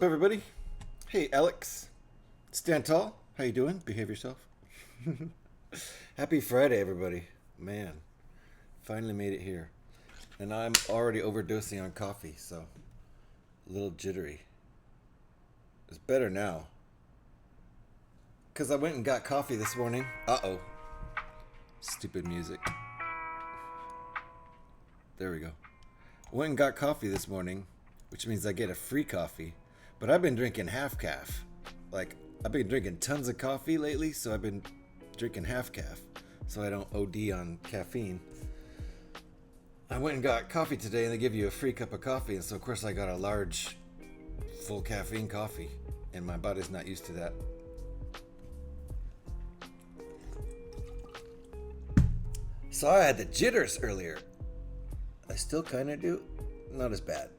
up, everybody? Hey, Alex. Stand tall. How you doing? Behave yourself. Happy Friday, everybody. Man, finally made it here. And I'm already overdosing on coffee, so a little jittery. It's better now. Because I went and got coffee this morning. Uh-oh. Stupid music. There we go. I went and got coffee this morning, which means I get a free coffee. But I've been drinking half calf. Like, I've been drinking tons of coffee lately, so I've been drinking half calf so I don't OD on caffeine. I went and got coffee today, and they give you a free cup of coffee, and so of course I got a large, full caffeine coffee, and my body's not used to that. So I had the jitters earlier. I still kind of do. Not as bad.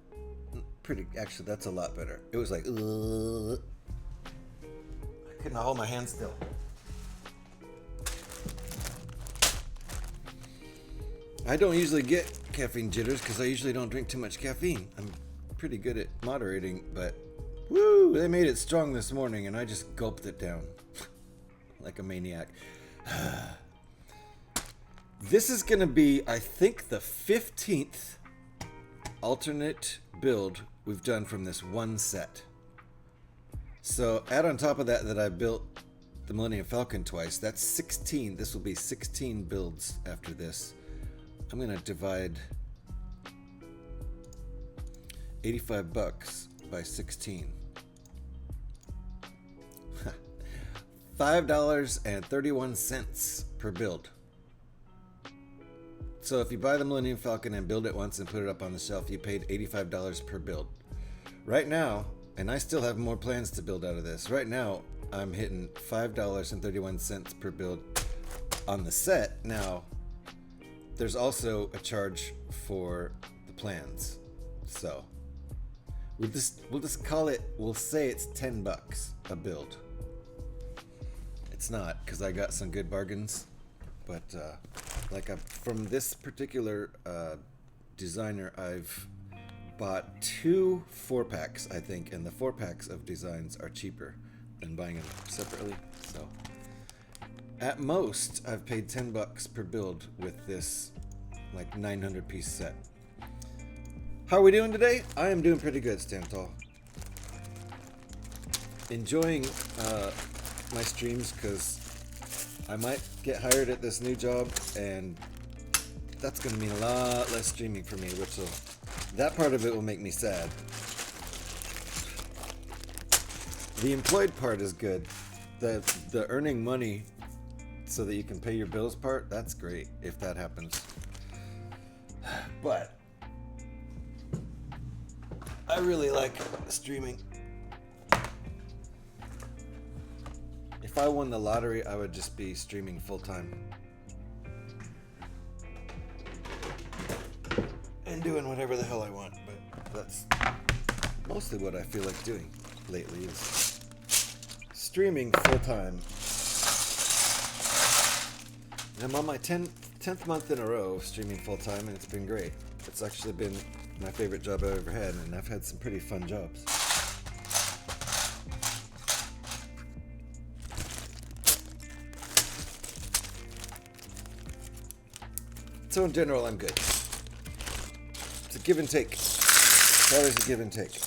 Actually, that's a lot better. It was like, I couldn't hold my hand still. I don't usually get caffeine jitters because I usually don't drink too much caffeine. I'm pretty good at moderating, but woo, they made it strong this morning and I just gulped it down like a maniac. This is going to be, I think, the 15th alternate build we've done from this one set. So add on top of that I built the Millennium Falcon twice. That's 16. This will be 16 builds after this. I'm going to divide $85 by 16. $5.31 per build. So if you buy the Millennium Falcon and build it once and put it up on the shelf, you paid $85 per build. Right now, and I still have more plans to build out of this, right now I'm hitting $5.31 per build on the set. Now, there's also a charge for the plans. So, we'll just call it, we'll say it's $10 a build. It's not, because I got some good bargains. But from this particular designer, I've bought 2 4-packs, I think, and the 4-packs of designs are cheaper than buying them separately. So, at most, I've paid $10 per build with this, like, 900-piece set. How are we doing today? I am doing pretty good, Stand Tall. Enjoying my streams because I might get hired at this new job, and that's going to mean a lot less streaming for me, that part of it will make me sad. The employed part is good. The earning money so that you can pay your bills part, that's great if that happens. But I really like streaming. If I won the lottery, I would just be streaming full time. And doing whatever the hell I want, but that's mostly what I feel like doing lately is streaming full time. And I'm on my 10th month in a row of streaming full time, and it's been great. It's actually been my favorite job I've ever had, and I've had some pretty fun jobs. So in general, I'm good. It's a give and take. It's always a give and take.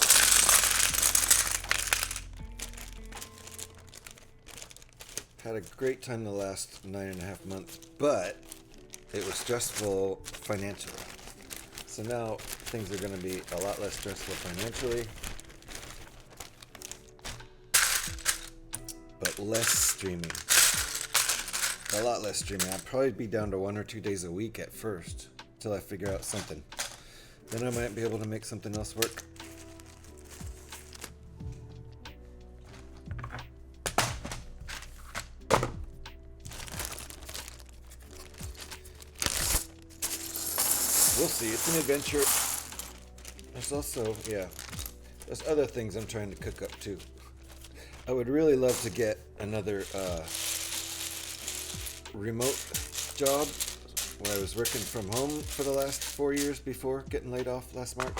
Had a great time the last 9.5 months, but it was stressful financially. So now things are going to be a lot less stressful financially, but less streaming. A lot less streaming. I'd probably be down to 1 or 2 days a week at first, till I figure out something. Then I might be able to make something else work. We'll see. It's an adventure. There's also, there's other things I'm trying to cook up too. I would really love to get another remote job where I was working from home for the last 4 years before getting laid off last March.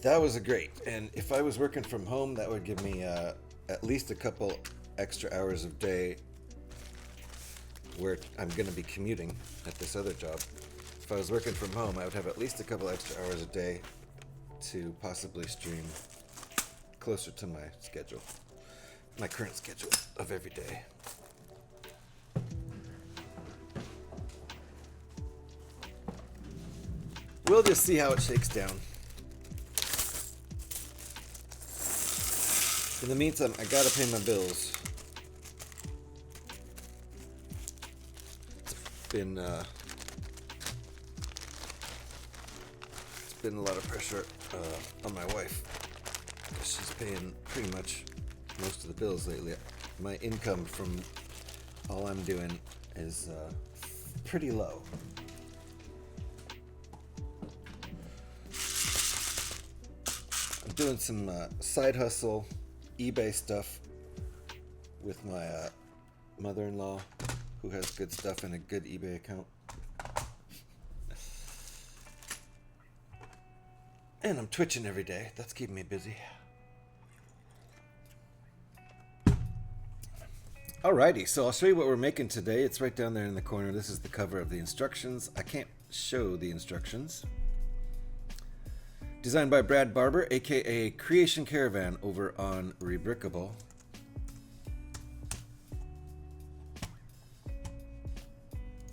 That was great. And if I was working from home, that would give me at least a couple extra hours of day where I'm going to be commuting at this other job. If I was working from home, I would have at least a couple extra hours a day to possibly stream closer to my schedule, my current schedule of every day. We'll just see how it shakes down. In the meantime, I gotta pay my bills. It's been a lot of pressure on my wife. She's paying pretty much most of the bills lately. My income from all I'm doing is pretty low. I'm doing some side hustle, eBay stuff with my mother-in-law, who has good stuff and a good eBay account. And I'm twitching every day. That's keeping me busy. Alrighty, so I'll show you what we're making today. It's right down there in the corner. This is the cover of the instructions. I can't show the instructions. Designed by Brad Barber, aka CreationCaravan, over on Rebrickable.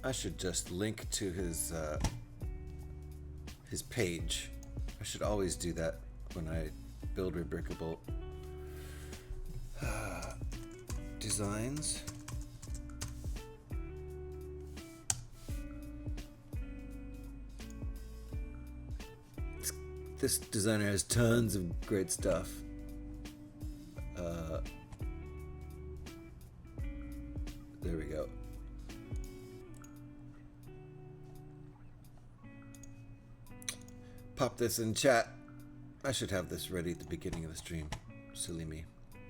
I should just link to his page. I should always do that when I build Rebrickable designs. This designer has tons of great stuff. There we go. Pop this in chat. I should have this ready at the beginning of the stream. Silly me.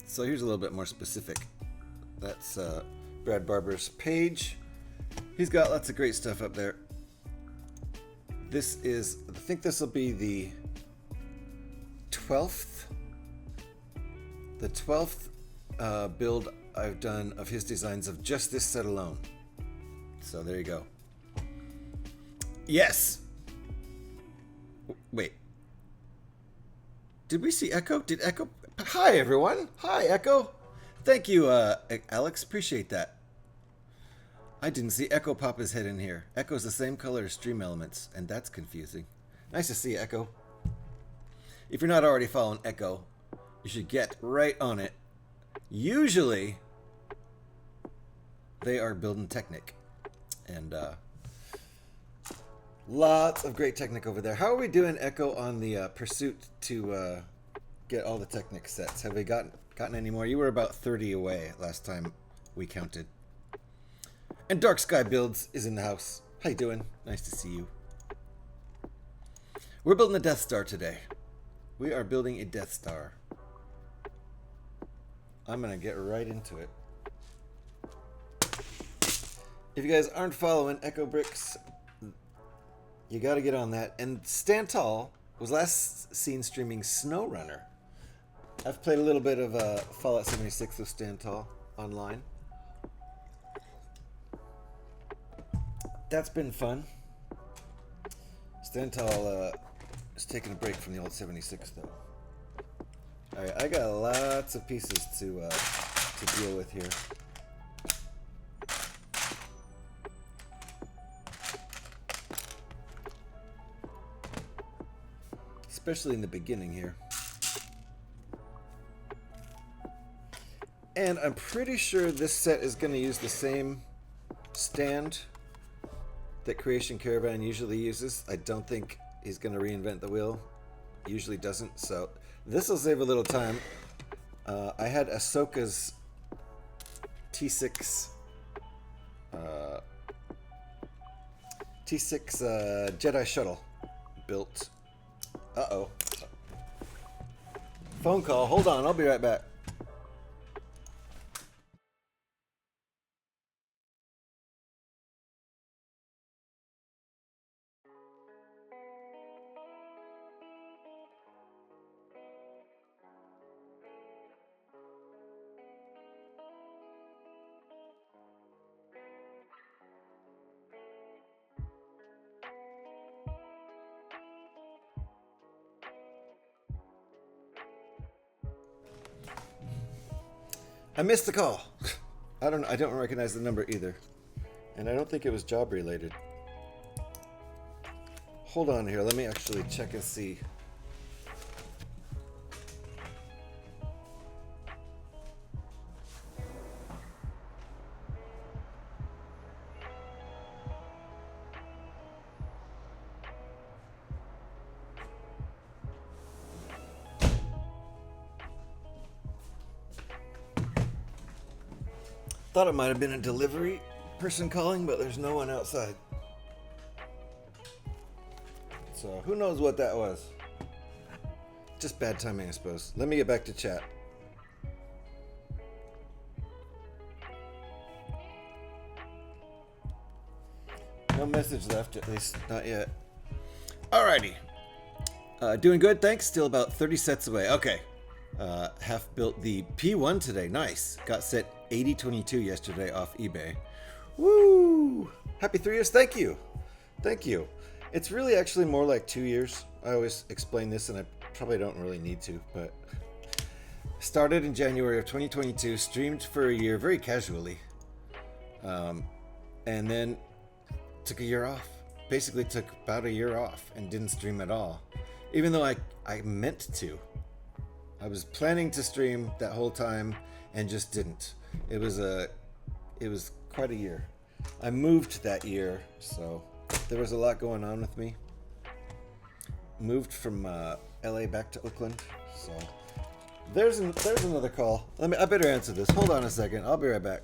So here's a little bit more specific. That's Brad Barber's page. He's got lots of great stuff up there. This is, I think this will be the 12th build I've done of his designs of just this set alone. So there you go. Yes. Wait. Did we see Echo? Did Echo? Hi everyone. Hi Echo. Thank you, Alex. Appreciate that. I didn't see Echo pop his head in here. Echo's the same color as Stream Elements, and that's confusing. Nice to see you, Echo. If you're not already following Echo, you should get right on it. Usually, they are building Technic. And lots of great Technic over there. How are we doing, Echo, on the pursuit to get all the Technic sets? Have we gotten any more? You were about 30 away last time we counted. And Dark Sky Builds is in the house. How you doing? Nice to see you. We're building a Death Star today. We are building a Death Star. I'm gonna get right into it. If you guys aren't following Echo Bricks, you gotta get on that. And Stan Tall was last seen streaming SnowRunner. I've played a little bit of Fallout 76 with Stan Tall online. That's been fun. Stental is taking a break from the old 76 though. Alright, I got lots of pieces to deal with here. Especially in the beginning here. And I'm pretty sure this set is going to use the same stand that CreationCaravan usually uses. I don't think he's going to reinvent the wheel. Usually doesn't, so this will save a little time. I had Ahsoka's T6 Jedi shuttle built. Uh-oh. Phone call. Hold on, I'll be right back. I missed the call. I don't recognize the number either. And I don't think it was job related. Hold on here. Let me actually check and see. Thought it might have been a delivery person calling, but there's no one outside. So who knows what that was? Just bad timing, I suppose. Let me get back to chat. No message left, at least not yet. Alrighty. Doing good, thanks. Still about 30 sets away. Okay. Half built the P1 today. Nice. Got set 8022 yesterday off eBay. Woo! Happy 3 years. Thank you. Thank you. It's really actually more like 2 years. I always explain this and I probably don't really need to, but started in January of 2022, streamed for a year very casually, and then took a year off. Basically took about a year off and didn't stream at all, even though I meant to. I was planning to stream that whole time and just didn't. It was quite a year. I moved that year, so there was a lot going on with me. Moved from LA back to Oakland, so there's another call. I better answer this. Hold on a second. I'll be right back.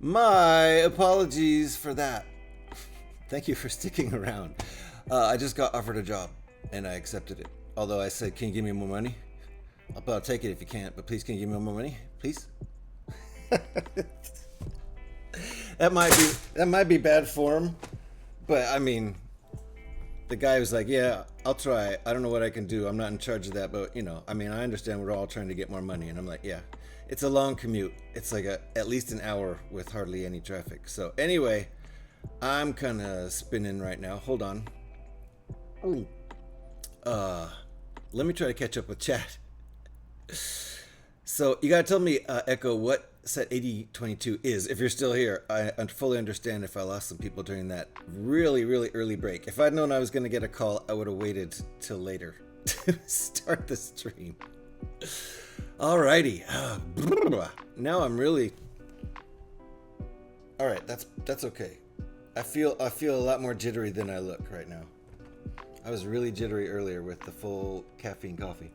My apologies for that. Thank you for sticking around. I just got offered a job, and I accepted it. Although I said, can you give me more money? I'll take it if you can't, but please can you give me more money? Please? That might be bad form, but I mean, the guy was like, yeah, I'll try. I don't know what I can do. I'm not in charge of that, but I mean, I understand we're all trying to get more money. And I'm like, yeah, it's a long commute. It's like at least an hour with hardly any traffic. So anyway, I'm kind of spinning right now. Hold on. Let me try to catch up with chat. So you gotta tell me, Echo, what set 8022 is. If you're still here, I fully understand if I lost some people during that really, really early break. If I'd known I was gonna get a call, I would have waited till later to start the stream. Alrighty. Now I'm really. All right, that's okay. I feel a lot more jittery than I look right now. I was really jittery earlier with the full caffeine coffee.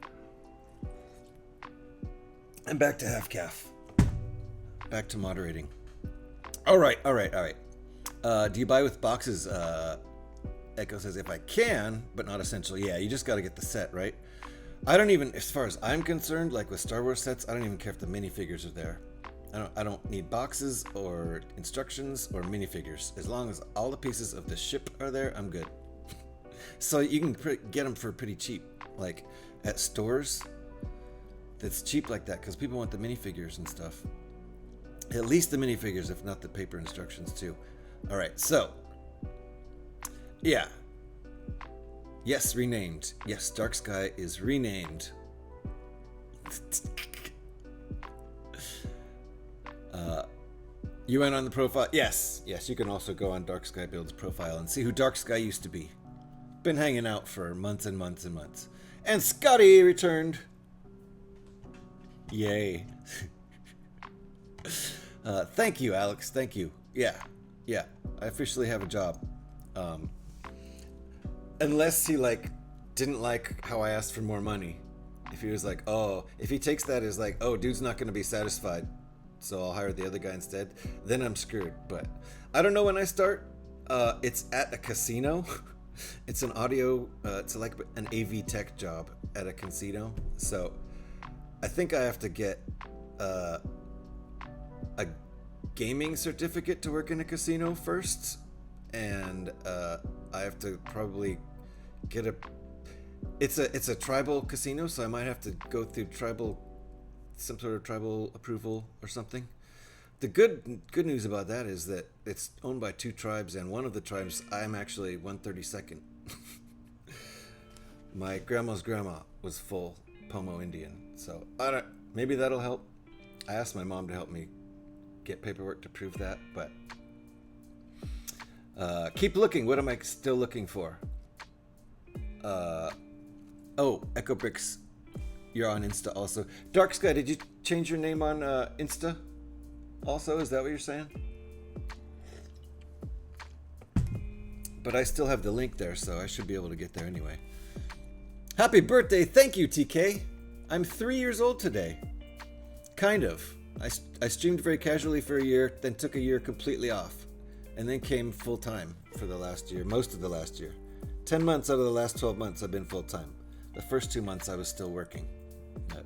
I'm back to half calf. Back to moderating. All right. Do you buy with boxes? Echo says, if I can, but not essential. Yeah, you just got to get the set, right? I don't even, as far as I'm concerned, like with Star Wars sets, I don't even care if the minifigures are there. I don't need boxes or instructions or minifigures. As long as all the pieces of the ship are there, I'm good. So you can get them for pretty cheap, like at stores. That's cheap like that because people want the minifigures and stuff. At least the minifigures, if not the paper instructions too. All right, so yeah. Yes, renamed. Yes, Dark Sky is renamed. You went on the profile? Yes, you can also go on Dark Sky Build's profile and see who Dark Sky used to be. Been hanging out for months and months and months. And Scotty returned. Yay. Thank you, Alex. Thank you. Yeah. I officially have a job. Unless he didn't like how I asked for more money. If he was like, oh, if he takes that as like, oh, dude's not going to be satisfied, so I'll hire the other guy instead, then I'm screwed. But I don't know when I start. It's at a casino. It's an audio, it's like an AV tech job at a casino. So I think I have to get a gaming certificate to work in a casino first. And I have to probably get it's a tribal casino, so I might have to go through some sort of tribal approval or something. The good news about that is that it's owned by 2 tribes, and one of the tribes I'm actually 132nd. My grandma's grandma was full Pomo Indian, so maybe that'll help. I asked my mom to help me get paperwork to prove that, but keep looking. What am I still looking for? Echo Bricks, you're on Insta also. Dark Sky, did you change your name on Insta? Also, is that what you're saying? But I still have the link there, so I should be able to get there anyway. Happy birthday! Thank you, TK. I'm 3 years old today. Kind of. I streamed very casually for a year, then took a year completely off, and then came full time for the last year, most of the last year. 10 months out of the last 12 months I've been full time. The first 2 months I was still working. But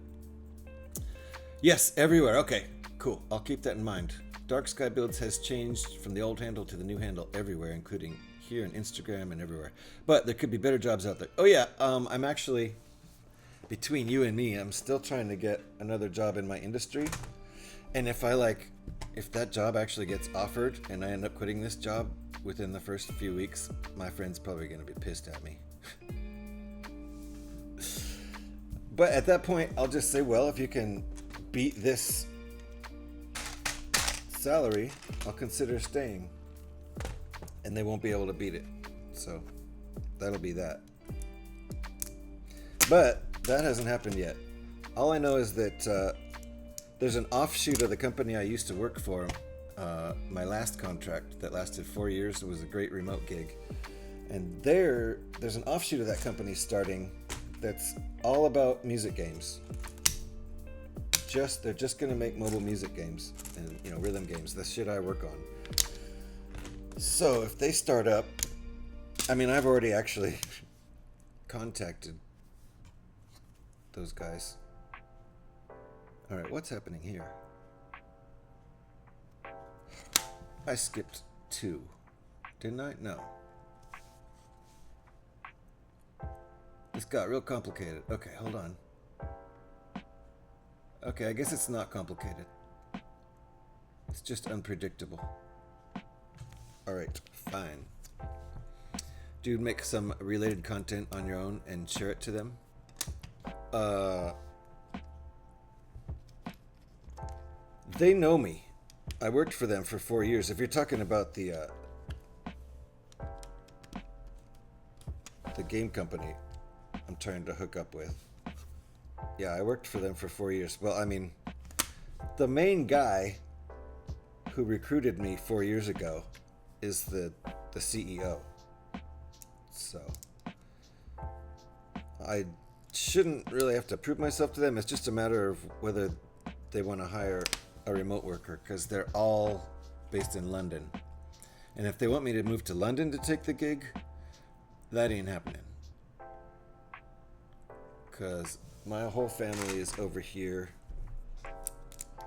yes, everywhere. Okay, cool. I'll keep that in mind. Dark Sky Builds has changed from the old handle to the new handle everywhere, including here and Instagram and everywhere. But there could be better jobs out there. Oh yeah, I'm actually, between you and me, I'm still trying to get another job in my industry. And if that job actually gets offered and I end up quitting this job within the first few weeks, my friend's probably going to be pissed at me. But at that point, I'll just say, well, if you can beat this salary, I'll consider staying. And they won't be able to beat it. So that'll be that. But that hasn't happened yet. All I know is that there's an offshoot of the company I used to work for. My last contract that lasted 4 years. It was a great remote gig. And there's an offshoot of that company starting that's all about music games. they're just gonna make mobile music games and, you know, rhythm games. That's shit I work on. So if they start up, I mean, I've already actually contacted those guys. All right, what's happening here? I skipped 2, didn't I? No. This got real complicated. Okay, hold on. Okay, I guess it's not complicated. It's just unpredictable. Alright, fine. Dude, make some related content on your own and share it to them. They know me. I worked for them for 4 years. If you're talking about the game company I'm trying to hook up with. Yeah, I worked for them for 4 years. Well, I mean, the main guy who recruited me 4 years ago is the CEO. So I shouldn't really have to prove myself to them. It's just a matter of whether they want to hire a remote worker, because they're all based in London. And if they want me to move to London to take the gig, that ain't happening. Because my whole family is over here.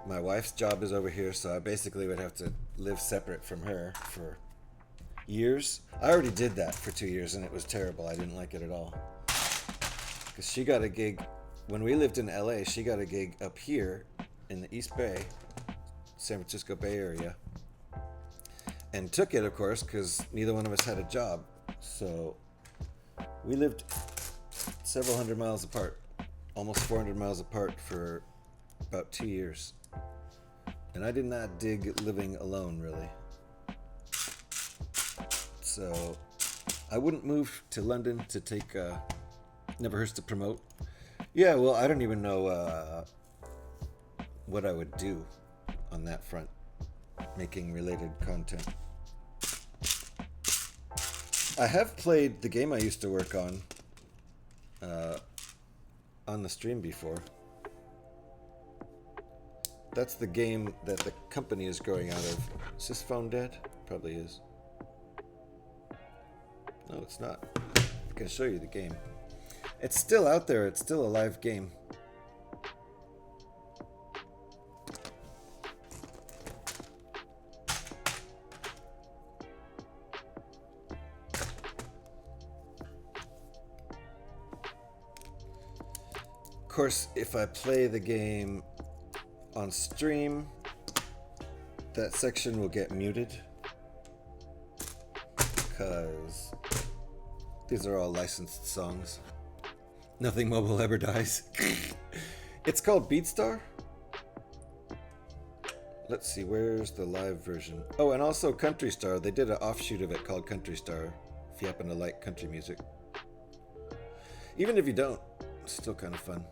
My wife's job is over here, so I basically would have to live separate from her for years. I already did that for 2 years, and it was terrible. I didn't like it at all. Because she got a gig, when we lived in LA, she got a gig up here in the East Bay, San Francisco Bay Area, and took it, of course, because neither one of us had a job. So we lived several hundred miles apart, almost 400 miles apart for about 2 years. And I did not dig living alone, really. So I wouldn't move to London to take, never hurts to promote. Yeah, well, I don't even know what I would do on that front, making related content. I have played the game I used to work on the stream before. That's the game that the company is growing out of. Is this phone dead? Probably is. No, it's not. I can show you the game. It's still out there. It's still a live game. Of course, if I play the game on stream, that section will get muted because these are all licensed songs. Nothing mobile ever dies. It's called BeatStar. Let's see, where's the live version? Oh, and also Country Star. They did an offshoot of it called Country Star, if you happen to like country music. Even if you don't, it's still kind of fun.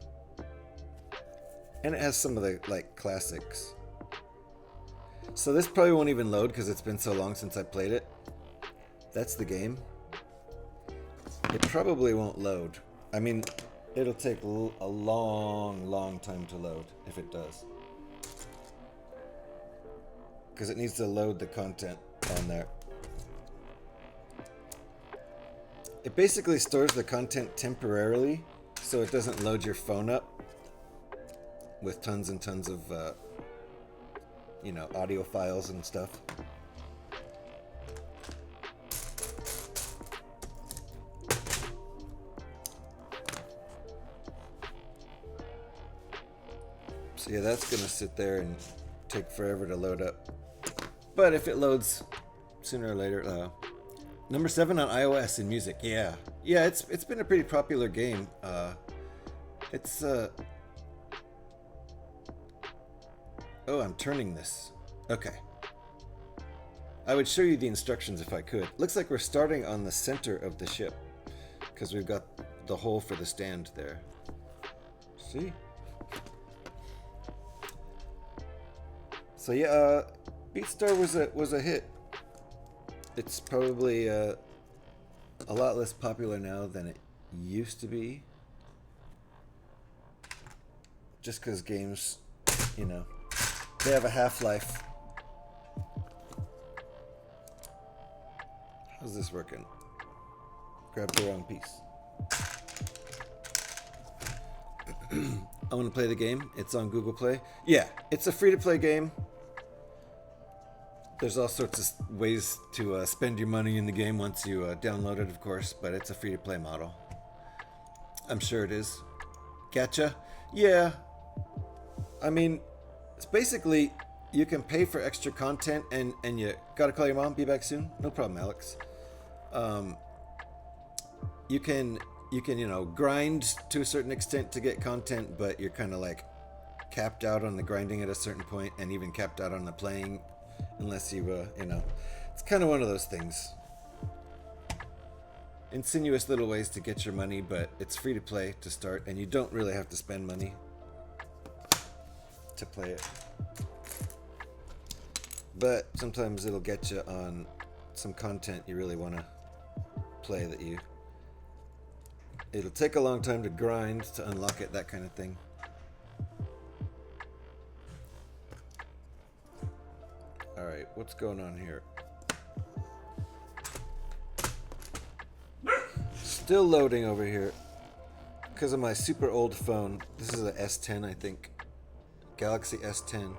And it has some of the, like, classics. So this probably won't even load because it's been so long since I played it. That's the game. It probably won't load. I mean, it'll take a long time to load, if it does. Because it needs to load the content on there. It basically stores the content temporarily, so it doesn't load your phone up with tons and tons of, you know, audio files and stuff. So yeah, that's gonna sit there and take forever to load up. But if it loads sooner or later, number 7 on iOS in music. Yeah, it's been a pretty popular game. It's oh, I'm turning this. Okay. I would show you the instructions if I could. Looks like we're starting on the center of the ship because we've got the hole for the stand there. See? So yeah, BeatStar was a hit. It's probably a lot less popular now than it used to be. Just because games you know, they have a half-life. How's this working? Grab the wrong piece. I want to play the game. It's on Google Play. Yeah, it's a free-to-play game. There's all sorts of ways to spend your money in the game once you download it, of course, but it's a free-to-play model. I'm sure it is. Gacha? Yeah. I mean, it's basically, you can pay for extra content, and you gotta call your mom. Be back soon. No problem, Alex. You can, you know, grind to a certain extent to get content, but you're kind of like capped out on the grinding at a certain point, and even capped out on the playing, unless you, you know, it's kind of one of those things. Insinuous little ways to get your money, but it's free to play to start, and you don't really have to spend money to play it. But sometimes it'll get you on some content you really want to play that you... It'll take a long time to grind to unlock it, that kind of thing. Alright, what's going on here? Still loading over here because of my super old phone. This is a S10, I think. Galaxy S10.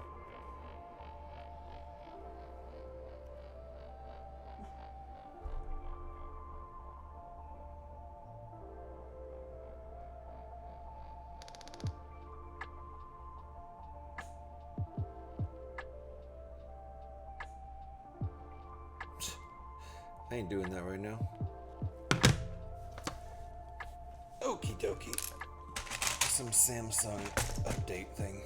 I ain't doing that right now. Okie dokie. Some Samsung update thing.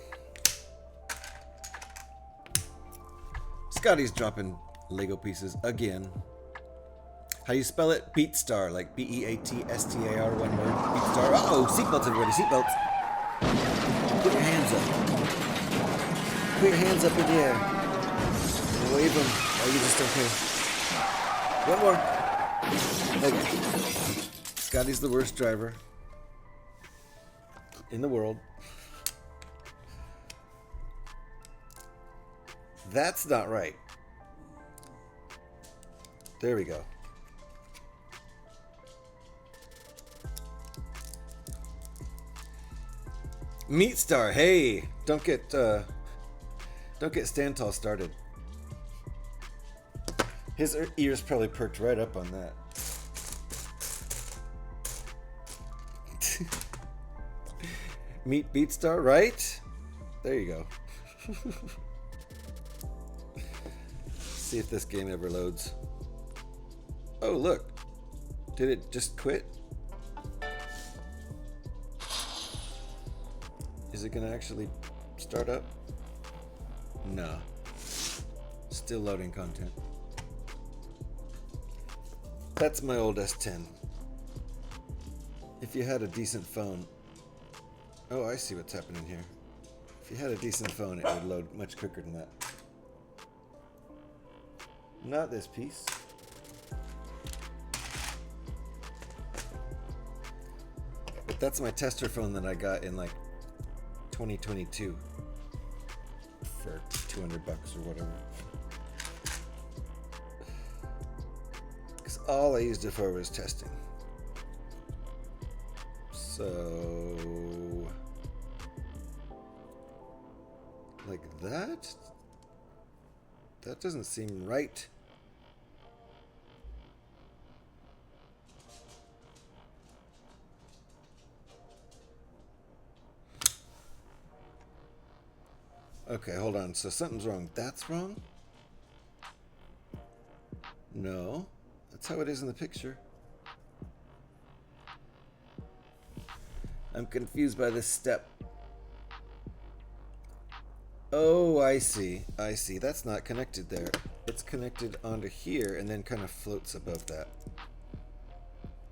Scotty's dropping Lego pieces again. How do you spell it? Beatstar, like B-E-A-T-S-T-A-R, one word. Beatstar. Uh-oh, seatbelts everybody, seatbelts. Put your hands up. Put your hands up in the air. And wave them. Oh, you just don't care. One more. Okay. Scotty's the worst driver in the world. That's not right. There we go. Meat Star, hey, don't get Stantal started. His ears probably perked right up on that. Meet Beatstar, right? There you go. See if this game ever loads. Oh, look. Did it just quit? Is it gonna actually start up? No. Still loading content. That's my old S10. If you had a decent phone... Oh, I see what's happening here. If you had a decent phone, it would load much quicker than that. Not this piece. But that's my tester phone that I got in like 2022 for $200 or whatever. Because all I used it for was testing. So, like that? That doesn't seem right. Okay, hold on. So something's wrong. That's wrong? No. That's how it is in the picture. I'm confused by this step. Oh, I see. I see. That's not connected there. It's connected onto here and then kind of floats above that.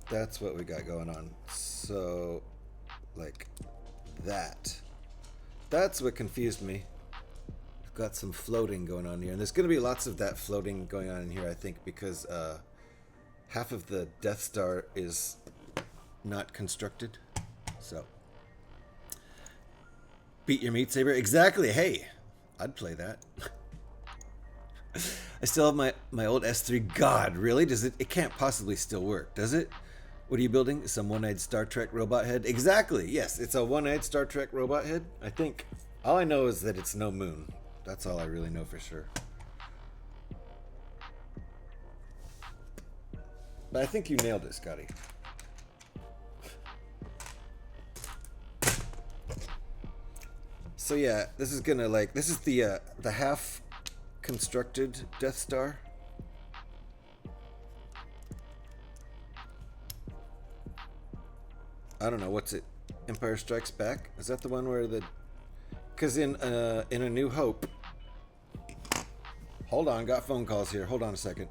That's what we got going on. So, like that. That's what confused me. We've got some floating going on here. And there's going to be lots of that floating going on in here, I think, because half of the Death Star is not constructed. So, Beat your meat saber? Exactly. Hey, I'd play that. I still have my old S3. God, really? Does it? It can't possibly still work, does it? What are you building? Some one-eyed Star Trek robot head? Exactly. Yes, it's a one-eyed Star Trek robot head. I think. All I know is that it's no moon. That's all I really know for sure. But I think you nailed it, Scotty. So yeah, this is gonna like this is the half constructed Death Star. I don't know what's it. Empire Strikes Back? Is that the one where the? Because in A New Hope. Hold on, got phone calls here. Hold on a second.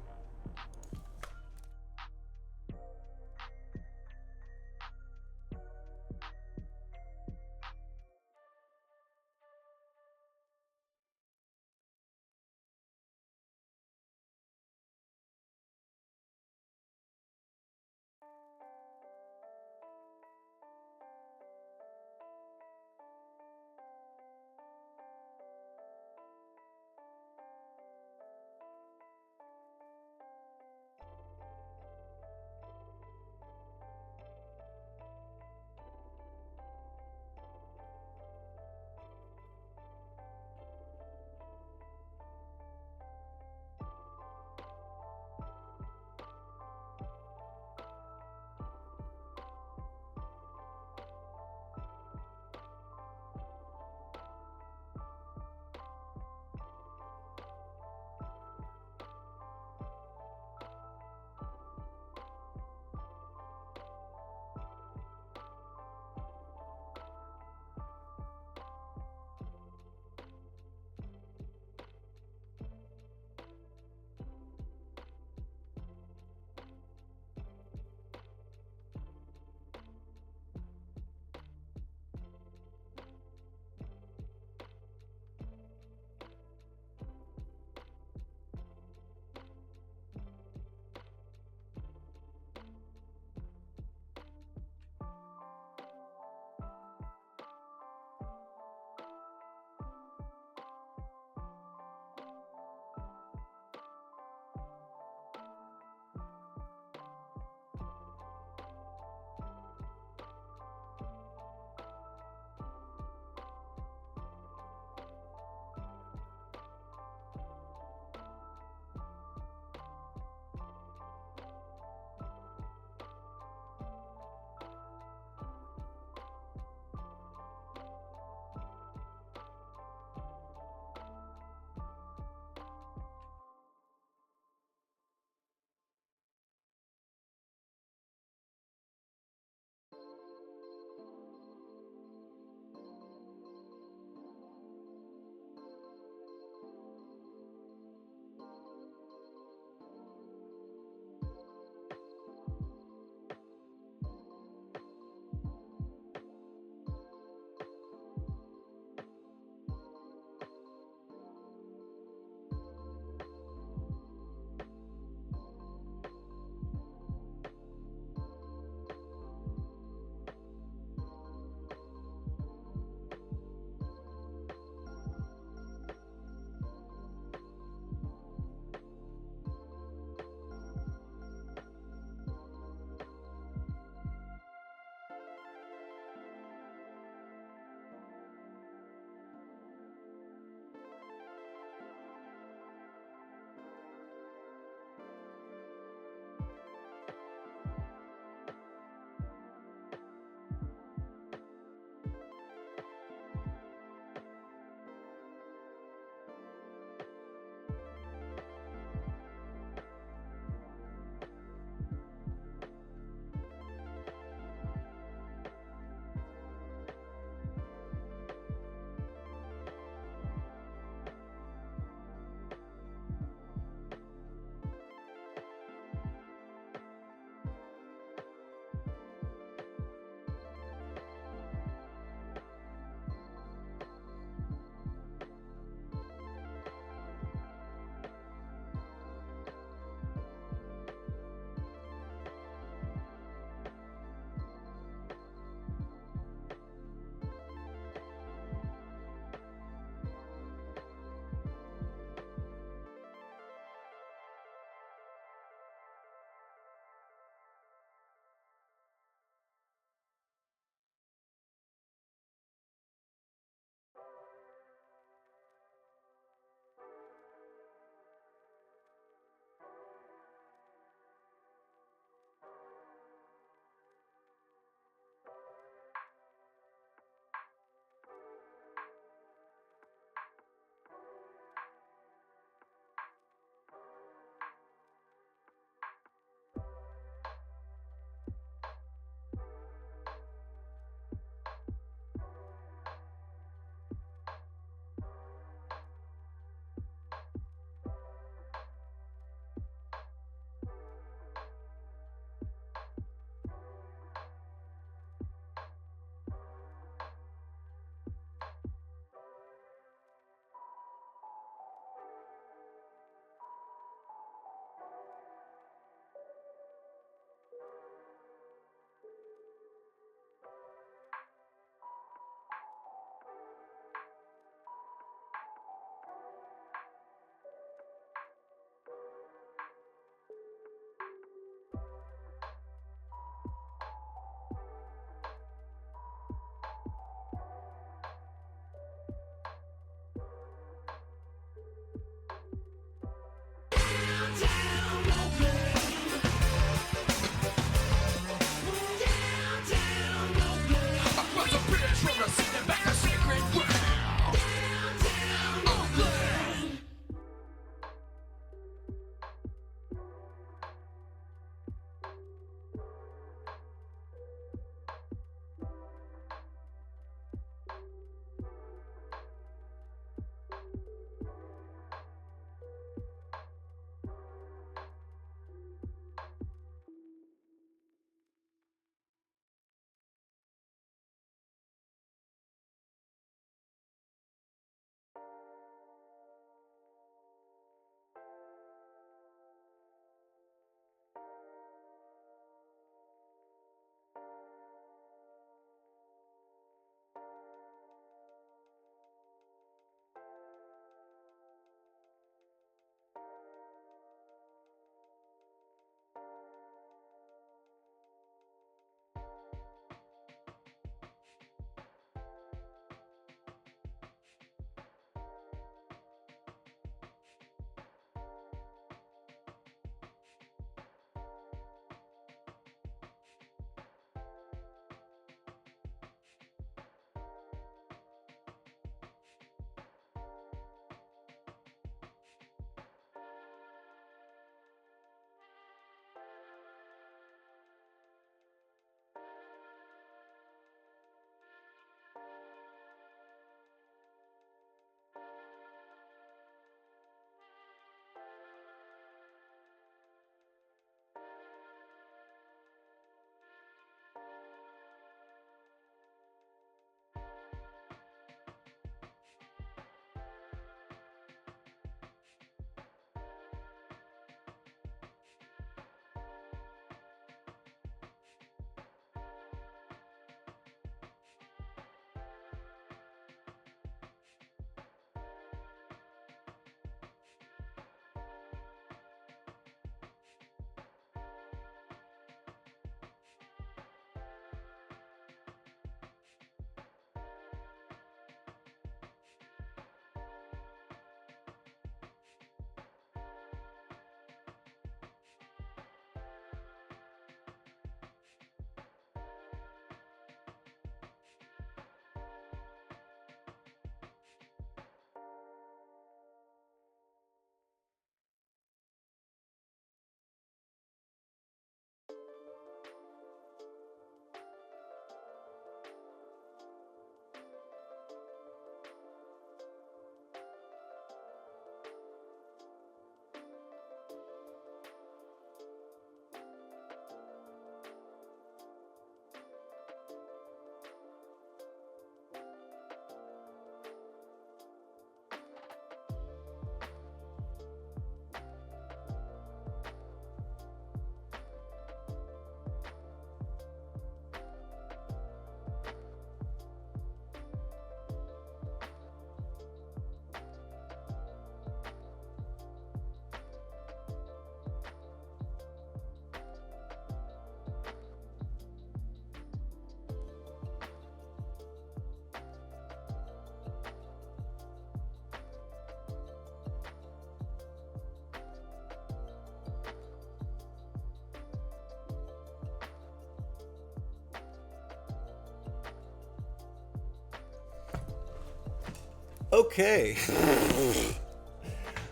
Okay.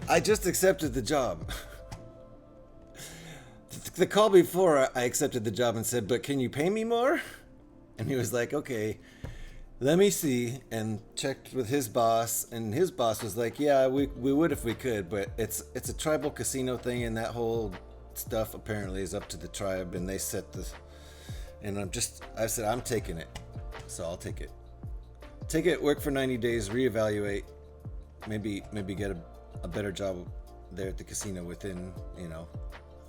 I just accepted the job. The call before, I accepted the job and said, but can you pay me more? And he was like, okay, let me see, and checked with his boss, and his boss was like, yeah, we would if we could, but it's a tribal casino thing, and that whole stuff apparently is up to the tribe, and they set the, and I said, I'm taking it, so I'll take it. Take it, work for 90 days, reevaluate, maybe get a better job there at the casino within,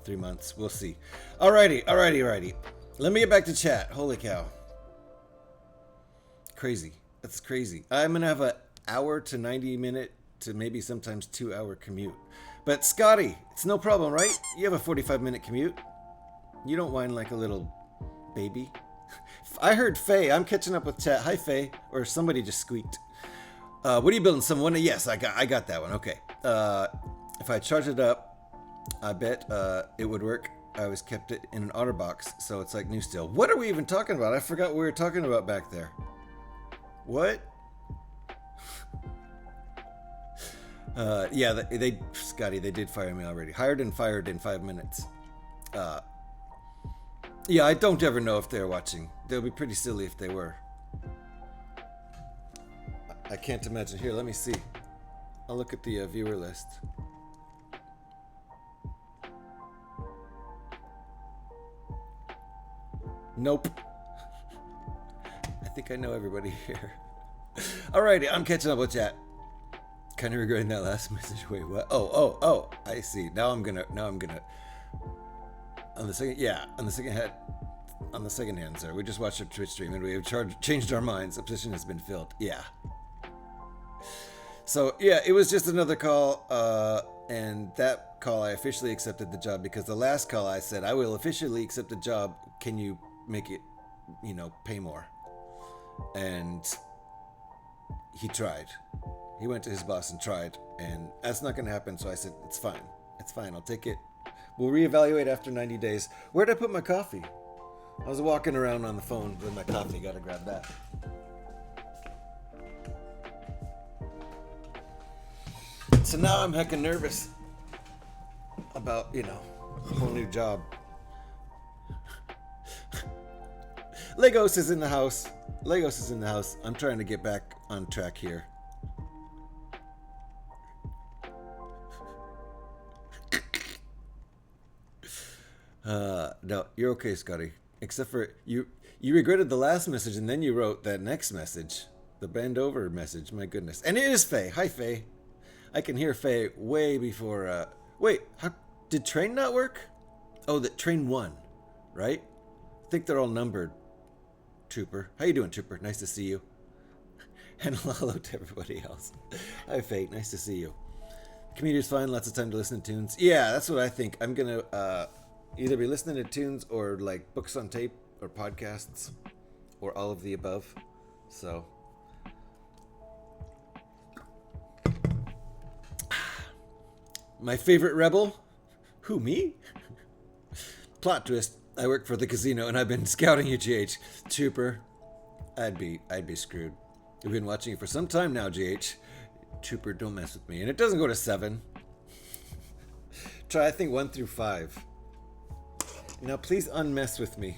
3 months. We'll see. Alrighty. Let me get back to chat. Holy cow. Crazy. That's crazy. I'm gonna have an hour to 90 minute to maybe sometimes 2 hour commute. But Scotty, it's no problem, right? You have a 45-minute commute. You don't whine like a little baby. I heard Faye. I'm catching up with chat. Hi, Faye. Or somebody just squeaked. What are you building? Someone? Yes, I got that one. Okay. If I charge it up, I bet it would work. I always kept it in an OtterBox, so it's like new still. What are we even talking about? I forgot what we were talking about back there. What? Yeah, Scotty, they did fire me already. Hired and fired in 5 minutes. Yeah, I don't ever know if they're watching. They'll be pretty silly if they were. I can't imagine. Here, let me see. I'll look at the viewer list. Nope. I think I know everybody here. Alrighty, I'm catching up with chat. Kind of regretting that last message. Wait, what? Oh, I see. Now I'm gonna on the second hand, sir. We just watched a Twitch stream and we have changed our minds. The position has been filled. Yeah. So yeah, it was just another call, and that call I officially accepted the job, because the last call I said I will officially accept the job. Can you make it, pay more? And he tried. He went to his boss and tried, and that's not going to happen. So I said, it's fine. I'll take it. We'll reevaluate after 90 days. Where'd I put my coffee? I was walking around on the phone with my coffee. Got to grab that. So now I'm heckin' nervous about, a whole new job. Legos is in the house. I'm trying to get back on track here. No, you're okay, Scotty. Except for you regretted the last message, and then you wrote that next message, the bend over message. My goodness. And it is Faye. Hi, Faye. I can hear Faye way before. Wait, did train not work? Oh, that train 1, right? I think they're all numbered. Trooper, how you doing, Trooper? Nice to see you. And hello to everybody else. Hi, Faye. Nice to see you. Commuter's fine. Lots of time to listen to tunes. Yeah, that's what I think. I'm gonna either be listening to tunes or like books on tape or podcasts or all of the above. So. My favorite rebel? Who, me? Plot twist. I work for the casino and I've been scouting you, GH. Trooper. I'd be screwed. We've been watching you for some time now, GH. Trooper, don't mess with me. And it doesn't go to 7. Try, I think, 1 through 5. Now, please unmess with me.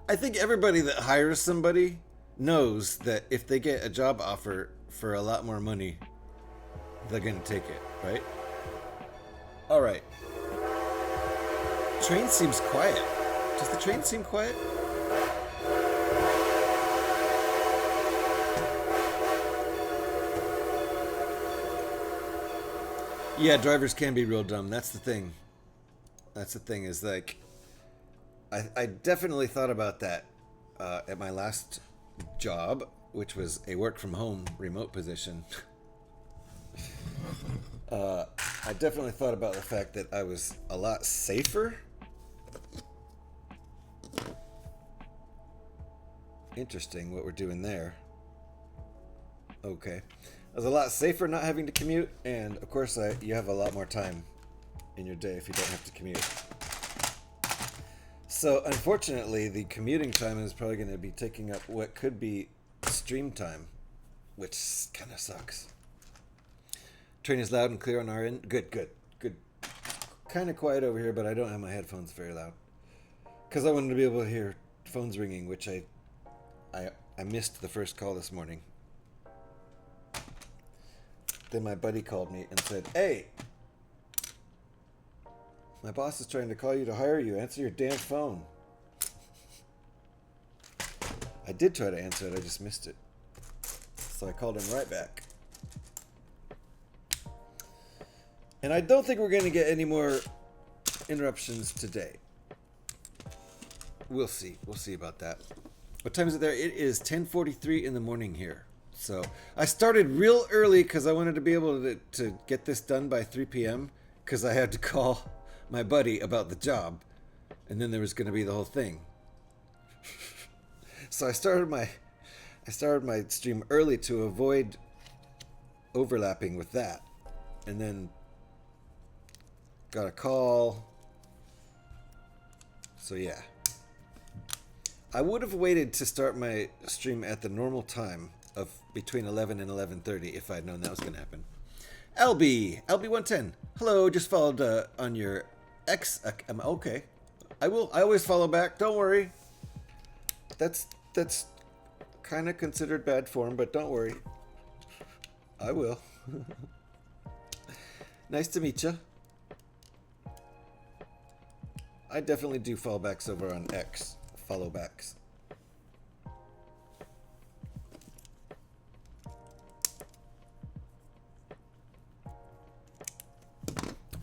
I think everybody that hires somebody knows that if they get a job offer for a lot more money, they're gonna take it, right? All right. Train seems quiet. Does the train seem quiet? Yeah, drivers can be real dumb. That's the thing. Is like, I definitely thought about that at my last job, which was a work from home remote position. I definitely thought about the fact that I was a lot safer. Interesting what we're doing there. Okay. I was a lot safer not having to commute, and of course you have a lot more time in your day if you don't have to commute. So unfortunately, the commuting time is probably going to be taking up what could be stream time, which kind of sucks. Train is loud and clear on our end. Good, good, good. Kind of quiet over here, but I don't have my headphones very loud. Because I wanted to be able to hear phones ringing, which I missed the first call this morning. Then my buddy called me and said, "Hey, my boss is trying to call you to hire you. Answer your damn phone." I did try to answer it, I just missed it. So I called him right back. And I don't think we're going to get any more interruptions today. We'll see. We'll see about that. What time is it there? It is 10:43 in the morning here. So I started real early because I wanted to be able to get this done by 3 p.m. because I had to call my buddy about the job. And then there was going to be the whole thing. So I started my stream early to avoid overlapping with that. And then got a call. So yeah. I would have waited to start my stream at the normal time of between 11 and 11:30 if I'd known that was going to happen. LB110. Hello, just followed on your X. Okay. I always follow back. Don't worry. That's kind of considered bad form, but don't worry. I will. Nice to meet you. I definitely do fallbacks over on X. Followbacks.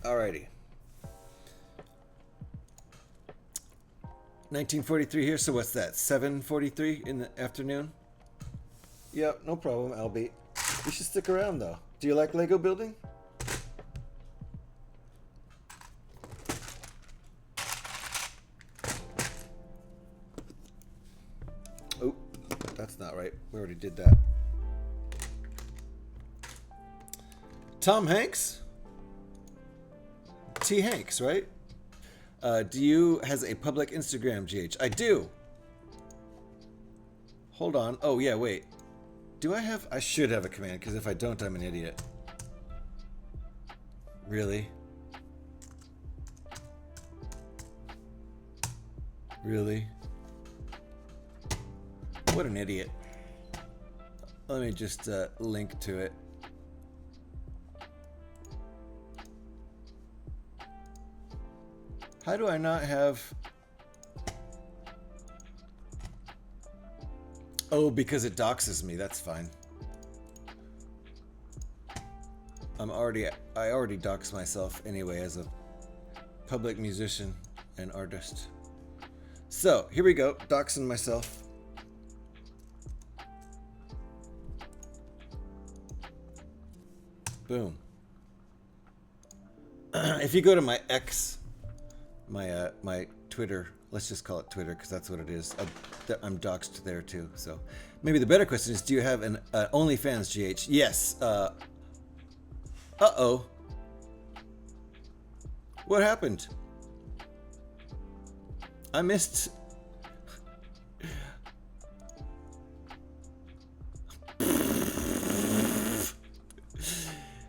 Alrighty. 1943 here, so what's that? 7:43 in the afternoon? Yep, no problem, Albie. You should stick around though. Do you like Lego building? Oh, that's not right. We already did that. Tom Hanks? T. Hanks, right? Do you has a public Instagram, GH? I do. Hold on. Oh, yeah, wait. Do I have... I should have a command, because if I don't, I'm an idiot. Really? Really? What an idiot. Let me just link to it. How do I not have... Oh, because it doxes me. That's fine. I already dox myself anyway as a public musician and artist. So, here we go. Doxing myself. Boom. If you go to my X... my Twitter, let's just call it Twitter because that's what it is. I'm doxed there too. So maybe the better question is, do you have an OnlyFans, GH? Yes. Uh-oh. What happened? I missed...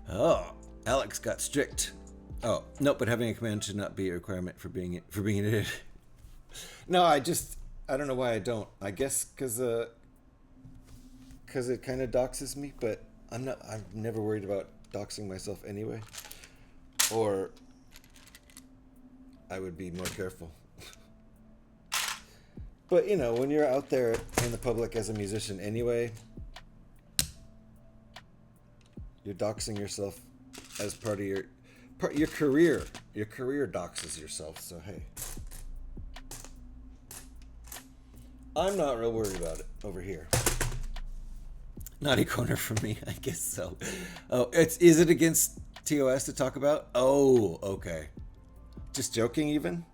Oh, Alex got strict. Oh, no, but having a command should not be a requirement for being an idiot. No, I don't know why I don't. I guess because it kind of doxes me, but I'm never worried about doxing myself anyway. Or I would be more careful. But, you know, when you're out there in the public as a musician anyway, you're doxing yourself as part of your career. Your career doxes yourself, so hey. I'm not real worried about it over here. Naughty corner for me, I guess so. Oh, is it against TOS to talk about? Oh, okay. Just joking even?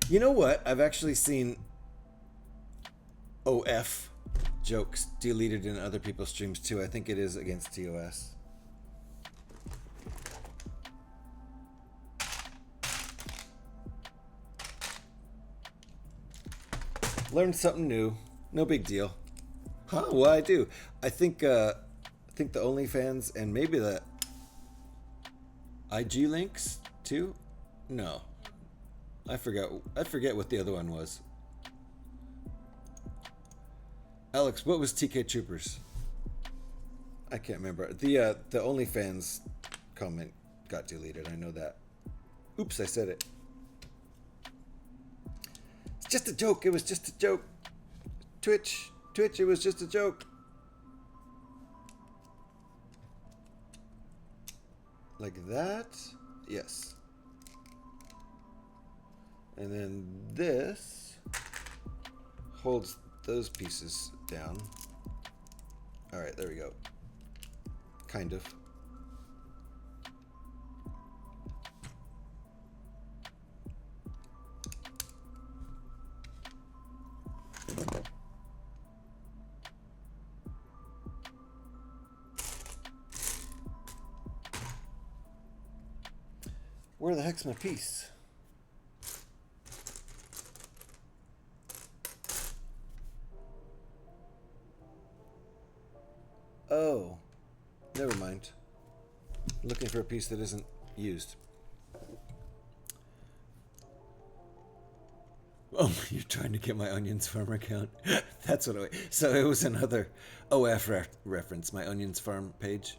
You know what? I've actually seen OF jokes deleted in other people's streams too. I think it is against TOS. Learned something new. No big deal. Huh? Well, I do. I think the OnlyFans and maybe the IG links too. No, I forgot. I forget what the other one was. Alex, what was TK Troopers? I can't remember. The OnlyFans comment got deleted. I know that. Oops, I said it. It's just a joke. It was just a joke. Twitch, it was just a joke. Like that? Yes. And then this holds those pieces down. All right, there we go. Kind of. Where the heck's my piece? Oh, never mind. Looking for a piece that isn't used. Oh, you're trying to get my Onions Farm account? That's what so it was another OF reference, my Onions Farm page.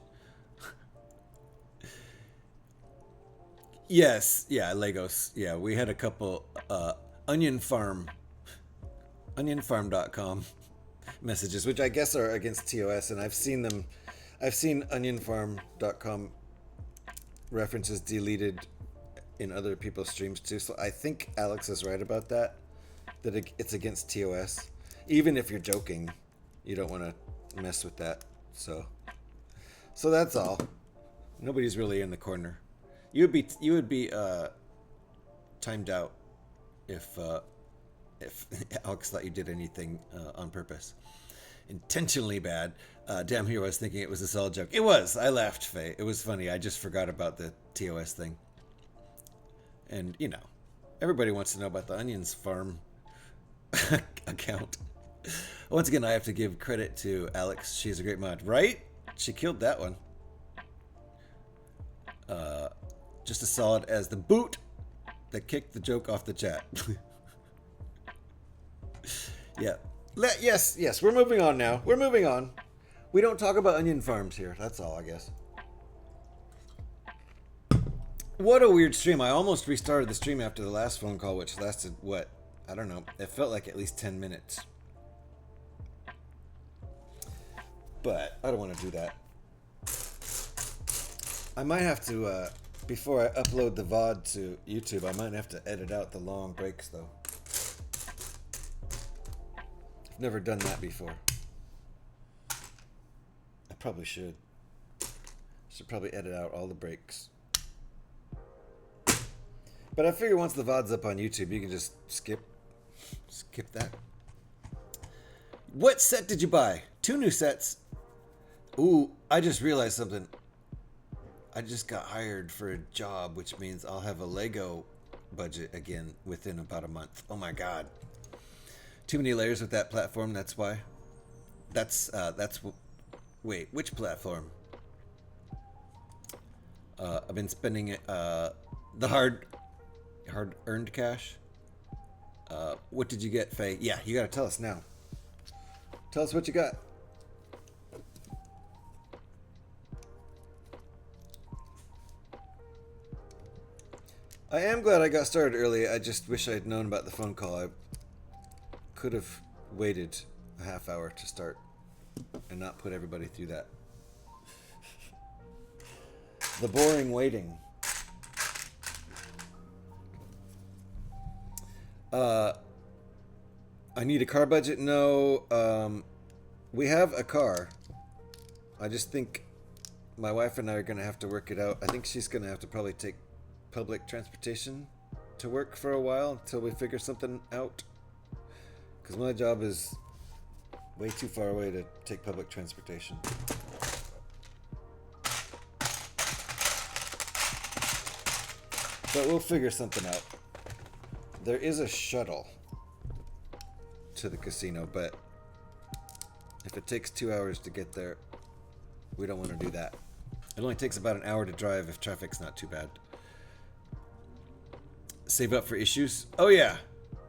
Yes, yeah, Legos. Yeah, we had a couple Onion Farm, onionfarm.com messages, which I guess are against TOS, and I've seen them. I've seen onionfarm.com references deleted in other people's streams too. So I think Alex is right about that. That it's against TOS. Even if you're joking, you don't want to mess with that. So that's all. Nobody's really in the corner. You would be timed out if Alex thought you did anything on purpose, intentionally bad. Damn here, I was thinking it was a solid joke. It was. I laughed, Faye. It was funny. I just forgot about the TOS thing. And you know, everybody wants to know about the Onions Farm account. Once again, I have to give credit to Alex. She's a great mod, right? She killed that one. Just as solid as the boot that kicked the joke off the chat. Yeah. Yes, we're moving on now. We're moving on. We don't talk about onion farms here. That's all, I guess. What a weird stream. I almost restarted the stream after the last phone call, which lasted, what? I don't know. It felt like at least 10 minutes. But I don't want to do that. I might have to, before I upload the VOD to YouTube, I might have to edit out the long breaks, though. I've never done that before. I probably should. Should probably edit out all the breaks. But I figure once the VOD's up on YouTube, you can just skip that. What set did you buy? 2 new sets. Ooh, I just realized something. I just got hired for a job, which means I'll have a Lego budget again within about a month. Oh my god. Too many layers with that platform, that's why. Wait, which platform? I've been spending the hard-earned cash. What did you get, Faye? Yeah, you gotta tell us now. Tell us what you got. I am glad I got started early. I just wish I had known about the phone call. I could have waited a half hour to start and not put everybody through that. The boring waiting. I need a car budget? No. We have a car. I just think my wife and I are going to have to work it out. I think she's going to have to probably take public transportation to work for a while until we figure something out. Because my job is way too far away to take public transportation. But we'll figure something out. There is a shuttle to the casino, but If it takes 2 hours to get there, we don't want to do that. It only takes about an hour to drive if traffic's not too bad. Save up for issues? Oh yeah.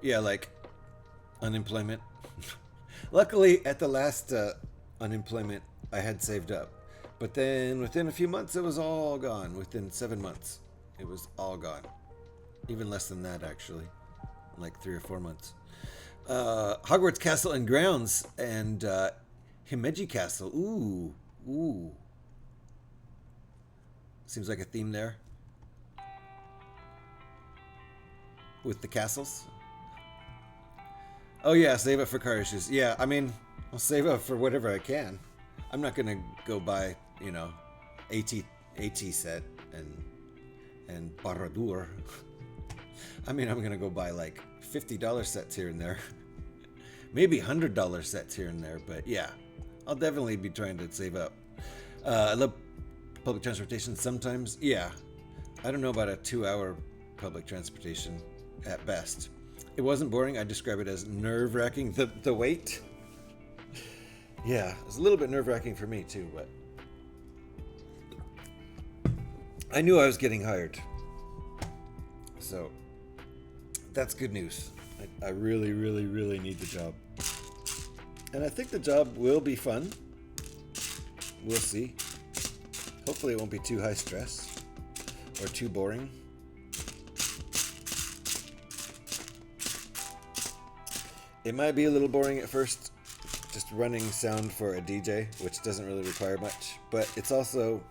Yeah, like unemployment. Luckily, at the last unemployment, I had saved up. But then within a few months, it was all gone. Within 7 months, it was all gone. Even less than that, actually. Like 3 or 4 months. Hogwarts Castle and Grounds and Himeji Castle. Ooh. Ooh. Seems like a theme there. With the castles. Oh yeah, save up for car issues. Yeah, I mean, I'll save up for whatever I can. I'm not gonna go buy, you know, AT set and Barradur. I mean, I'm gonna go buy like $50 sets here and there. Maybe $100 sets here and there, but yeah, I'll definitely be trying to save up. I love public transportation sometimes. Yeah, I don't know about a 2-hour public transportation at best. It wasn't boring. I describe it as nerve-wracking. The wait. Yeah, it was a little bit nerve-wracking for me too, but I knew I was getting hired. So that's good news. I really, really, really need the job. And I think the job will be fun. We'll see. Hopefully it won't be too high stress or too boring. It might be a little boring at first, just running sound for a DJ, which doesn't really require much, but it's also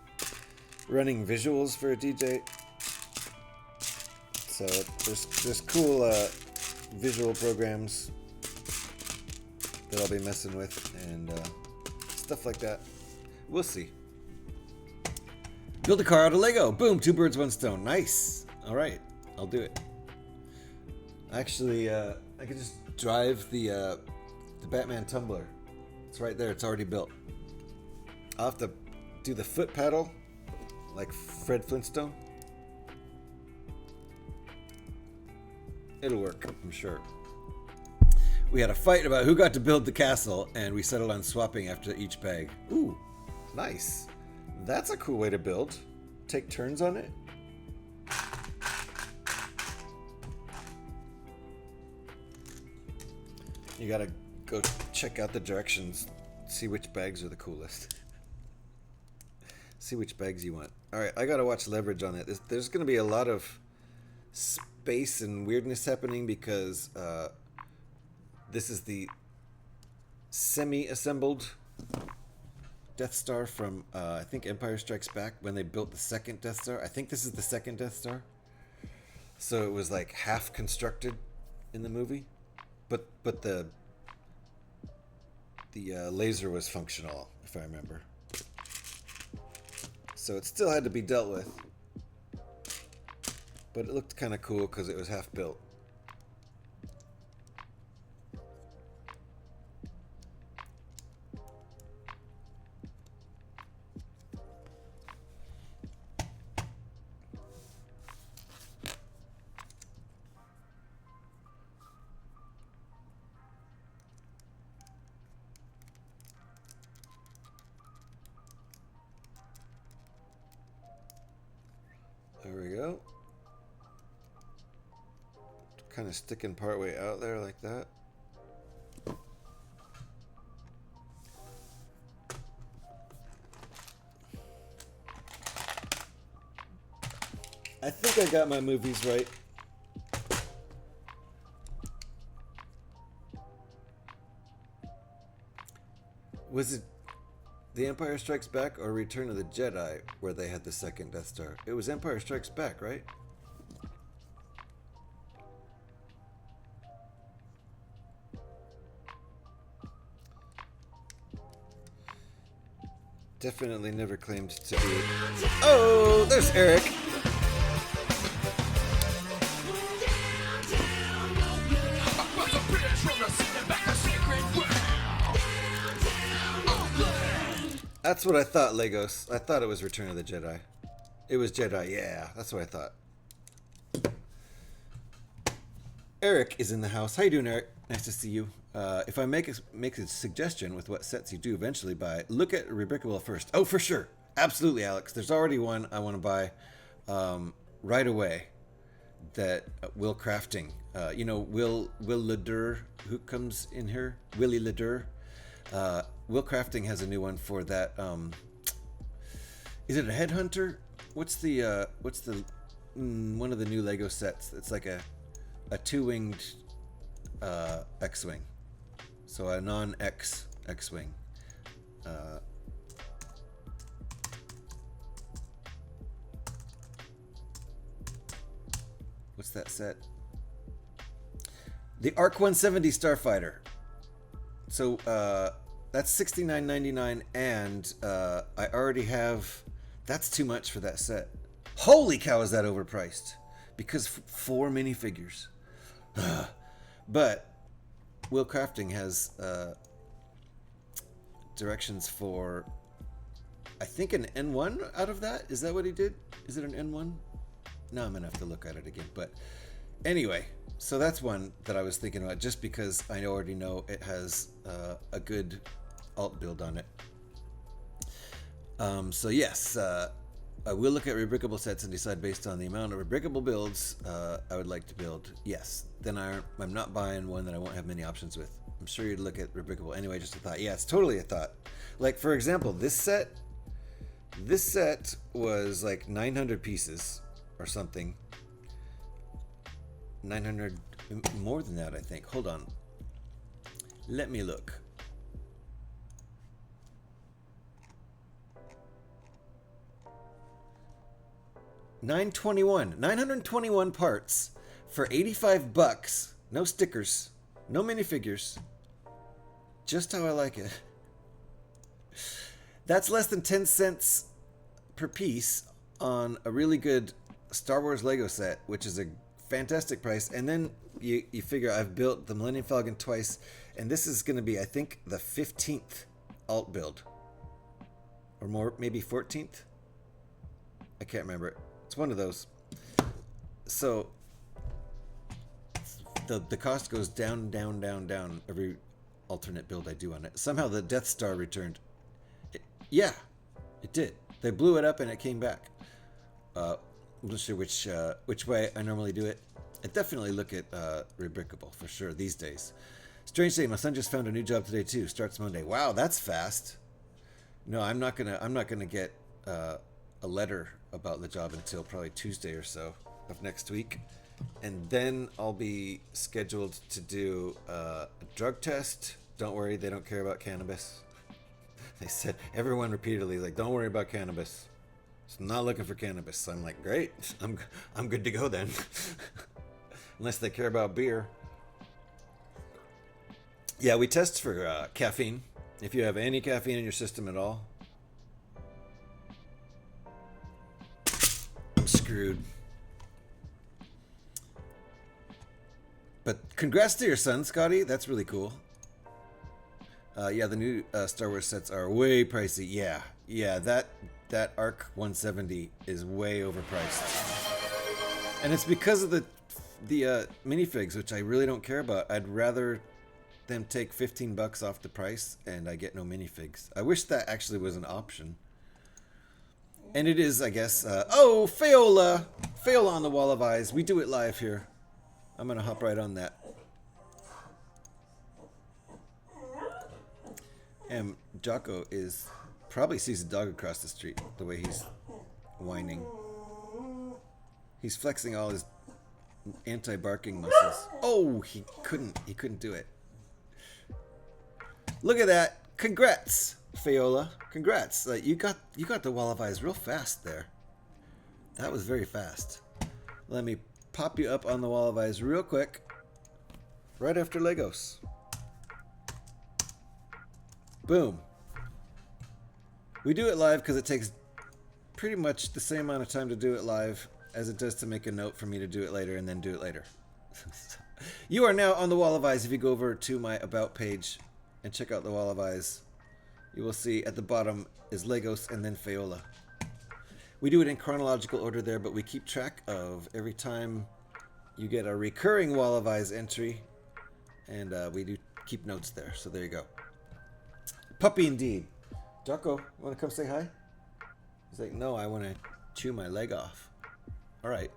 running visuals for a DJ. So there's cool visual programs that I'll be messing with and stuff like that. We'll see. Build a car out of Lego. Boom, 2 birds, 1 stone. Nice. All right, I'll do it. Actually, I could just drive the Batman tumbler. It's right there. It's already built. I'll have to do the foot paddle like Fred Flintstone. It'll work, I'm sure. We had a fight about who got to build the castle, and we settled on swapping after each bag. Ooh, nice. That's a cool way to build. Take turns on it. You gotta go check out the directions, see which bags are the coolest. See which bags you want. Alright, I gotta watch leverage on it. There's gonna be a lot of space and weirdness happening because this is the semi-assembled Death Star from, I think, Empire Strikes Back, when they built the second Death Star. I think this is the second Death Star. So it was like half constructed in the movie. But the laser was functional, if I remember. So it still had to be dealt with. But it looked kind of cool because it was half built. There we go. Kind of sticking partway out there like that. I think I got my movies right. Was it The Empire Strikes Back or Return of the Jedi where they had the second Death Star? It was Empire Strikes Back, right? Definitely never claimed to be. Oh, there's Eric. That's what I thought, Legos. I thought it was Return of the Jedi. It was Jedi, yeah. That's what I thought. Eric is in the house. How you doing, Eric? Nice to see you. if I make a suggestion with what sets you do eventually buy, look at Rebrickable first. Oh, for sure. Absolutely, Alex. There's already one I want to buy right away that Will Crafting. You know, Will Ledur, who comes in here? Willie Ledur. Will Crafting has a new one for that. Is it a Headhunter? What's the one of the new Lego sets? It's like a two-winged X-wing. So a non-X X-wing. What's that set? The Arc 170 Starfighter. So that's $69.99, and I already have. That's too much for that set. Holy cow, is that overpriced? Because 4 minifigures. But Will Crafting has directions for, I think, an N1 out of that. Is that what he did? Is it an N1? No, I'm gonna have to look at it again. But anyway, so that's one that I was thinking about, just because I already know it has a good alt build on it. So yes, I will look at rebrickable sets and decide based on the amount of rebrickable builds I would like to build. Yes, then I'm not buying one that I won't have many options with. I'm sure you'd look at rebrickable. Anyway, just a thought. Yeah, it's totally a thought. Like, for example, this set was like 900 pieces or something. 900, more than that, I think. Hold on. Let me look. $921 parts for $85. No stickers, no minifigures. Just how I like it. That's less than 10 cents per piece on a really good Star Wars Lego set, which is a fantastic price. And then you figure I've built the Millennium Falcon twice, and this is going to be, I think, the 15th alt build. Or more, maybe 14th? I can't remember it. It's one of those. So the cost goes down, down, down, down every alternate build I do on it. Somehow the Death Star returned. Yeah, it did. They blew it up and it came back. I'm not sure which way I normally do it. I definitely look at rebrickable for sure these days. Strange day, my son just found a new job today too. Starts Monday. Wow, that's fast. No, I'm not gonna get a letter about the job until probably Tuesday or so of next week, and then I'll be scheduled to do a drug test. Don't worry, they don't care about cannabis. They said, everyone repeatedly, like, don't worry about cannabis. So I'm not looking for cannabis. So I'm like, great, I'm good to go then. Unless they care about beer. Yeah, we test for caffeine. If you have any caffeine in your system at all, I'm screwed. But congrats to your son, Scotty. That's really cool. Yeah, the new Star Wars sets are way pricey. Yeah, that Arc 170 is way overpriced, and it's because of the minifigs, which I really don't care about. I'd rather them take $15 off the price, and I get no minifigs. I wish that actually was an option. And it is, I guess. Oh, Fayola on the Wall of Eyes. We do it live here. I'm gonna hop right on that. And Jocko probably sees a dog across the street, the way he's whining. He's flexing all his anti-barking muscles. Oh, he couldn't do it. Look at that. Congrats, Fayola. Congrats. You got the Wall of Eyes real fast there. That was very fast. Let me pop you up on the Wall of Eyes real quick. Right after Legos. Boom. We do it live because it takes pretty much the same amount of time to do it live as it does to make a note for me to do it later and then do it later. You are now on the Wall of Eyes. If you go over to my About page and check out the Wall of Eyes, you will see at the bottom is Legos and then Fayola. We do it in chronological order there, but we keep track of every time you get a recurring Wall of Eyes entry, and we do keep notes there. So there you go. Puppy indeed. Darko, you want to come say hi? He's like, no, I want to chew my leg off. All right.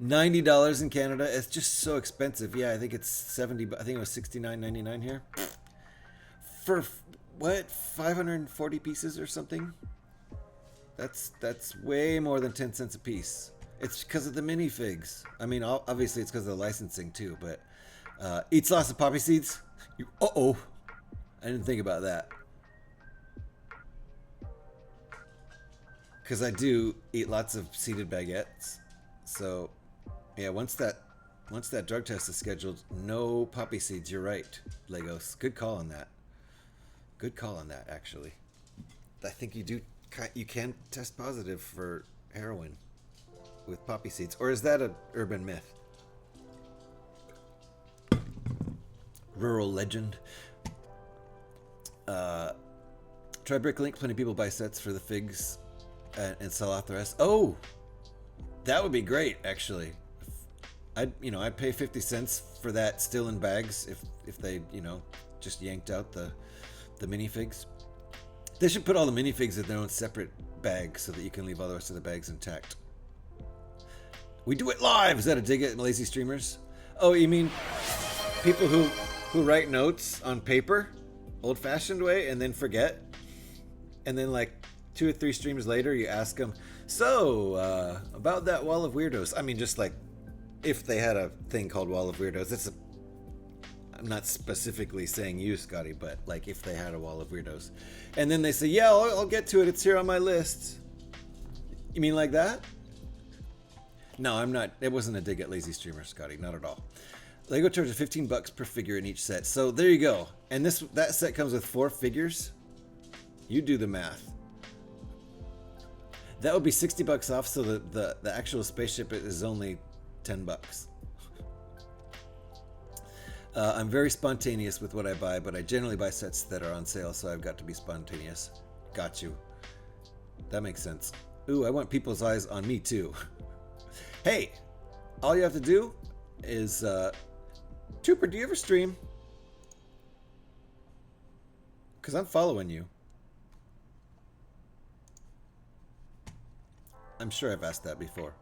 $90 in Canada. It's just so expensive. Yeah, I think it's 70. I think it was $69.99 here. For what? 540 pieces or something? That's way more than 10 cents a piece. It's because of the minifigs. I mean, obviously it's because of the licensing too, but eats lots of poppy seeds. Uh-oh. I didn't think about that. Because I do eat lots of seeded baguettes. So, yeah, once that drug test is scheduled, no poppy seeds. You're right, Legos. Good call on that. Good call on that, actually. I think you can test positive for heroin with poppy seeds. Or is that an urban myth? Rural legend. Try Bricklink. Plenty of people buy sets for the figs and sell off the rest. Oh, that would be great, actually. I'd pay 50 cents for that still in bags if they, just yanked out the minifigs. They should put all the minifigs in their own separate bags so that you can leave all the rest of the bags intact. We do it live! Is that a dig at lazy streamers? Oh, you mean people who write notes on paper, old-fashioned way, and then forget? And then like 2 or 3 streams later, you ask them, so, about that wall of weirdos. I mean, just like, if they had a thing called wall of weirdos. I'm not specifically saying you, Scotty, but like if they had a wall of weirdos. And then they say, yeah, I'll get to it. It's here on my list. You mean like that? No, I'm not. It wasn't a dig at lazy streamers, Scotty. Not at all. Lego charges $15 per figure in each set. So there you go. And that set comes with 4 figures. You do the math. That would be $60 off, so the actual spaceship is only $10. I'm very spontaneous with what I buy, but I generally buy sets that are on sale, so I've got to be spontaneous. Got you. That makes sense. Ooh, I want people's eyes on me too. Hey, all you have to do is, Trooper, do you ever stream? Because I'm following you. I'm sure I've asked that before.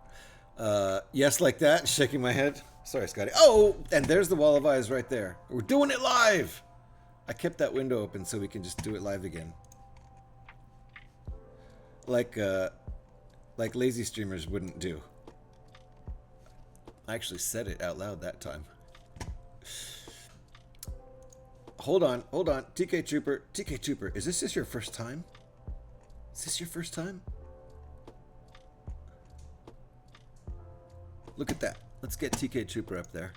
Yes, like that, shaking my head. Sorry, Scotty. Oh, and there's the wall of eyes right there. We're doing it live! I kept that window open so we can just do it live again. Like lazy streamers wouldn't do. I actually said it out loud that time. Hold on. TK Trooper, is this your first time? Is this your first time? Look at that. Let's get TK Trooper up there.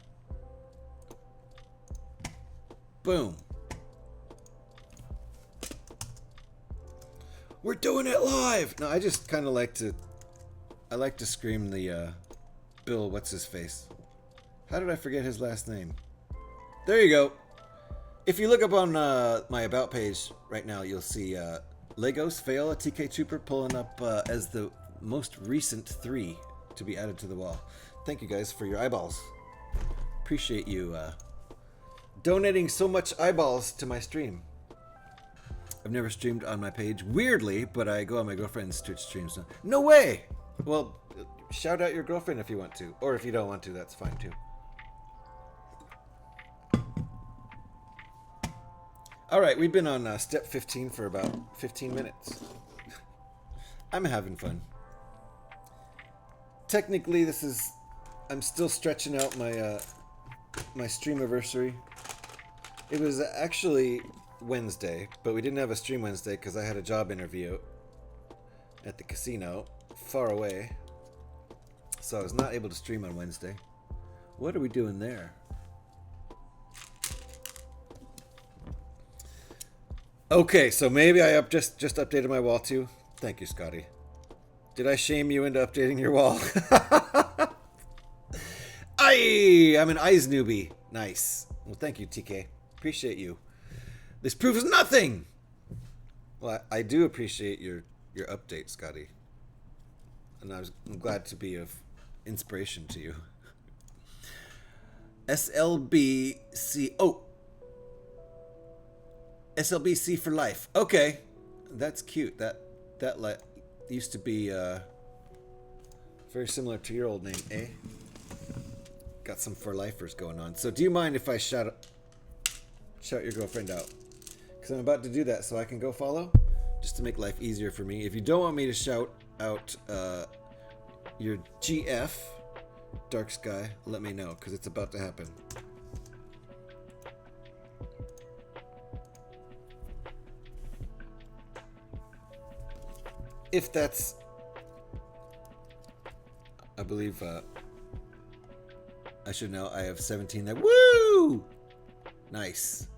Boom. We're doing it live! No, I just kind of like to... I like to scream the, Bill, what's his face? How did I forget his last name? There you go. If you look up on my About page right now, you'll see Legos, Fayola, TK Trooper pulling up as the most recent 3 to be added to the wall. Thank you guys for your eyeballs. Appreciate you donating so much eyeballs to my stream. I've never streamed on my page, weirdly, but I go on my girlfriend's Twitch streams now. No way! Well, shout out your girlfriend if you want to. Or if you don't want to, that's fine too. Alright, we've been on step 15 for about 15 minutes. I'm having fun. Technically, this is... I'm still stretching out my my streamiversary. It was actually Wednesday, but we didn't have a stream Wednesday because I had a job interview at the casino far away. So I was not able to stream on Wednesday. What are we doing there? Okay, so maybe I just updated my wall too. Thank you, Scotty. Did I shame you into updating your wall? I'm an eyes newbie. Nice. Well, thank you, TK. Appreciate you. This proves nothing. Well, I do appreciate your update, Scotty. And I'm glad to be of inspiration to you. SLBC. Oh, SLBC for life. Okay, that's cute. That used to be very similar to your old name, eh? Got some for lifers going on. So do you mind if I shout your girlfriend out? Because I'm about to do that, so I can go follow, just to make life easier for me. If you don't want me to shout out your GF, Dark Sky, let me know, because it's about to happen. If that's, I believe, I should know, I have 17 there. Woo! Nice.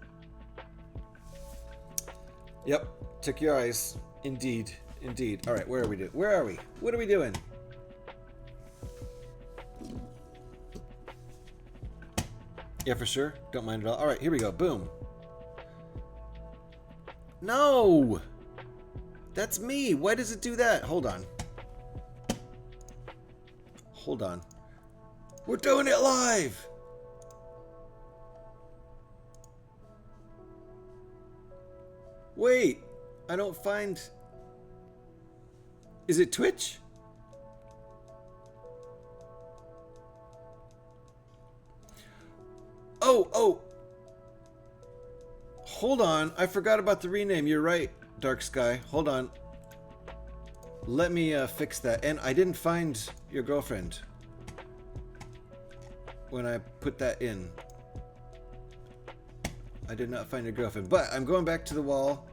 Yep, took your eyes. Indeed, indeed. All right, where are we doing? Where are we? What are we doing? Yeah, for sure. Don't mind at all. All right, here we go. Boom. No! That's me. Why does it do that? Hold on. Hold on. We're doing it live! Wait. I don't find... Is it Twitch? Oh. Hold on. I forgot about the rename. You're right, Dark Sky. Hold on. Let me fix that. And I didn't find your girlfriend when I put that in. I did not find your girlfriend. But I'm going back to the wall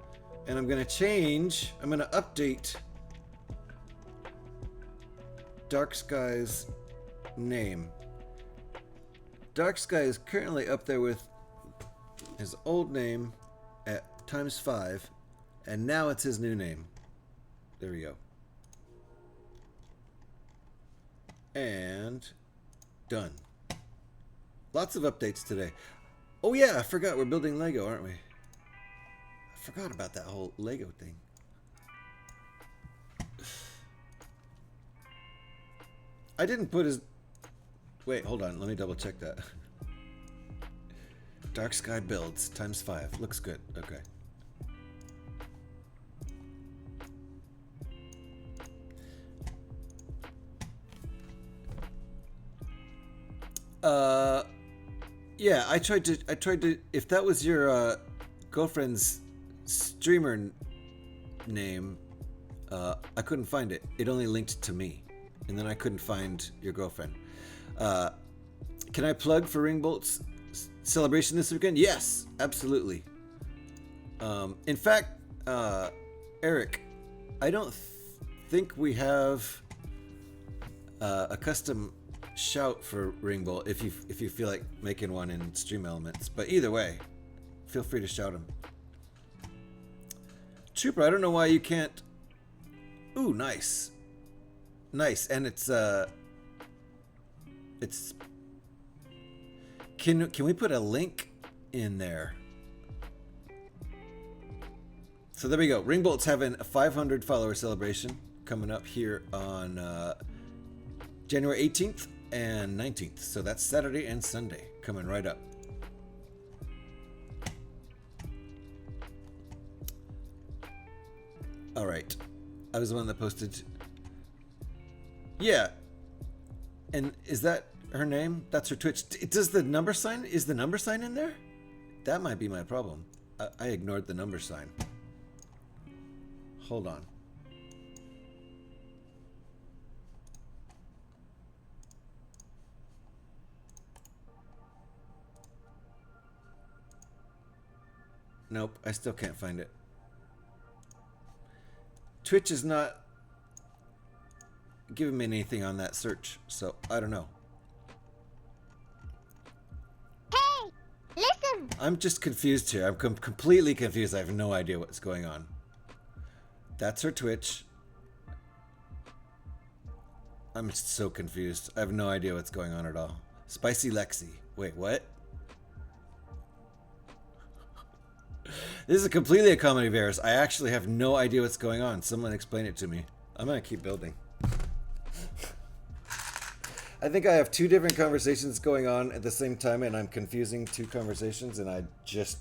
and I'm going to change. I'm going to update Dark Sky's name. Dark Sky is currently up there with his old name at ×5, and now it's his new name. There we go. And done. Lots of updates today. Oh yeah, I forgot we're building Lego, aren't we? I forgot about that whole Lego thing. I didn't put his... Wait, hold on. Let me double check that. Dark Sky builds ×5. Looks good. Okay. Yeah, I tried to, if that was your girlfriend's streamer name, I couldn't find it. It only linked to me, and then I couldn't find your girlfriend. Can I plug for Ringbolt's celebration this weekend? Yes, absolutely. In fact, Eric, I don't think we have a custom shout for Ringbolt if you feel like making one in Stream Elements. But either way, feel free to shout him. Trooper, I don't know why you can't. Ooh, nice. Nice, and it's can we put a link in there? So there we go. Ringbolt's having a 500 follower celebration coming up here on January 18th and 19th. So that's Saturday and Sunday coming right up. All right. I was the one that posted. Yeah. And is that her name? That's her Twitch. Does the number sign? Is the number sign in there? That might be my problem. I ignored the number sign. Hold on. Nope, I still can't find it. Twitch is not giving me anything on that search, so I don't know. Hey, listen! I'm just confused here. I'm completely confused. I have no idea what's going on. That's her Twitch. I'm so confused. I have no idea what's going on at all. Spicy Lexi. Wait, what? This is completely a comedy of errors. I actually have no idea what's going on. Someone explain it to me. I'm gonna keep building. I think I have two different conversations going on at the same time, and I'm confusing two conversations, and I just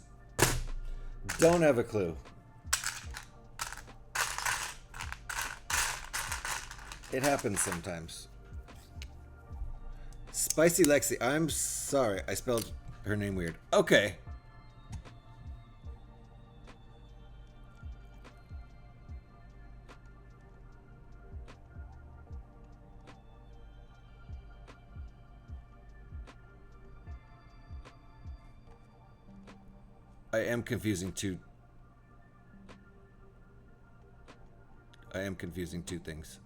Don't have a clue. It happens sometimes. Spicy Lexi. I'm sorry. I spelled her name weird. Okay. I am confusing two things.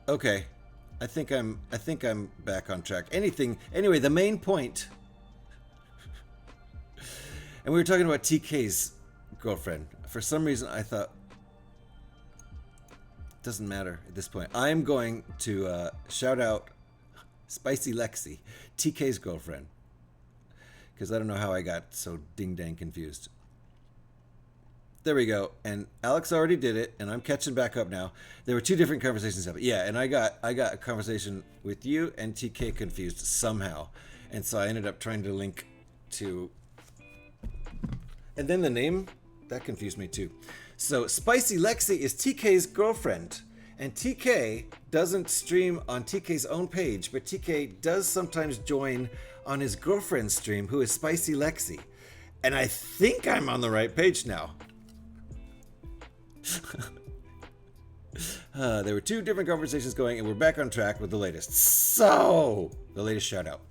Okay. I think I'm back on track. Anyway, the main point. And we were talking about TK's girlfriend. For some reason I thought it doesn't matter at this point. I'm going to shout out Spicy Lexi, TK's girlfriend. Because I don't know how I got so ding-dang confused. There we go. And Alex already did it, and I'm catching back up now. There were two different conversations happening. Yeah, and I got a conversation with you and TK confused somehow. And so I ended up trying to link to... And then the name, that confused me too. So Spicy Lexi is TK's girlfriend. And TK doesn't stream on TK's own page, but TK does sometimes join on his girlfriend's stream, who is Spicy Lexi. And I think I'm on the right page now. There were two different conversations going, and we're back on track with the latest. So, the latest shout out.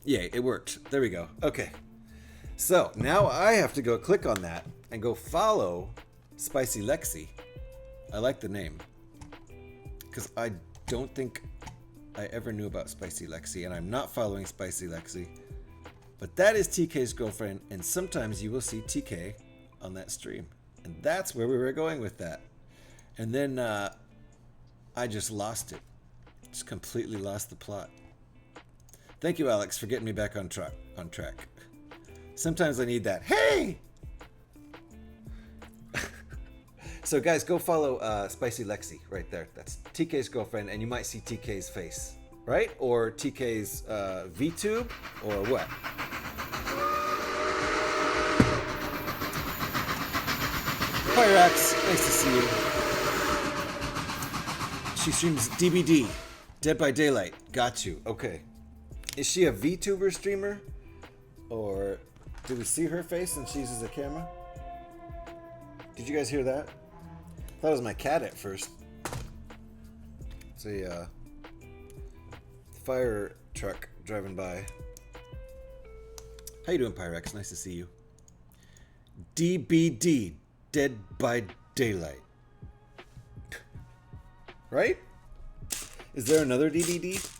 Yay, it worked. There we go. Okay. So, now I have to go click on that and go follow Spicy Lexi. I like the name. Because I don't think I ever knew about Spicy Lexi, and I'm not following Spicy Lexi. But that is TK's girlfriend, and sometimes you will see TK on that stream. And that's where we were going with that. And then I just lost it. Just completely lost the plot. Thank you, Alex, for getting me back on track. Sometimes I need that. Hey! So guys, go follow Spicy Lexi right there. That's TK's girlfriend, and you might see TK's face, right? Or TK's VTube, or what? Pyrax, nice to see you. She streams DBD, Dead by Daylight. Got you. Okay. Is she a VTuber streamer? Or do we see her face and she uses a camera? Did you guys hear that? I thought it was my cat at first. It's a fire truck driving by. How you doing, Pyrex? Nice to see you. DBD, Dead by Daylight. Right? Is there another DBD?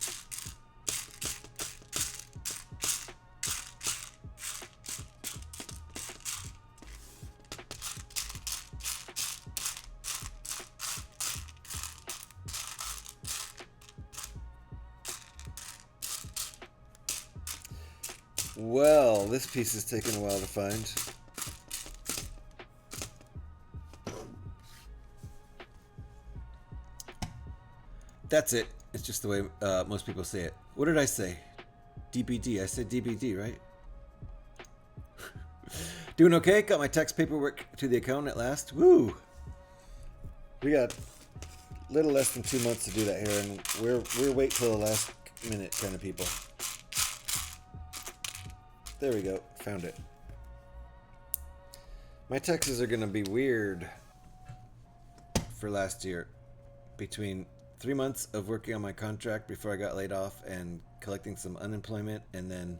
Well, this piece is taking a while to find. That's it. It's just the way most people say it. What did I say? DBD. I said DBD, right? Doing okay? Got my tax paperwork to the account at last. Woo! We got a little less than 2 months to do that here, and we're wait till the last minute kind of people. There we go. Found it. My taxes are going to be weird for last year. Between 3 months of working on my contract before I got laid off and collecting some unemployment and then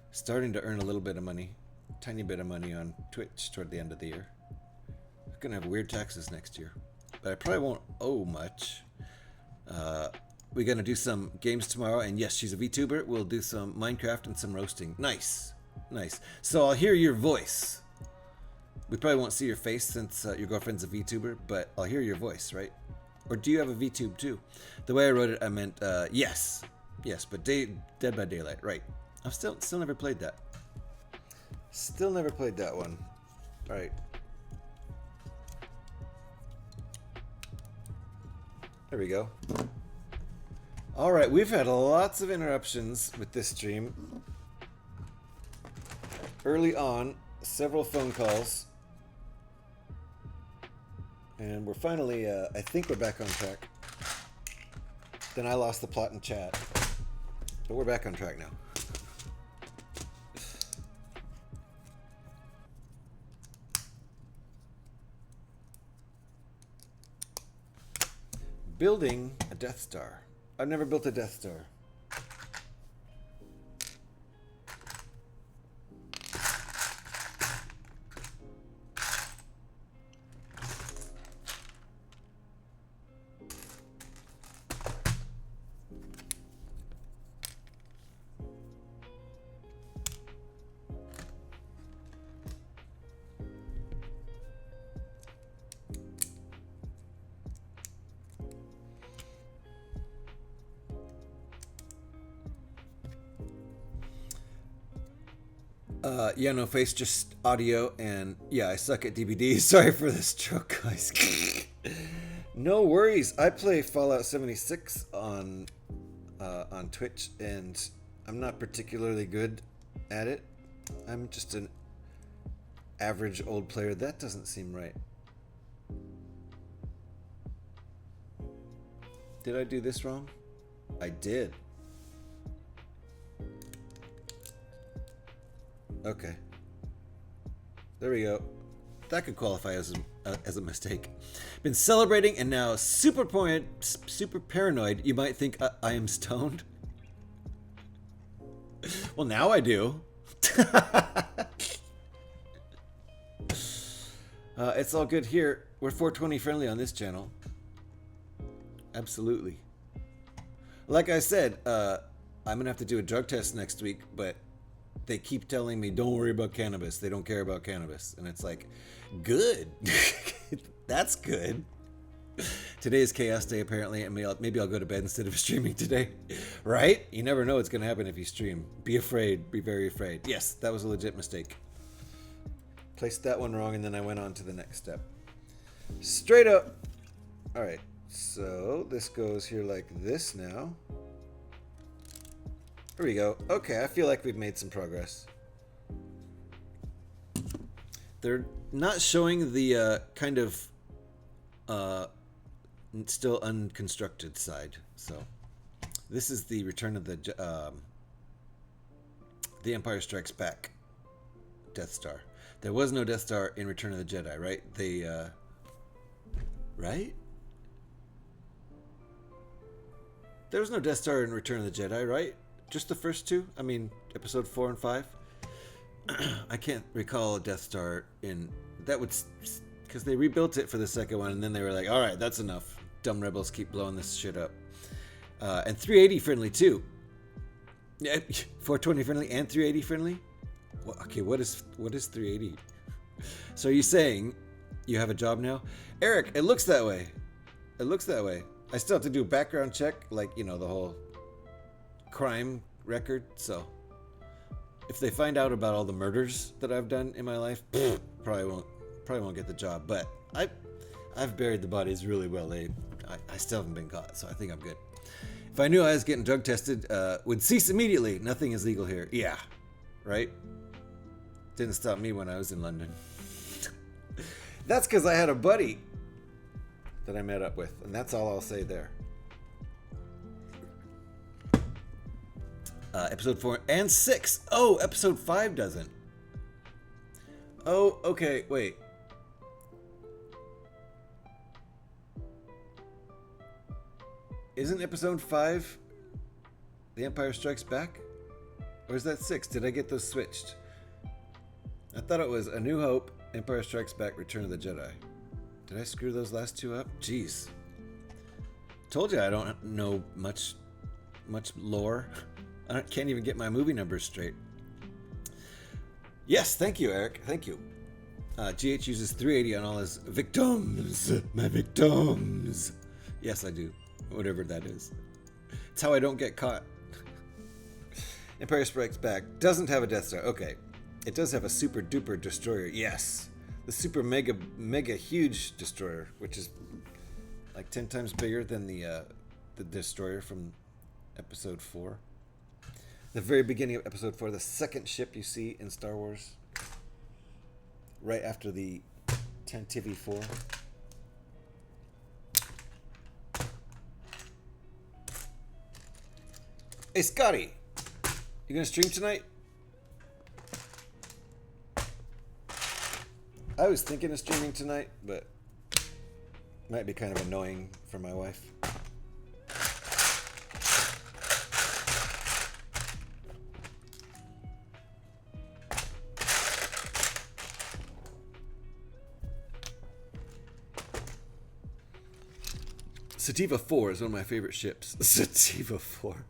starting to earn a little bit of money, tiny bit of money on Twitch toward the end of the year. I'm going to have weird taxes next year. But I probably won't owe much. We're going to do some games tomorrow, and yes, she's a VTuber. We'll do some Minecraft and some roasting. Nice. Nice. So I'll hear your voice. We probably won't see your face since your girlfriend's a VTuber, but I'll hear your voice, right? Or do you have a VTube too? The way I wrote it, I meant yes. Yes, but Dead by Daylight, right. I've still never played that. Still never played that one. All right. There we go. Alright, we've had lots of interruptions with this stream. Early on, several phone calls. And we're finally, I think we're back on track. Then I lost the plot in chat. But we're back on track now. Building a Death Star. I've never built a Death Star. Yeah, no face, just audio, and yeah, I suck at DVDs. Sorry for the stroke, guys. No worries. I play Fallout 76 on Twitch, and I'm not particularly good at it. I'm just an average old player. That doesn't seem right. Did I do this wrong? I did. Okay. There we go. That could qualify as a mistake. Been celebrating and now super paranoid. You might think I am stoned. Well, now I do. It's all good here. We're 420 friendly on this channel. Absolutely. Like I said, I'm gonna have to do a drug test next week, but they keep telling me, don't worry about cannabis. They don't care about cannabis. And it's like, good. That's good. Today is Chaos Day, apparently, and maybe I'll go to bed instead of streaming today. Right? You never know what's going to happen if you stream. Be afraid. Be very afraid. Yes, that was a legit mistake. Placed that one wrong, and then I went on to the next step. Straight up. All right. So this goes here like this now. There we go. Okay, I feel like we've made some progress. They're not showing the kind of still unconstructed side. So this is the return of the Empire Strikes Back Death Star. There was no Death Star in Return of the Jedi, right? They right? There was no Death Star in Return of the Jedi, right? Just the first two? I mean, episode 4 and 5? I can't recall a Death Star in... That would... Because they rebuilt it for the second one, and then they were like, alright, that's enough. Dumb rebels keep blowing this shit up. And 380 friendly, too. Yeah, 420 friendly and 380 friendly? Well, okay, what is 380? So are you saying you have a job now? Eric, it looks that way. It looks that way. I still have to do a background check, like, you know, the whole... crime record. So if they find out about all the murders that I've done in my life, probably won't get the job. But I've buried the bodies really well. I still haven't been caught, so I think I'm good. If I knew I was getting drug tested, would cease immediately. Nothing is legal here. Yeah, right. Didn't stop me when I was in London. That's because I had a buddy that I met up with, and that's all I'll say there. Episode 4 and 6. Oh, episode 5 doesn't. Oh, okay, wait. Isn't episode 5 The Empire Strikes Back? Or is that 6? Did I get those switched? I thought it was A New Hope, Empire Strikes Back, Return of the Jedi. Did I screw those last two up? Jeez. Told you I don't know much lore. I can't even get my movie numbers straight. Yes, thank you, Eric. Thank you. GH uses 380 on all his victims. My victims. Yes, I do. Whatever that is. It's how I don't get caught. Empire Strikes Back doesn't have a Death Star. Okay. It does have a super duper destroyer. Yes. The super mega huge destroyer, which is like 10 times bigger than the destroyer from episode 4. The very beginning of episode 4, the second ship you see in Star Wars, right after the Tantive 4. Hey, Scotty, you gonna stream tonight? I was thinking of streaming tonight, but might be kind of annoying for my wife. Sativa 4 is one of my favorite ships. Sativa 4.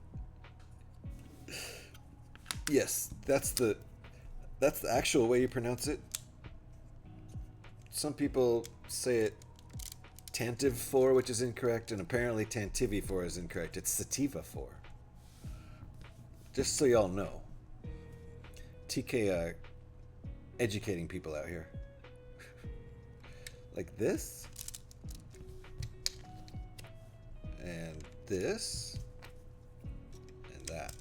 Yes, that's the actual way you pronounce it. Some people say it Tantive 4, which is incorrect, and apparently Tantive 4 is incorrect. It's Sativa 4. Just so y'all know. TK educating people out here. Like this. And this. And that.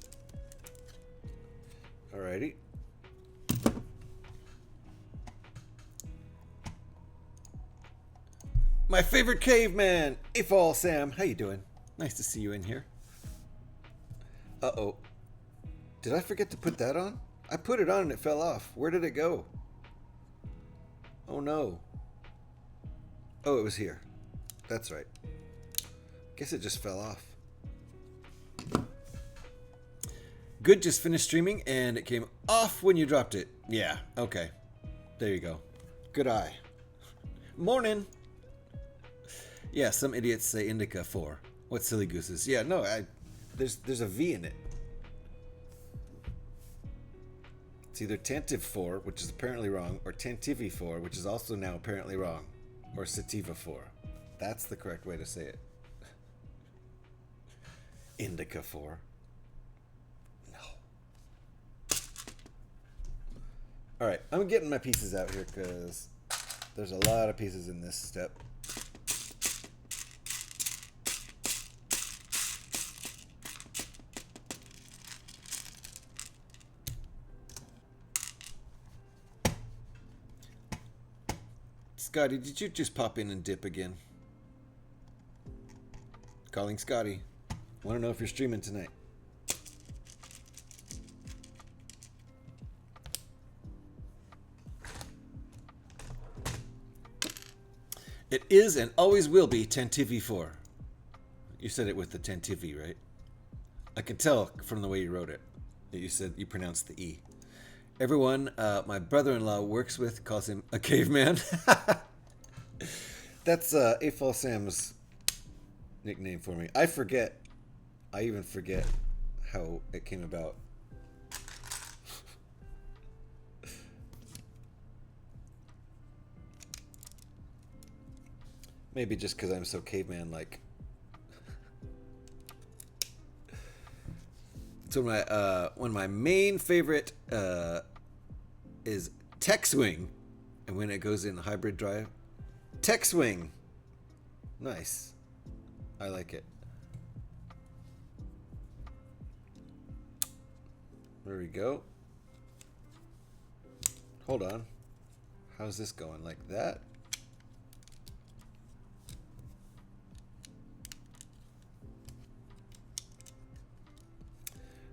Alrighty. My favorite caveman, Afall Sam. How you doing? Nice to see you in here. Uh-oh. Did I forget to put that on? I put it on and it fell off. Where did it go? Oh no. Oh, it was here. That's right. Guess it just fell off. Good just finished streaming and it came off when you dropped it. Yeah, okay. There you go. Good eye. Morning. Yeah, some idiots say Indica 4. What silly gooses. Yeah, no, there's a V in it. It's either Tantive 4, which is apparently wrong, or Tantive 4, which is also now apparently wrong, or Sativa 4. That's the correct way to say it. Indica 4. No. Alright, I'm getting my pieces out here because there's a lot of pieces in this step. Scotty, did you just pop in and dip again? Calling Scotty. Want to know if you're streaming tonight. It is and always will be Tantive 4. You said it with the Tantive, right? I can tell from the way you wrote it that you said you pronounced the E. Everyone my brother-in-law works with calls him a caveman. That's Afall Sam's nickname for me. I forget. I even forget how it came about. Maybe just because I'm so caveman-like. So one of my main favorite is Tech Swing, and when it goes in hybrid drive, Tech Swing. Nice. I like it. There we go. Hold on. How's this going? Like that?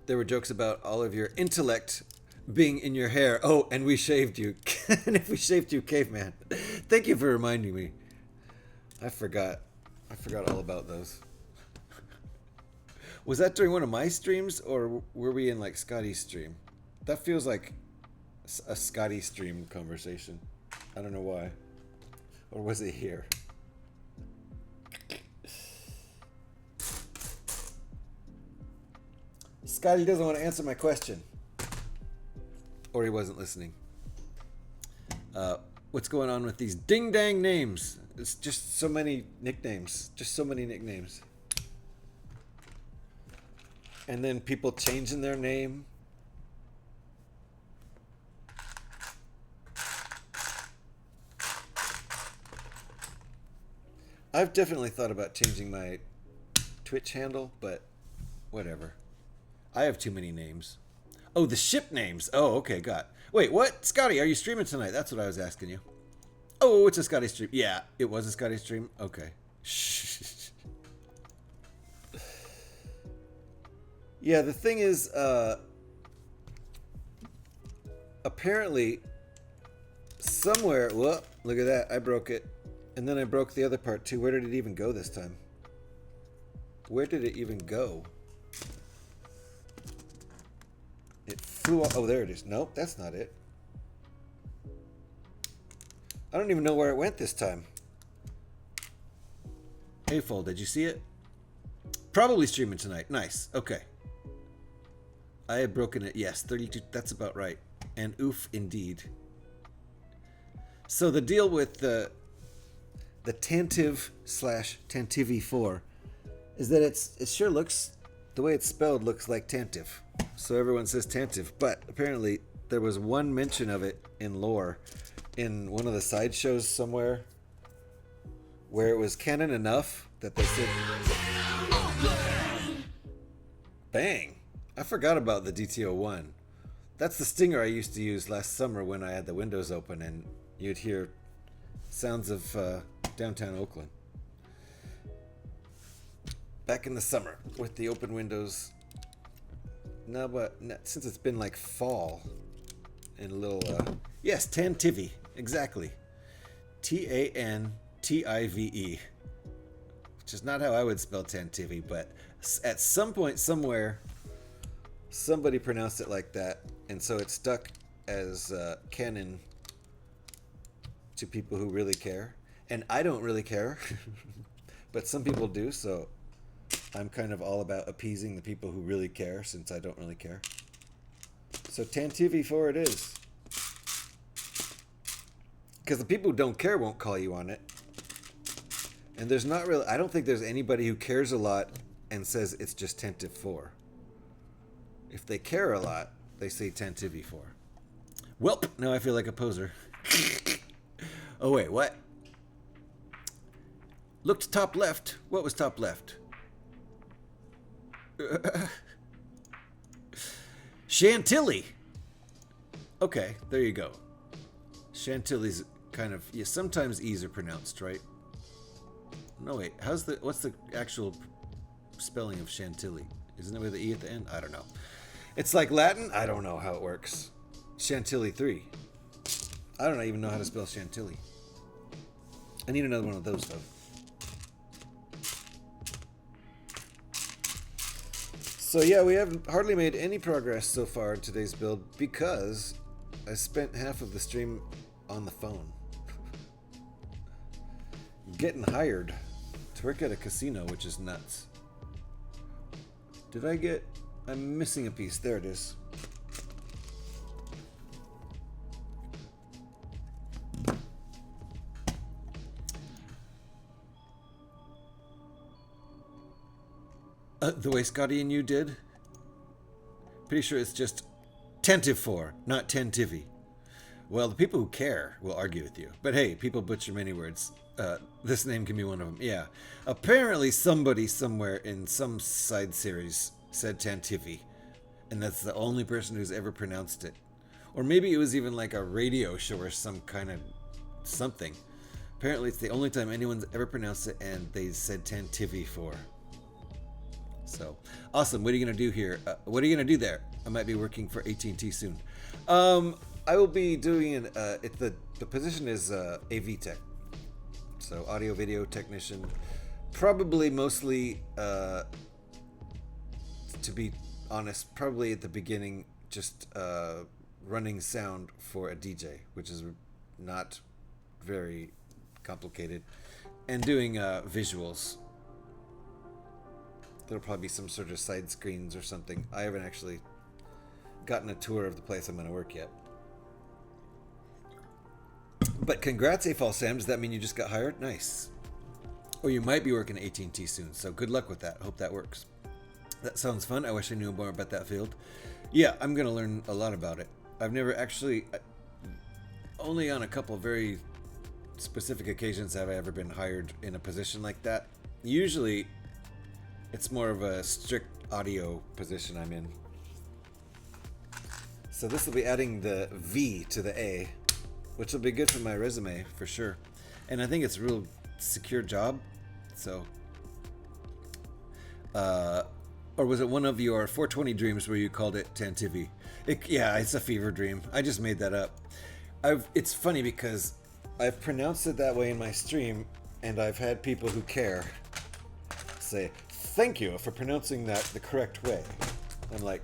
There were jokes about all of your intellect being in your hair. Oh, and we shaved you. And if we shaved you, caveman. Thank you for reminding me. I forgot all about those. Was that during one of my streams, or were we in like Scotty's stream? That feels like a Scotty stream conversation. I don't know why. Or was it here? Scotty doesn't want to answer my question. Or he wasn't listening. What's going on with these ding-dang names? It's just so many nicknames. Just so many nicknames. And then people changing their name. I've definitely thought about changing my Twitch handle, but whatever. I have too many names. Oh, the ship names. Oh, okay, got. Wait, what? Scotty, are you streaming tonight? That's what I was asking you. Oh, it's a Scotty stream. Yeah, it was a Scotty stream. Okay. Yeah, the thing is, apparently, somewhere. Whoa, look at that! I broke it, and then I broke the other part too. Where did it even go this time? Where did it even go? It flew off. Oh, there it is. Nope, that's not it. I don't even know where it went this time. Hey, Fold, did you see it? Probably streaming tonight. Nice. Okay. I had broken it. Yes, 32. That's about right. And oof, indeed. So the deal with the Tantive / Tantivi 4 is that it sure looks, the way it's spelled looks like Tantive. So everyone says Tantive, but apparently there was one mention of it in lore in one of the sideshows somewhere where it was canon enough that they said bang. I forgot about the DTO1. That's the stinger I used to use last summer when I had the windows open and you'd hear sounds of downtown Oakland. Back in the summer with the open windows. No, but since it's been like fall and a little yes, Tantive, exactly. Tantive, which is not how I would spell Tantive, but at some point somewhere somebody pronounced it like that, and so it stuck as canon to people who really care. And I don't really care, but some people do, so I'm kind of all about appeasing the people who really care, since I don't really care. So Tantive 4 it is. Because the people who don't care won't call you on it. And there's not really, I don't think there's anybody who cares a lot and says it's just Tantive 4. If they care a lot, they say Tantive 4. Welp, now I feel like a poser. Oh wait, what? Looked top left. What was top left? Chantilly. Okay, there you go. Chantilly's kind of, yeah, sometimes E's are pronounced, right? No, wait, what's the actual spelling of Chantilly? Isn't it with the E at the end? I don't know. It's like Latin? I don't know how it works. Chantilly 3. I don't even know how to spell Chantilly. I need another one of those, though. So yeah, we haven't hardly made any progress so far in today's build because I spent half of the stream on the phone. Getting hired to work at a casino, which is nuts. Did I get... I'm missing a piece. There it is. The way Scotty and you did? Pretty sure it's just Tantive 4, not Tantive. Well, the people who care will argue with you. But hey, people butcher many words. This name can be one of them. Yeah. Apparently somebody somewhere in some side series said Tantive. And that's the only person who's ever pronounced it. Or maybe it was even like a radio show or some kind of something. Apparently it's the only time anyone's ever pronounced it and they said Tantive 4. So, awesome. What are you going to do here? What are you going to do there? I might be working for AT&T soon. I will be doing the position is AV tech. So, audio video technician. Probably mostly, to be honest, probably at the beginning, just running sound for a DJ, which is not very complicated. And doing visuals. There'll probably be some sort of side screens or something. I haven't actually gotten a tour of the place I'm going to work yet. But congrats, AFOL Sam. Does that mean you just got hired? Nice. Or you might be working at AT&T soon, so good luck with that. Hope that works. That sounds fun. I wish I knew more about that field. Yeah, I'm going to learn a lot about it. I've never actually... only on a couple very specific occasions have I ever been hired in a position like that. Usually, it's more of a strict audio position I'm in. So this will be adding the V to the A, which will be good for my resume for sure. And I think it's a real secure job. So, or was it one of your 420 dreams where you called it Tantivy? Yeah, it's a fever dream. I just made that up. It's funny because I've pronounced it that way in my stream, and I've had people who care say, "Thank you for pronouncing that the correct way." I'm like,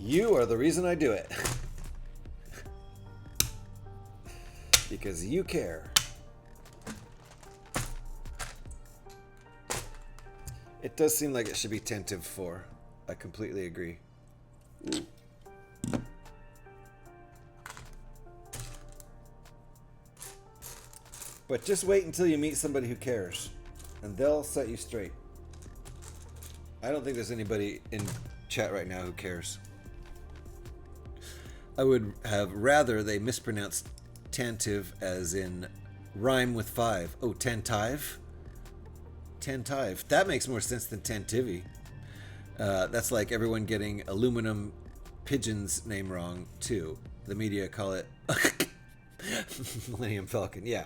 you are the reason I do it. Because you care. It does seem like it should be Tentive 4. I completely agree. Ooh. But just wait until you meet somebody who cares, and they'll set you straight. I don't think there's anybody in chat right now who cares. I would have rather they mispronounced Tantive as in rhyme with 5. Oh, Tantive? Tantive. That makes more sense than Tantivy. That's like everyone getting Aluminum Pigeon's name wrong, too. The media call it Millennium Falcon. Yeah.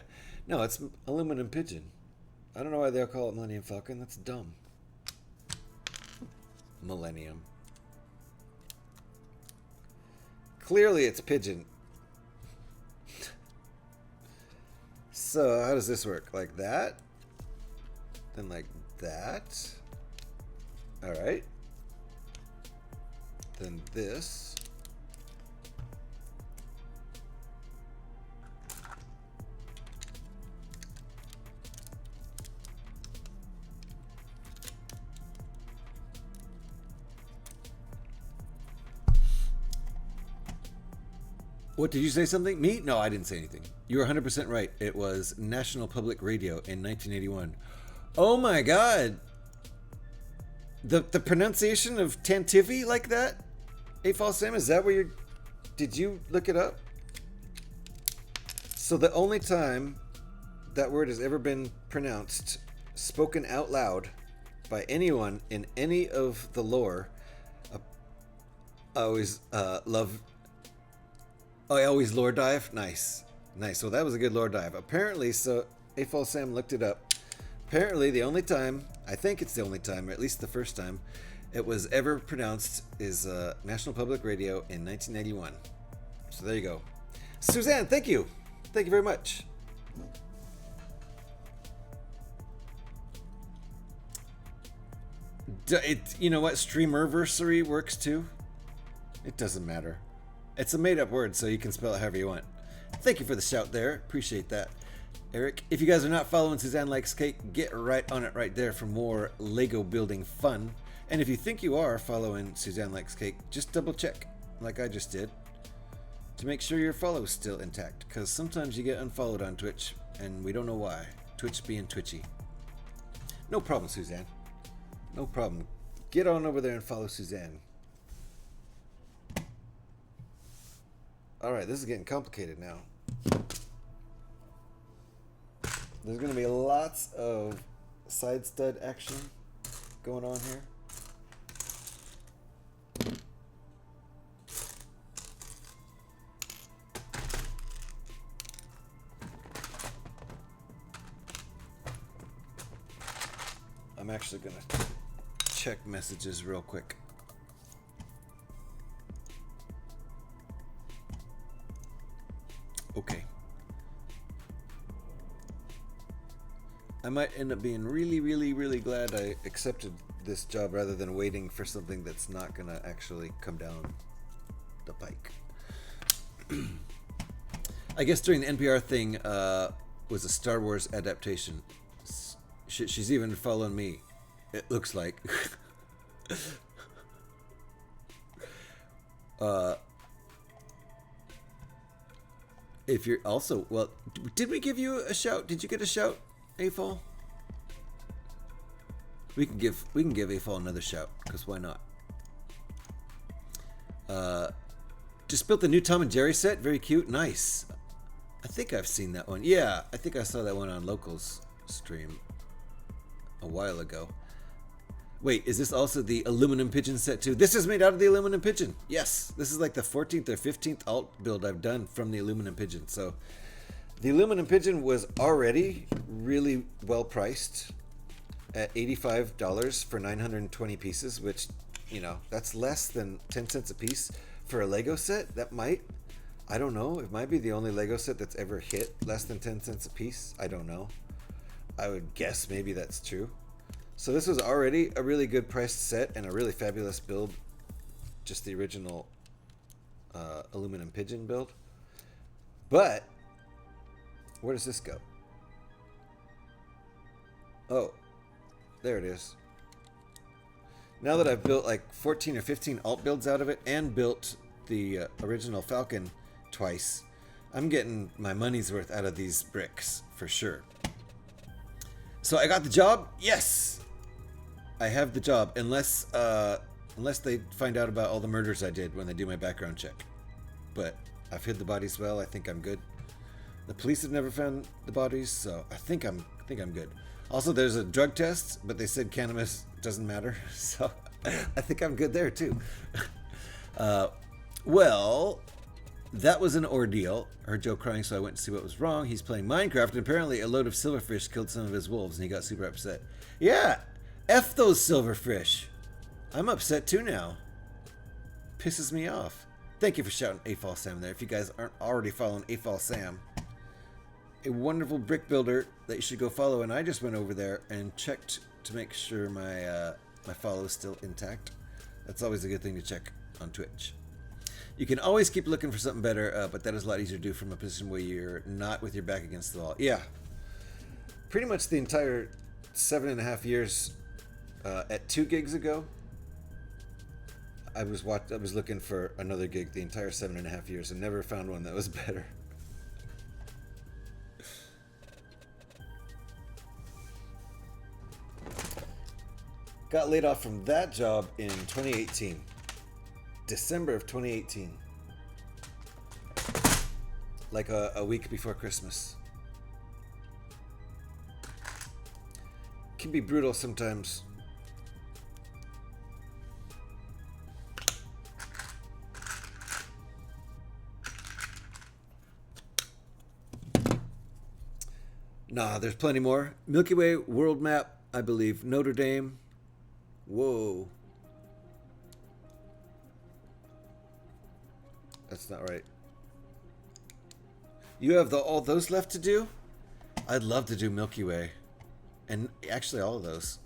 No, it's Aluminum Pigeon. I don't know why they'll call it Millennium Falcon. That's dumb. Millennium. Clearly it's Pigeon. So, how does this work? Like that? Then like that? Alright. Then this. What, did you say something? Me? No, I didn't say anything. You were 100% right. It was National Public Radio in 1981. Oh my god! The pronunciation of Tantivy like that? Hey, False Sam, is that where you're... Did you look it up? So the only time that word has ever been pronounced, spoken out loud, by anyone in any of the lore, I always love... Oh, I always lore dive? Nice. Nice. Well, that was a good lore dive. Apparently, so A-Fall Sam looked it up. Apparently, the only time, I think it's the only time, or at least the first time, it was ever pronounced is National Public Radio in 1991. So there you go. Suzanne, thank you. Thank you very much. You know what? Streamerversary works too. It doesn't matter. It's a made-up word, so you can spell it however you want. Thank you for the shout there. Appreciate that, Eric. If you guys are not following Suzanne Likes Cake, get right on it right there for more Lego building fun. And if you think you are following Suzanne Likes Cake, just double check, like I just did, to make sure your follow's still intact. Because sometimes you get unfollowed on Twitch, and we don't know why. Twitch being twitchy. No problem, Suzanne. No problem. Get on over there and follow Suzanne. Alright, this is getting complicated now. There's going to be lots of side stud action going on here. I'm actually going to check messages real quick. Okay. I might end up being really, really, really glad I accepted this job rather than waiting for something that's not going to actually come down the pike. I guess during the NPR thing was a Star Wars adaptation. She's even following me, it looks like. If you're also, well, did we give you a shout? Did you get a shout, A-Fall? We can give A-Fall another shout, because why not? Just built the new Tom and Jerry set. Very cute. Nice. I think I've seen that one. Yeah, I think I saw that one on Local's stream a while ago. Wait, is this also the aluminum pigeon set too? This is made out of the aluminum pigeon. Yes, this is like the 14th or 15th alt build I've done from the aluminum pigeon. So the aluminum pigeon was already really well priced at $85 for 920 pieces, which, you know, that's less than 10 cents a piece for a Lego set. That might, I don't know, it might be the only Lego set that's ever hit less than 10 cents a piece. I don't know. I would guess maybe that's true. So this was already a really good priced set and a really fabulous build. Just the original aluminum pigeon build. But where does this go? Oh, there it is. Now that I've built like 14 or 15 alt builds out of it and built the original Falcon twice, I'm getting my money's worth out of these bricks for sure. So I got the job. Yes, I have the job, unless they find out about all the murders I did when they do my background check. But I've hid the bodies well. I think I'm good. The police have never found the bodies, so I think I'm good. Also, there's a drug test, but they said cannabis doesn't matter, so I think I'm good there too. Well, that was an ordeal. I heard Joe crying, so I went to see what was wrong. He's playing Minecraft, and apparently a load of silverfish killed some of his wolves, and he got super upset. Yeah, F those silverfish. I'm upset too now. Pisses me off. Thank you for shouting AFOL Sam there. If you guys aren't already following AFOL Sam, a wonderful brick builder that you should go follow, and I just went over there and checked to make sure my my follow is still intact. That's always a good thing to check on Twitch. You can always keep looking for something better, but that is a lot easier to do from a position where you're not with your back against the wall. Yeah, pretty much the entire 7.5 years at 2 gigs ago, I was looking for another gig the entire 7.5 years and never found one that was better. Got laid off from that job in 2018. December of 2018. Like a week before Christmas. Can be brutal sometimes. Nah, there's plenty more. Milky Way world map, I believe. Notre Dame. Whoa. That's not right. You have all those left to do? I'd love to do Milky Way. And actually all of those.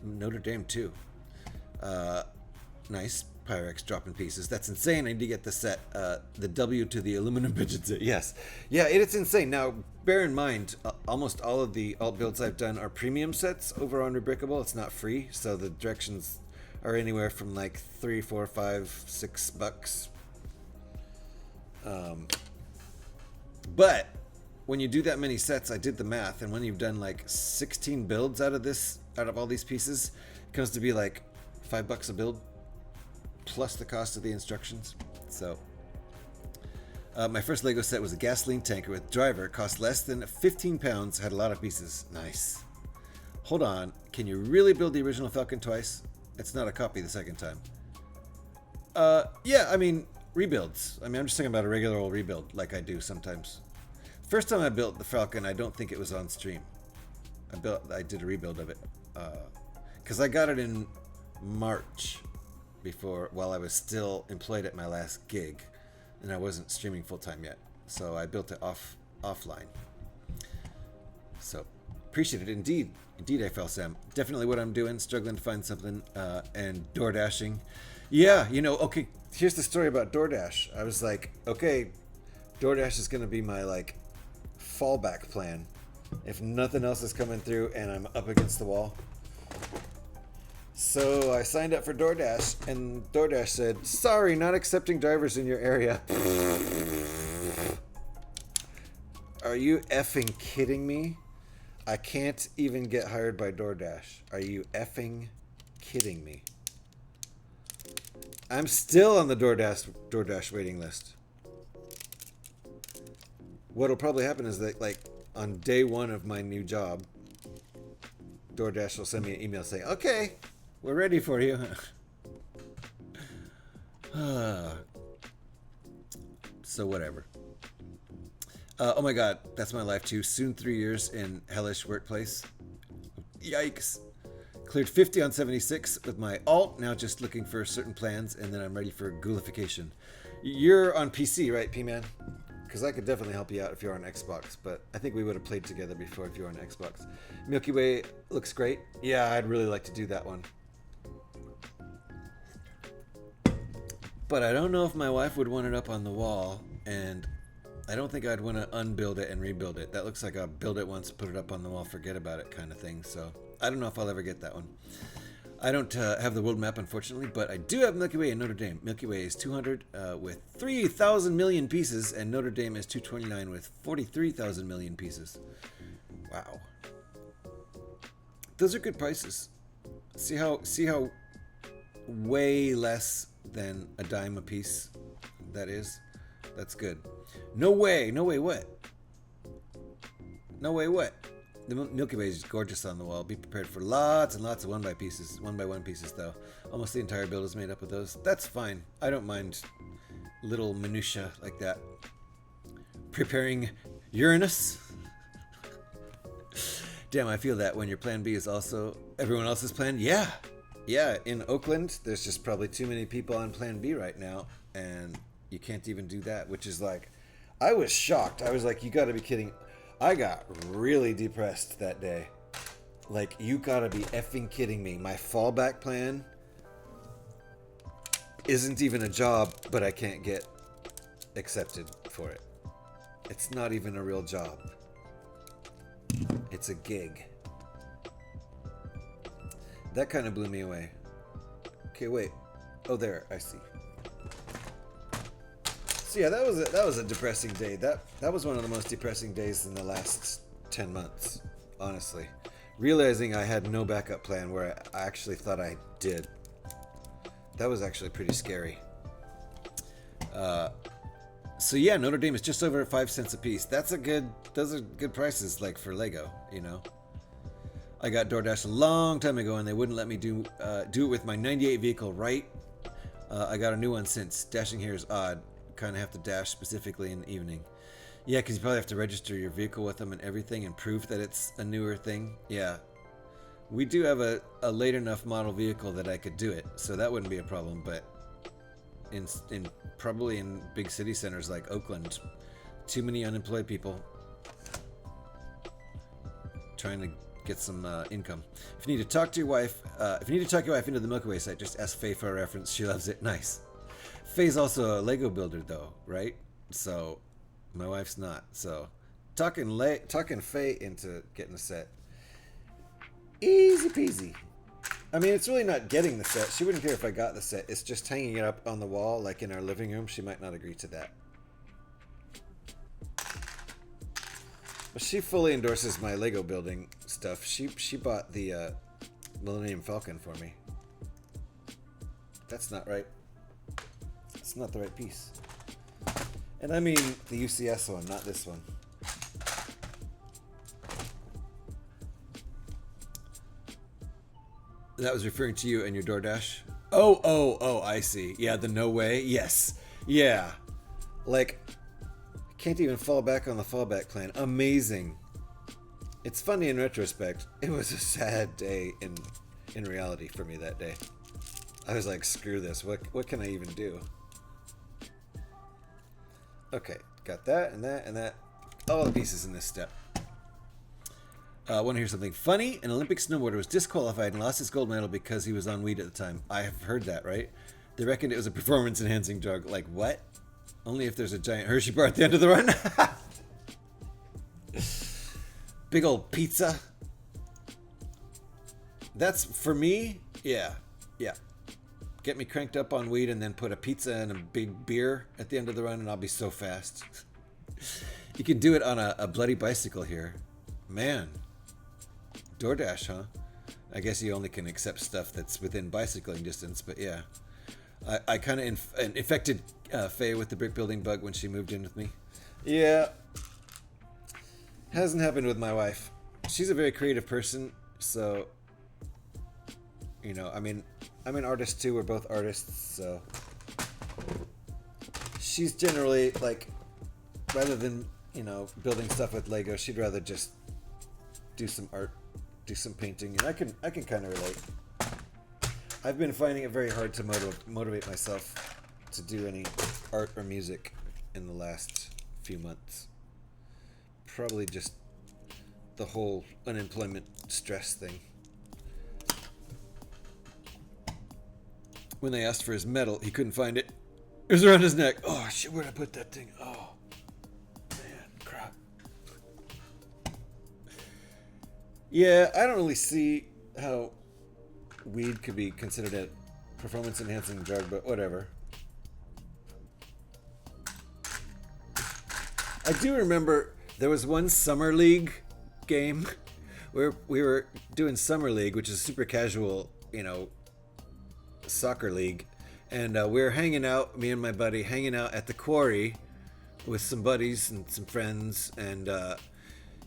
Notre Dame too. Nice. Pyrex dropping pieces. That's insane. I need to get the set. The W to the aluminum pigeon set. Yes. Yeah, it's insane. Now, bear in mind, almost all of the alt builds I've done are premium sets over on Rebrickable. It's not free, so the directions are anywhere from like $3, $4, $5, $6. But when you do that many sets, I did the math, and when you've done like 16 builds out of all these pieces, it comes to be like $5 a build, plus the cost of the instructions. So my first Lego set was a gasoline tanker with driver. It cost less than 15 pounds, had a lot of pieces. Nice. Hold on, can you really build the original Falcon twice? It's not a copy the second time. Yeah, I mean, rebuilds. I mean, I'm just talking about a regular old rebuild like I do sometimes. First time I built the Falcon, I don't think it was on stream. I did a rebuild of it. Because I got it in March while I was still employed at my last gig. And I wasn't streaming full-time yet. So I built it offline. So, appreciate it. Indeed, I fell, Sam. Definitely what I'm doing, struggling to find something, and door dashing. Yeah, okay, here's the story about DoorDash. I was like, okay, DoorDash is going to be my, fallback plan. If nothing else is coming through and I'm up against the wall. So I signed up for DoorDash, and DoorDash said, sorry, not accepting drivers in your area. Are you effing kidding me? I can't even get hired by DoorDash. Are you effing kidding me? I'm still on the DoorDash waiting list. What'll probably happen is that, like, on day one of my new job, DoorDash will send me an email saying, okay, we're ready for you. So whatever. Oh my god, that's my life too. Soon 3 years in hellish workplace. Yikes. Cleared 50 on 76 with my alt. Now just looking for certain plans, and then I'm ready for ghoulification. You're on PC, right, P-Man? Because I could definitely help you out if you're on Xbox, but I think we would have played together before if you're on Xbox. Milky Way looks great. Yeah, I'd really like to do that one. But I don't know if my wife would want it up on the wall, and I don't think I'd want to unbuild it and rebuild it. That looks like a build it once, put it up on the wall, forget about it kind of thing. So I don't know if I'll ever get that one. I don't have the world map, unfortunately, but I do have Milky Way and Notre Dame. Milky Way is 200 with 3,000 million pieces, and Notre Dame is 229 with 43,000 million pieces. Wow. Those are good prices. See how way less than a dime a piece that is? That's good. No way what? No way what? The Milky Way is gorgeous on the wall. Be prepared for lots and lots of one by one pieces though. Almost the entire build is made up of those. That's fine. I don't mind little minutia like that. Preparing Uranus. Damn, I feel that when your plan B is also everyone else's plan. Yeah. Yeah, in Oakland, there's just probably too many people on plan B right now, and you can't even do that, which is like, I was shocked. I was like, you gotta be kidding. I got really depressed that day. Like, you gotta be effing kidding me. My fallback plan isn't even a job, but I can't get accepted for it. It's not even a real job. It's a gig. That kind of blew me away. Okay, wait. Oh, there. I see. So yeah, that was a depressing day. That was one of the most depressing days in the last 10 months, honestly. Realizing I had no backup plan where I actually thought I did. That was actually pretty scary. So yeah, Notre Dame is just over 5 cents a piece. Those are good prices, like for Lego, you know. I got DoorDash a long time ago, and they wouldn't let me do it with my 98 vehicle, right? I got a new one since. Dashing here is odd. Kind of have to dash specifically in the evening. Yeah, because you probably have to register your vehicle with them and everything and prove that it's a newer thing. Yeah. We do have a late enough model vehicle that I could do it, so that wouldn't be a problem, but probably in big city centers like Oakland, too many unemployed people trying to get some income. If you need to talk your wife into the Milky Way site, just ask Faye for a reference. She loves it. Nice. Faye's also a Lego builder though, right? So my wife's not. So talking Faye into getting a set. Easy peasy. I mean, it's really not getting the set. She wouldn't care if I got the set. It's just hanging it up on the wall, like in our living room. She might not agree to that. But she fully endorses my Lego building stuff. She bought the Millennium Falcon for me. That's not right. It's not the right piece. And I mean the UCS one, not this one. That was referring to you and your DoorDash? Oh, I see. Yeah, the no way? Yes. Yeah. Like, can't even fall back on the fallback plan. Amazing. It's funny in retrospect. It was a sad day in reality for me that day. I was like, screw this. What can I even do? Okay, got that and that and that. All the pieces in this step. Want to hear something funny? An Olympic snowboarder was disqualified and lost his gold medal because he was on weed at the time. I have heard that, right? They reckoned it was a performance-enhancing drug. Like, what? Only if there's a giant Hershey bar at the end of the run? Big old pizza. That's, for me, yeah. Get me cranked up on weed and then put a pizza and a big beer at the end of the run and I'll be so fast. You can do it on a bloody bicycle here. Man. DoorDash, huh? I guess you only can accept stuff that's within bicycling distance, but yeah. I kind of infected Faye with the brick building bug when she moved in with me. Yeah. Hasn't happened with my wife. She's a very creative person, so you know, I mean, I'm an artist too. We're both artists, so she's generally like, rather than, you know, building stuff with Lego, she'd rather just do some art, do some painting, and I can kind of relate. I've been finding it very hard to motivate myself to do any art or music in the last few months. Probably just the whole unemployment stress thing. When they asked for his medal, he couldn't find it. It was around his neck. Oh shit, where'd I put that thing? Oh man, crap. Yeah, I don't really see how weed could be considered a performance enhancing drug, but whatever. I do remember there was one Summer League game where we were doing Summer League, which is super casual, you know, soccer league, and we were hanging out, me and my buddy hanging out at the quarry with some buddies and some friends, and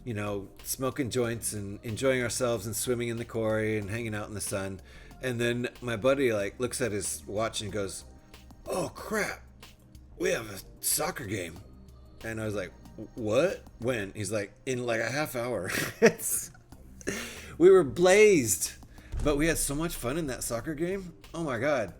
you know, smoking joints and enjoying ourselves and swimming in the quarry and hanging out in the sun. And then my buddy like looks at his watch and goes, "Oh crap, we have a soccer game." And I was like, "What? When?" He's like, "In like a half hour." We were blazed, but we had so much fun in that soccer game. Oh my god,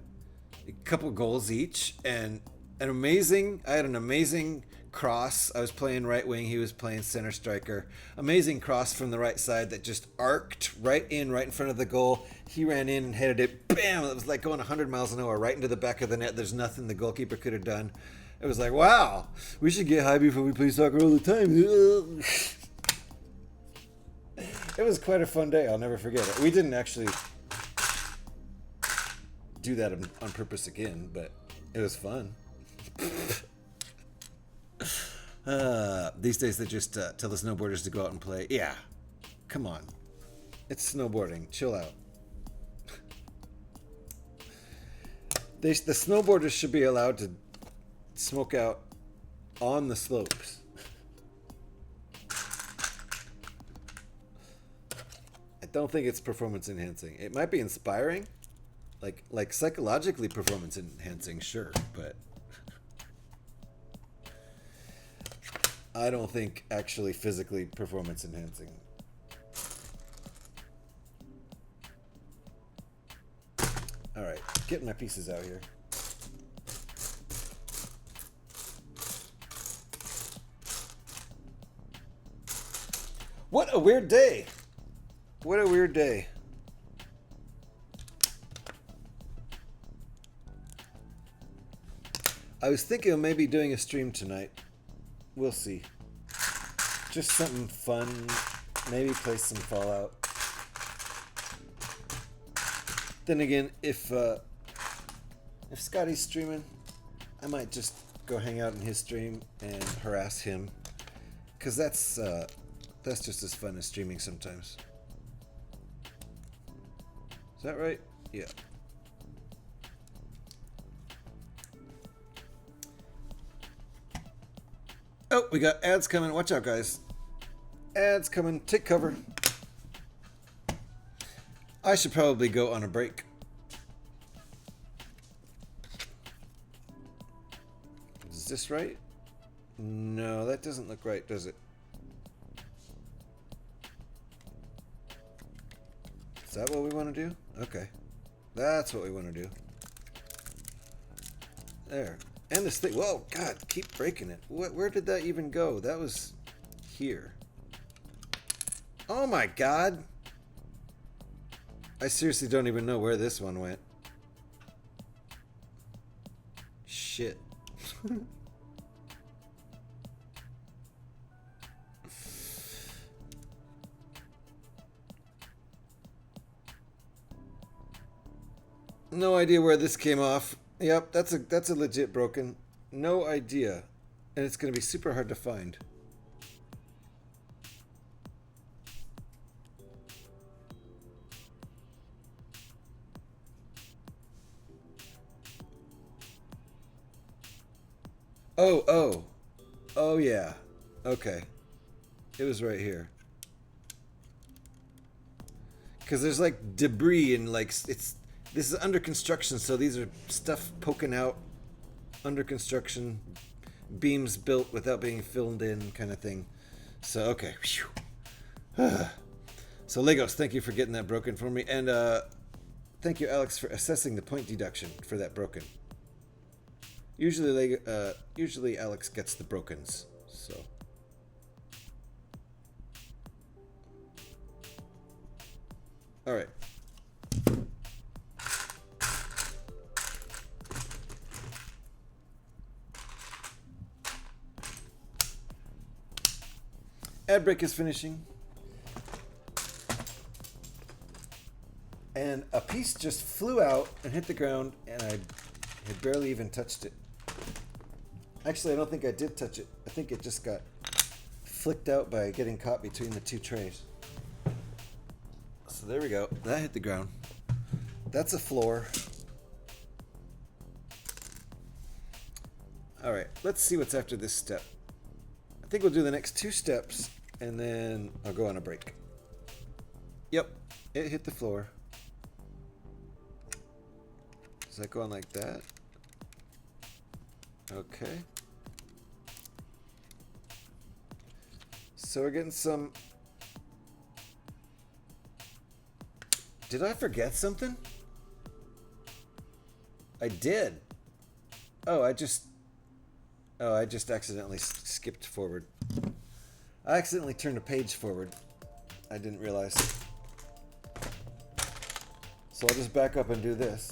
a couple goals each, and I had an amazing cross. I was playing right wing, he was playing center striker. Amazing cross from the right side that just arced right in front of the goal. He ran in and headed it, bam! It was like going 100 miles an hour right into the back of the net. There's nothing the goalkeeper could have done. It was like, wow, we should get high before we play soccer all the time. It was quite a fun day. I'll never forget it. We didn't actually do that on purpose again, but it was fun. These days they just tell the snowboarders to go out and play. Yeah, come on. It's snowboarding. Chill out. The snowboarders should be allowed to smoke out on the slopes. I don't think it's performance enhancing. It might be inspiring, like psychologically performance enhancing, sure, but I don't think actually physically performance enhancing. All right, getting my pieces out here. What a weird day. What a weird day. I was thinking of maybe doing a stream tonight. We'll see. Just something fun. Maybe play some Fallout. Then again, if Scotty's streaming, I might just go hang out in his stream and harass him, cause that's just as fun as streaming sometimes. Is that right? Yeah. Oh, we got ads coming. Watch out, guys. Ads coming. Take cover. I should probably go on a break. Is this right? No, that doesn't look right, does it? Is that what we want to do? Okay. That's what we want to do. There. And this thing. Whoa, God, keep breaking it. Where did that even go? That was here. Oh my God. I seriously don't even know where this one went. Shit. No idea where this came off. Yep, that's a legit broken. No idea. And it's going to be super hard to find. Oh yeah. Okay. It was right here. Because there's like debris and like this is under construction, so these are stuff poking out under construction, beams built without being filled in, kind of thing. So okay. So Legos, thank you for getting that broken for me, and thank you, Alex, for assessing the point deduction for that broken. Usually Alex gets the brokens. So. All right. Ad break is finishing. And a piece just flew out and hit the ground, and I had barely even touched it. Actually, I don't think I did touch it. I think it just got flicked out by getting caught between the two trays. So there we go. That hit the ground. That's a floor. All right, let's see what's after this step. I think we'll do the next 2 steps, and then I'll go on a break. Yep, it hit the floor. Does that go on like that? Okay. So we're getting some... Did I forget something? I did. Oh, I just accidentally skipped forward. I accidentally turned a page forward. I didn't realize. So I'll just back up and do this.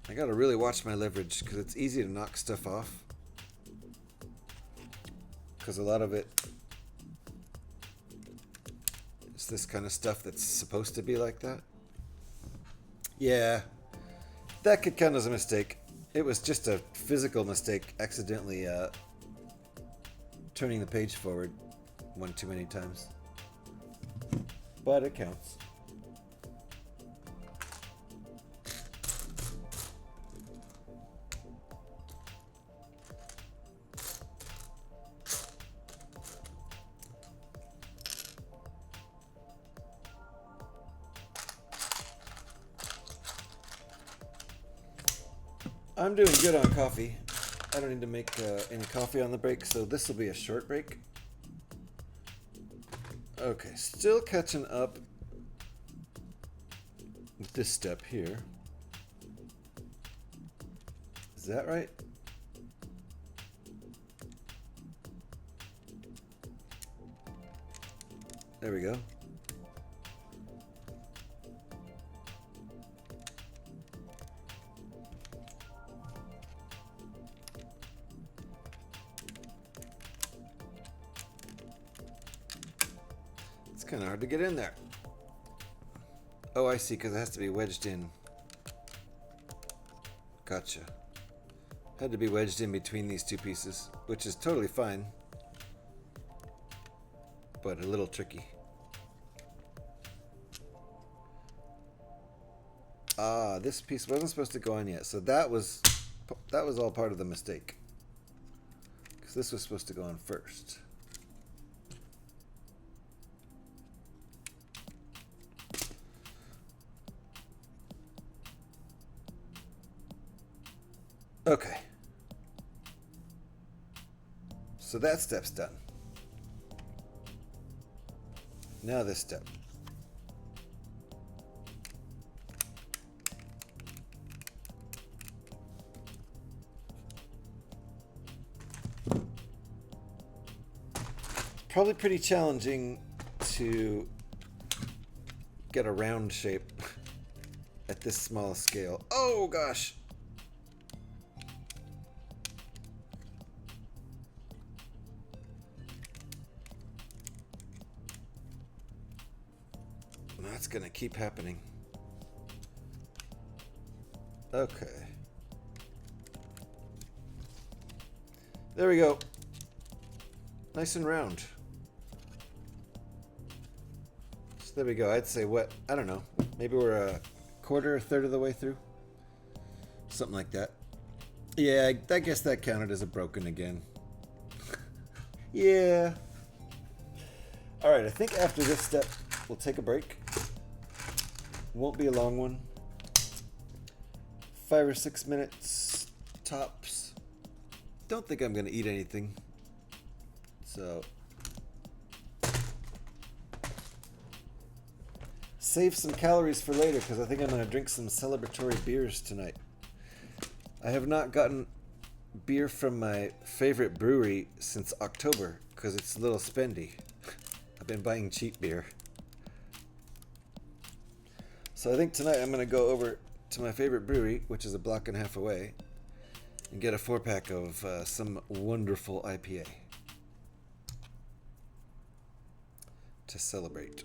I gotta really watch my leverage because it's easy to knock stuff off. Because a lot of it is this kind of stuff that's supposed to be like that. Yeah, that could count as a mistake. It was just a physical mistake, accidentally turning the page forward one too many times. But it counts. I'm doing good on coffee. I don't need to make any coffee on the break, so this will be a short break. Okay, still catching up with this step here. Is that right? There we go. Kind of hard to get in there. Oh, I see, because it has to be wedged in. Gotcha. Had to be wedged in between these 2 pieces, which is totally fine, but a little tricky. Ah, this piece wasn't supposed to go on yet, so that was all part of the mistake, because this was supposed to go on first. Okay. So that step's done. Now this step. Probably pretty challenging to get a round shape at this small scale. Oh gosh. That's gonna keep happening. Okay. There we go. Nice and round. there we go. I'd say what? I don't know. Maybe we're a quarter or third of the way through. Something like that. Yeah, I guess that counted as a broken again. Yeah. Alright, I think after this step, we'll take a break. Won't be a long one. 5 or 6 minutes tops. Don't think I'm going to eat anything. So save some calories for later because I think I'm going to drink some celebratory beers tonight. I have not gotten beer from my favorite brewery since October because it's a little spendy. I've been buying cheap beer. So I think tonight I'm going to go over to my favorite brewery, which is a block and a half away, and get a 4-pack of some wonderful IPA to celebrate.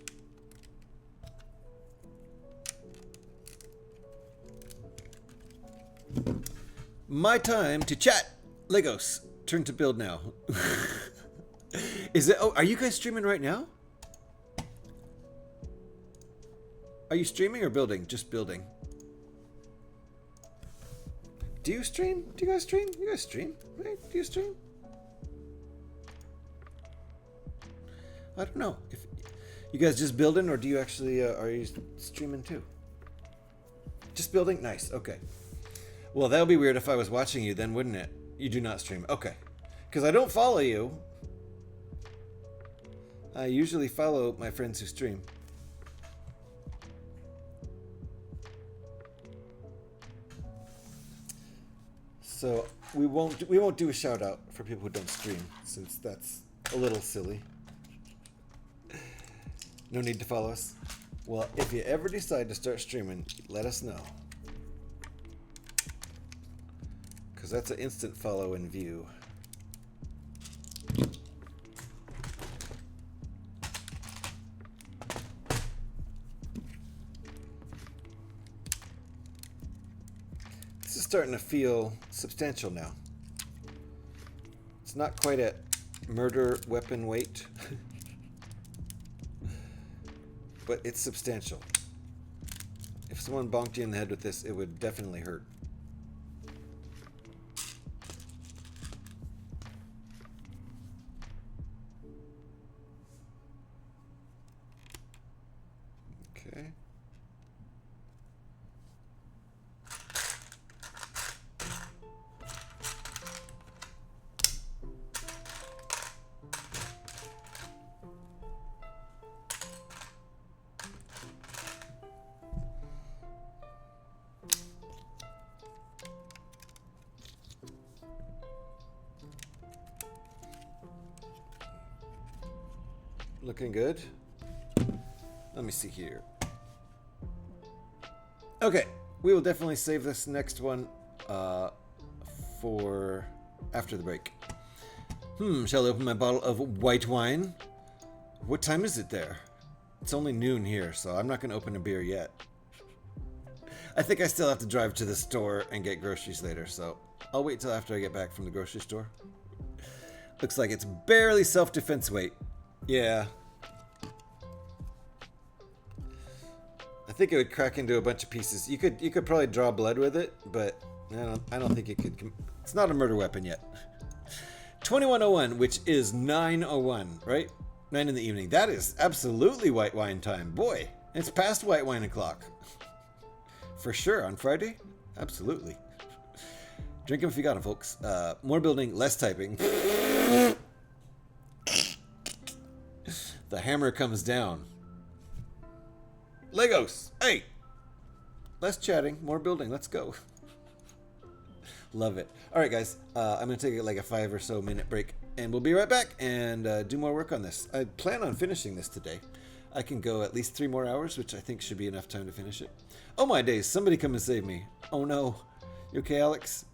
My time to chat. Legos, turn to build now. Is it? Oh, are you guys streaming right now? Are you streaming or building? Just building. Do you stream? Do you guys stream? You guys stream, right? Do you stream? I don't know. If you guys just building, or do you actually are you streaming too? Just building? Nice. Okay. Well, that would be weird if I was watching you then, wouldn't it? You do not stream. Okay. Because I don't follow you. I usually follow my friends who stream. So we won't do a shout out for people who don't stream, since that's a little silly. No need to follow us. Well, if you ever decide to start streaming, let us know. Because that's an instant follow and view. This is starting to feel substantial now. It's not quite at murder weapon weight, but it's substantial. If someone bonked you in the head with this, it would definitely hurt. Okay. Looking good. Let me see here. Okay, we will definitely save this next one for after the break. Shall I open my bottle of white wine? What time is it there? It's only noon here, so I'm not going to open a beer yet. I think I still have to drive to the store and get groceries later, so I'll wait till after I get back from the grocery store. Looks like it's barely self-defense weight. Yeah. I think it would crack into a bunch of pieces. You could probably draw blood with it, but I don't think it could. It's not a murder weapon yet. 21:01, which is 9:01, right? 9 in the evening. That is absolutely white wine time. Boy, it's past white wine o'clock. For sure, on Friday? Absolutely. Drink them if you got them, folks. More building, less typing. The hammer comes down. Legos! Hey! Less chatting, more building. Let's go. Love it. Alright, guys. I'm going to take like a 5 or so minute break. And we'll be right back and do more work on this. I plan on finishing this today. I can go at least 3 more hours, which I think should be enough time to finish it. Oh my days. Somebody come and save me. Oh no. You okay, Alex?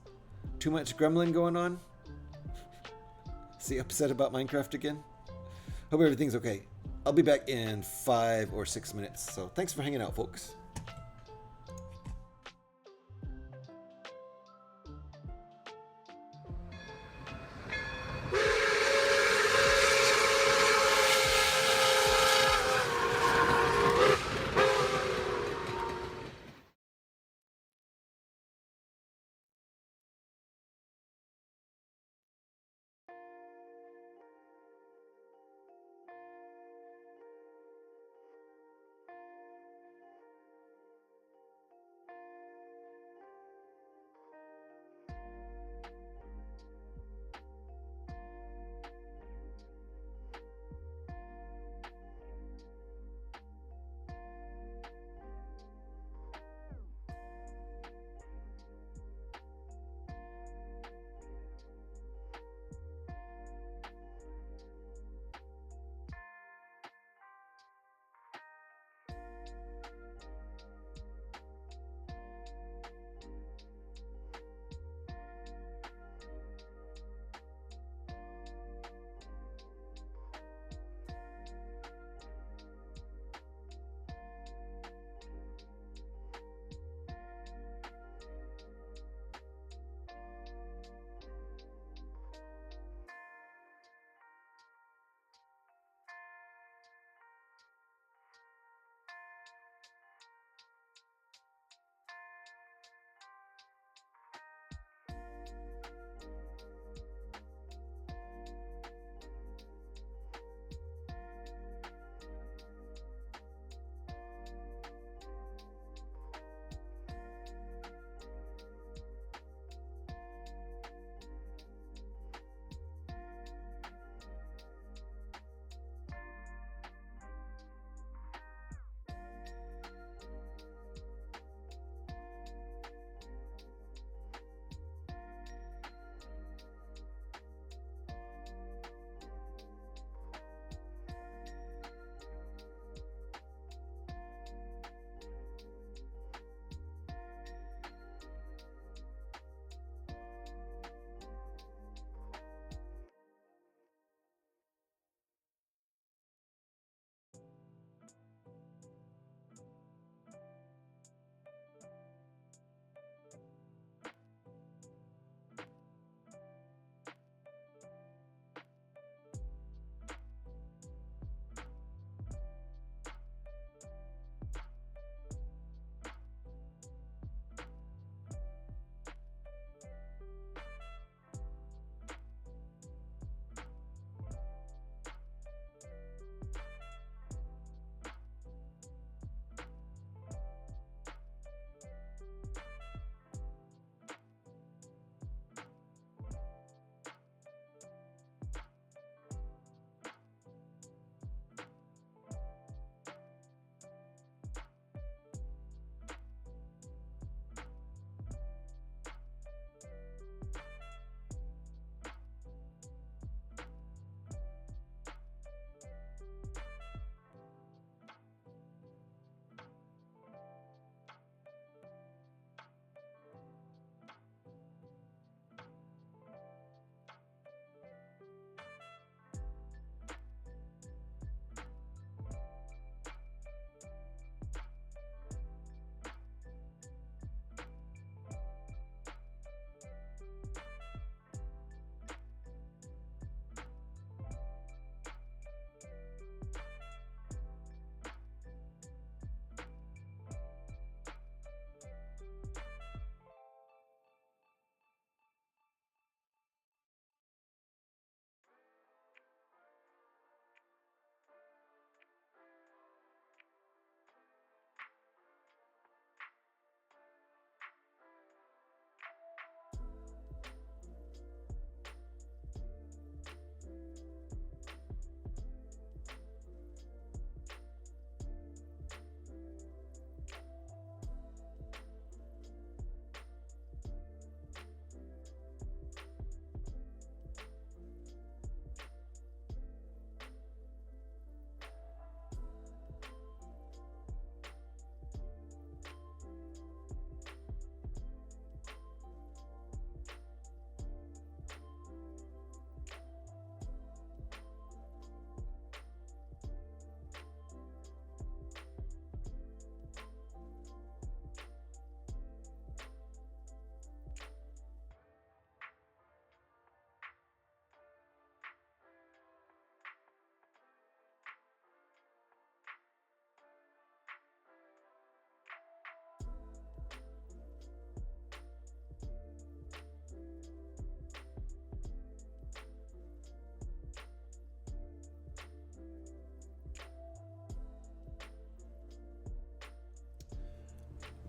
Too much gremlin going on? Is he upset about Minecraft again? Hope everything's okay. I'll be back in 5 or 6 minutes. So thanks for hanging out, folks.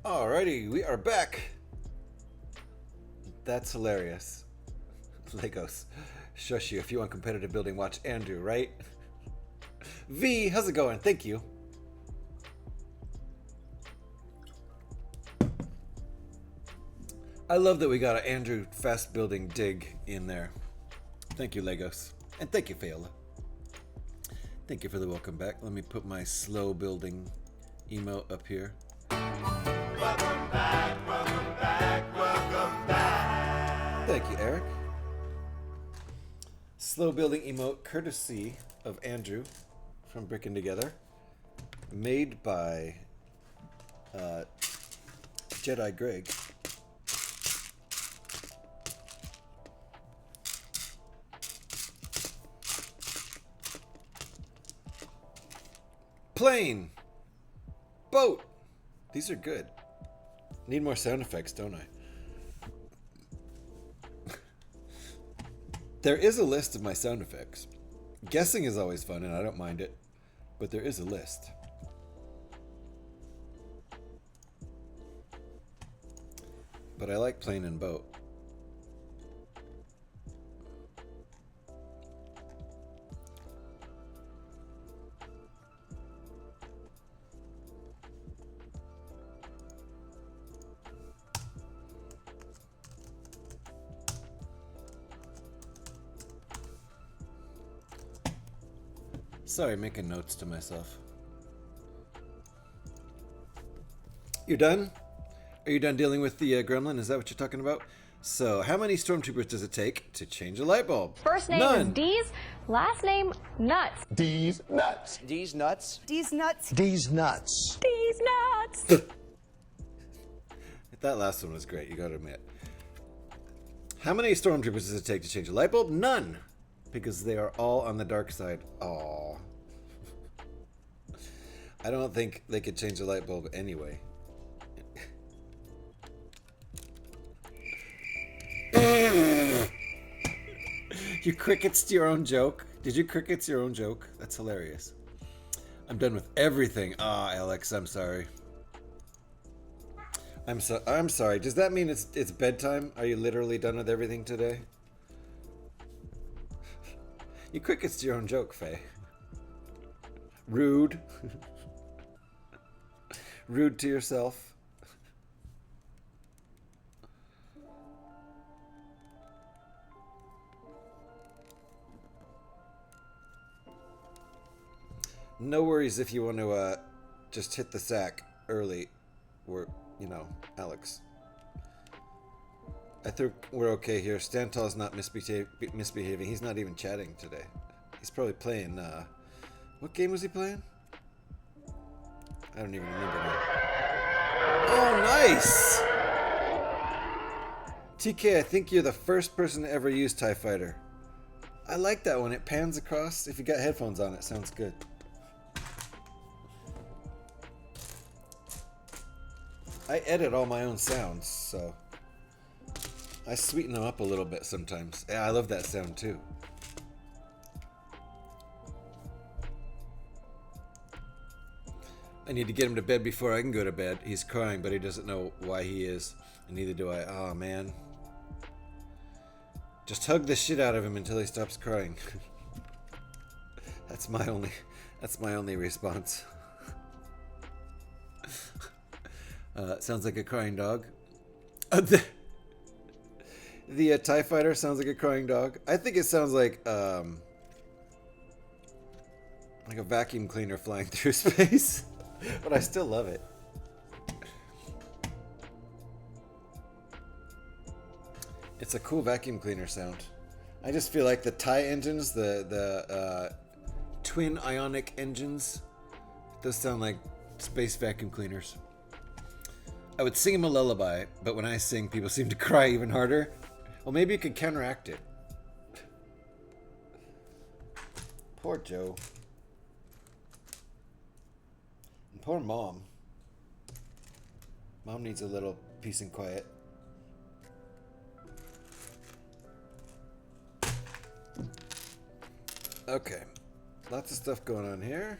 Alrighty, we are back. That's hilarious. Legos. Shush you. If you want competitive building, watch Andrew, right? V, how's it going? Thank you. I love that we got an Andrew fast building dig in there. Thank you, Legos. And thank you, Fayola. Thank you for the welcome back. Let me put my slow building emote up here. Welcome back, welcome back, welcome back. Thank you, Eric. Slow building emote courtesy of Andrew from Brickin' Together. Made by Jedi Greg. Plane. Boat. These are good. Need more sound effects, don't I? There is a list of my sound effects. Guessing is always fun and I don't mind it, but there is a list. But I like plane and boat. Sorry, making notes to myself. You're done? Are you done dealing with the gremlin? Is that what you're talking about? So, how many stormtroopers does it take to change a light bulb? First name None. is D's, last name Nuts. D's nuts. D's nuts. D's nuts. D's nuts. D's Nuts. That last one was great, you gotta admit. How many stormtroopers does it take to change a light bulb? None! Because they are all on the dark side. Aww. I don't think they could change a light bulb anyway. You crickets your own joke? Did you crickets your own joke? That's hilarious. I'm done with everything. Ah, Alex, I'm sorry. I'm sorry. Does that mean it's bedtime? Are you literally done with everything today? You crickets your own joke, Faye. Rude. Rude to yourself. No worries if you want to just hit the sack early. We're, you know, Alex. I think we're okay here. Stantal's not misbehaving. He's not even chatting today. He's probably playing, what game was he playing? I don't even remember now. Oh, nice! TK, I think you're the first person to ever use TIE Fighter. I like that one. It pans across. If you got headphones on, it sounds good. I edit all my own sounds, so I sweeten them up a little bit sometimes. Yeah, I love that sound too. I need to get him to bed before I can go to bed. He's crying, but he doesn't know why he is, and neither do I. Oh man. Just hug the shit out of him until he stops crying. That's my only response. Sounds like a crying dog. The TIE Fighter sounds like a crying dog. I think it sounds like a vacuum cleaner flying through space. But I still love it. It's a cool vacuum cleaner sound. I just feel like the TIE engines, the twin ionic engines, those sound like space vacuum cleaners. I would sing him a lullaby, but when I sing, people seem to cry even harder. Well, maybe you could counteract it. Poor Joe. And poor Mom. Mom needs a little peace and quiet. Okay. Lots of stuff going on here.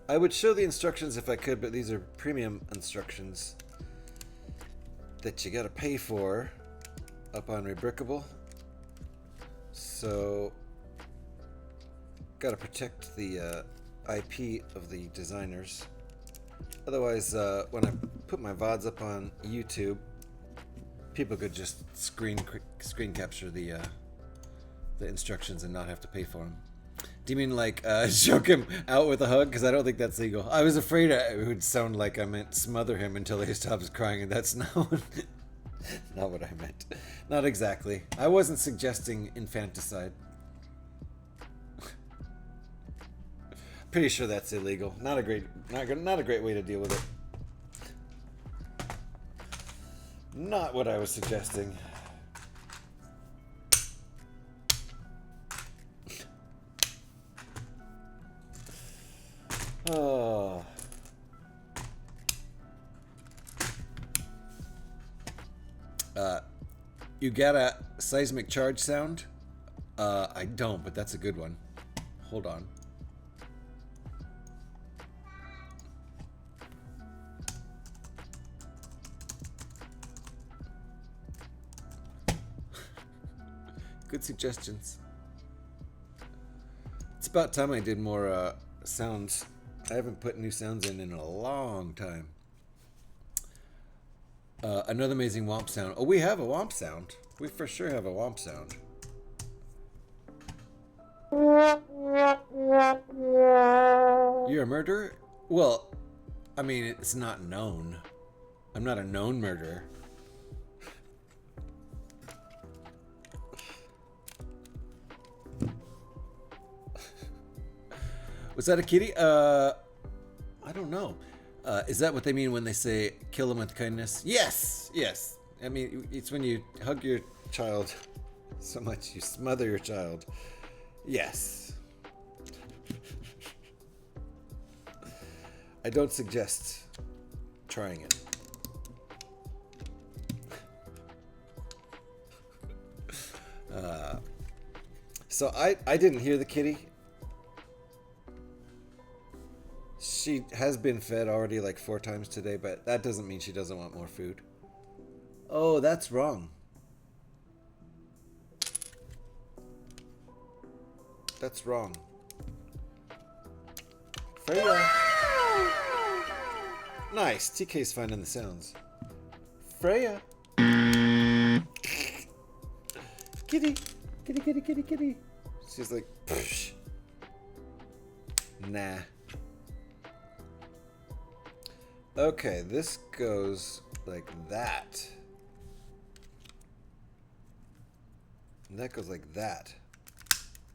I would show the instructions if I could, but these are premium instructions that you gotta pay for up on Rebrickable. So, gotta protect the IP of the designers. Otherwise, when I put my VODs up on YouTube, people could just screen capture the instructions and not have to pay for them. Do you mean like choke him out with a hug? Because I don't think that's legal. I was afraid it would sound like I meant smother him until he stops crying, and that's not not what I meant. Not exactly. I wasn't suggesting infanticide. Pretty sure that's illegal. Not a great way to deal with it. Not what I was suggesting. Oh. You got a seismic charge sound? I don't, but that's a good one. Hold on. Good suggestions. It's about time I did more sounds. I haven't put new sounds in a long time. Another amazing womp sound. Oh, we have a womp sound. We for sure have a womp sound. You're a murderer? Well, I mean, it's not known. I'm not a known murderer. Was that a kitty? I don't know. Is that what they mean when they say kill them with kindness? Yes, yes. I mean, it's when you hug your child so much you smother your child. Yes. I don't suggest trying it. So I didn't hear the kitty. She has been fed already like 4 times today, but that doesn't mean she doesn't want more food. Oh, that's wrong. That's wrong. Freya. Nice. TK's finding the sounds. Freya. Kitty. Kitty, kitty, kitty, kitty. She's like, psh. Nah. Okay, this goes like that. And that goes like that.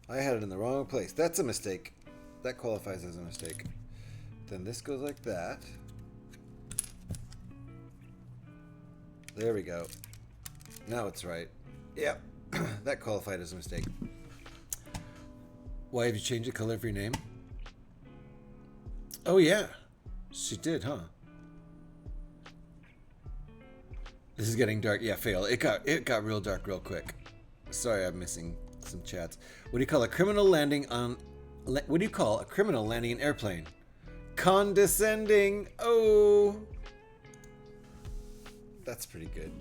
I had it in the wrong place. That's a mistake. That qualifies as a mistake. Then this goes like that. There we go. Now it's right. Yep. That qualified as a mistake. Why have you changed the color of your name? Oh yeah. She did, huh? This is getting dark. Yeah, fail. It got real dark real quick. Sorry, I'm missing some chats. What do you call a criminal landing on? What do you call a criminal landing an airplane? Condescending. Oh, that's pretty good.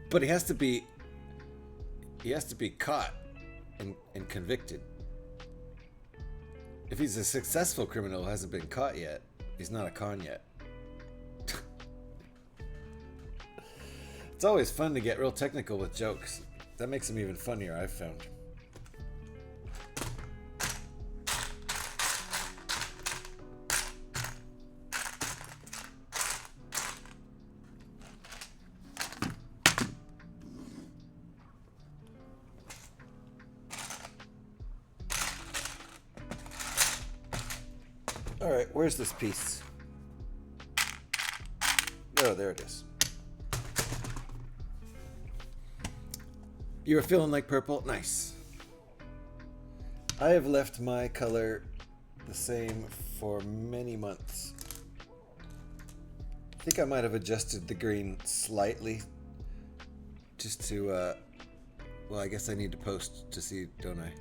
But he has to be caught and convicted. If he's a successful criminal who hasn't been caught yet, he's not a con yet. It's always fun to get real technical with jokes. That makes them even funnier, I've found. Alright, where's this piece? Oh, there it is. You were feeling like purple? Nice. I have left my color the same for many months. I think I might have adjusted the green slightly just to, well, I guess I need to post to see, don't I?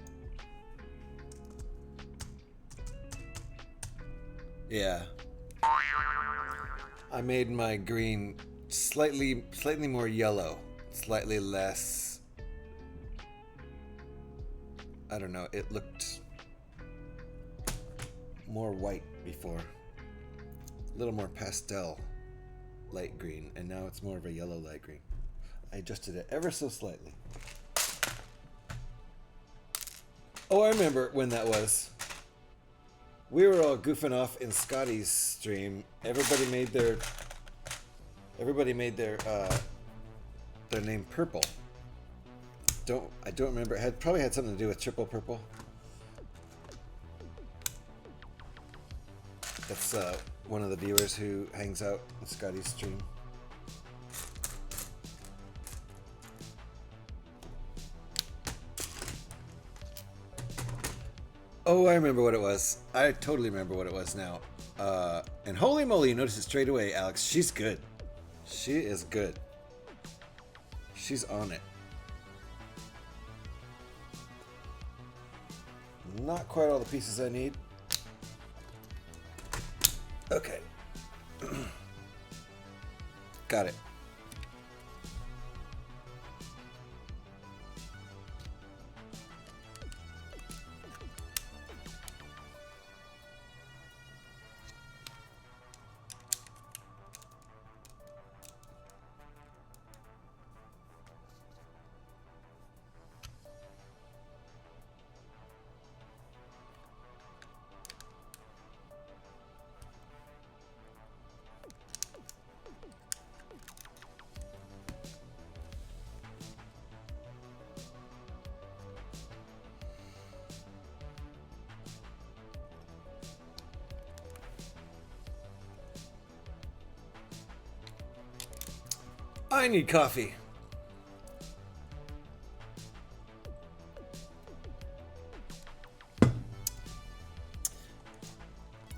Yeah. I made my green slightly more yellow, slightly less. I don't know. It looked more white before, a little more pastel light green, and now it's more of a yellow light green. I adjusted it ever so slightly. Oh, I remember when that was. We were all goofing off in Scotty's stream. Everybody made their name purple. I don't remember. It probably had something to do with triple purple. That's one of the viewers who hangs out in Scotty's stream. Oh, I remember what it was. I totally remember what it was now. And holy moly, you noticed it straight away, Alex. She's good. She is good. She's on it. Not quite all the pieces I need. Okay. Got it. I need coffee.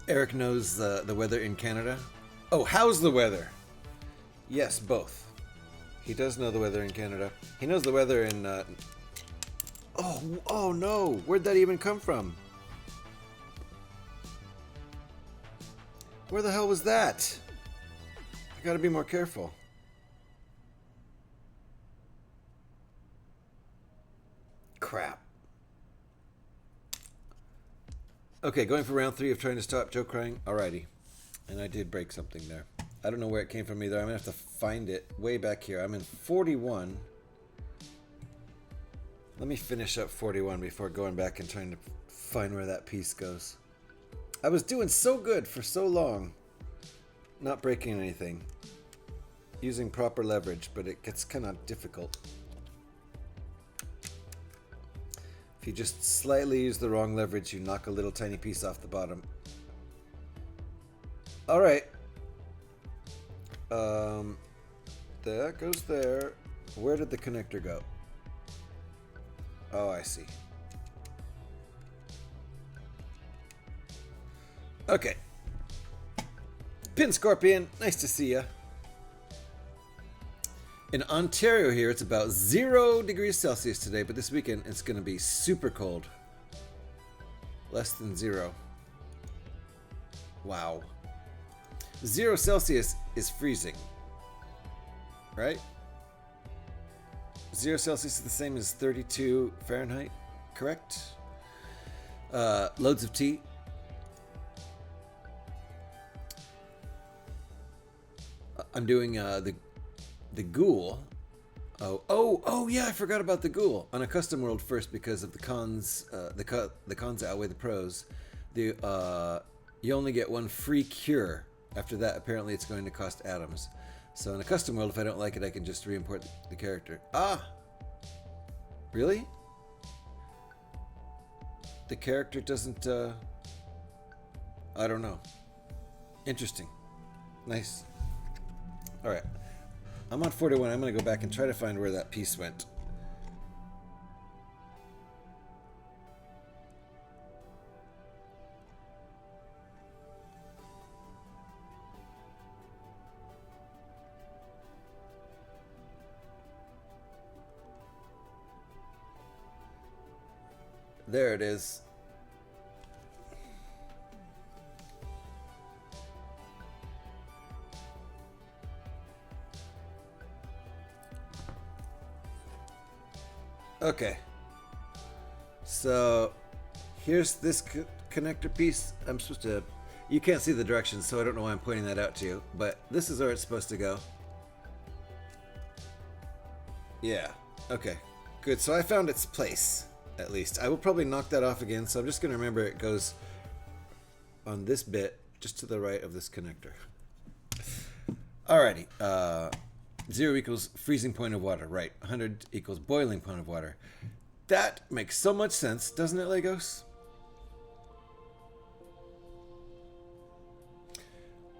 Eric knows the weather in Canada. Oh, how's the weather? Yes, both. He does know the weather in Canada. He knows the weather in... Oh no! Where'd that even come from? Where the hell was that? I gotta be more careful. Crap. Okay, going for round 3 of trying to stop Joe crying. Alrighty. And I did break something there. I don't know where it came from either. I'm going to have to find it way back here. I'm in 41. Let me finish up 41 before going back and trying to find where that piece goes. I was doing so good for so long. Not breaking anything. Using proper leverage, but it gets kind of difficult. If you just slightly use the wrong leverage, you knock a little tiny piece off the bottom. Alright. That goes there. Where did the connector go? Oh, I see. Okay. Pin Scorpion, nice to see ya. In Ontario here, it's about 0 degrees Celsius today, but this weekend it's going to be super cold. Less than 0. Wow. 0 Celsius is freezing. Right? 0 Celsius is the same as 32 Fahrenheit, correct? Loads of tea. I'm doing the ghoul. Oh yeah, I forgot about the ghoul on a custom world first because of the cons. The cons outweigh the pros. You only get 1 free cure. After that, apparently it's going to cost atoms. So in a custom world, if I don't like it, I can just re-import the character. Ah, really? The character doesn't. I don't know. Interesting. Nice. All right. I'm on 41. I'm going to go back and try to find where that piece went. There it is. Okay. So here's this connector piece. I'm supposed to... You can't see the directions, so I don't know why I'm pointing that out to you. But this is where it's supposed to go. Yeah. Okay. Good. So I found its place, at least. I will probably knock that off again, so I'm just going to remember it goes on this bit, just to the right of this connector. Alrighty. 0 equals freezing point of water. Right. 100 equals boiling point of water. That makes so much sense, doesn't it, Legos?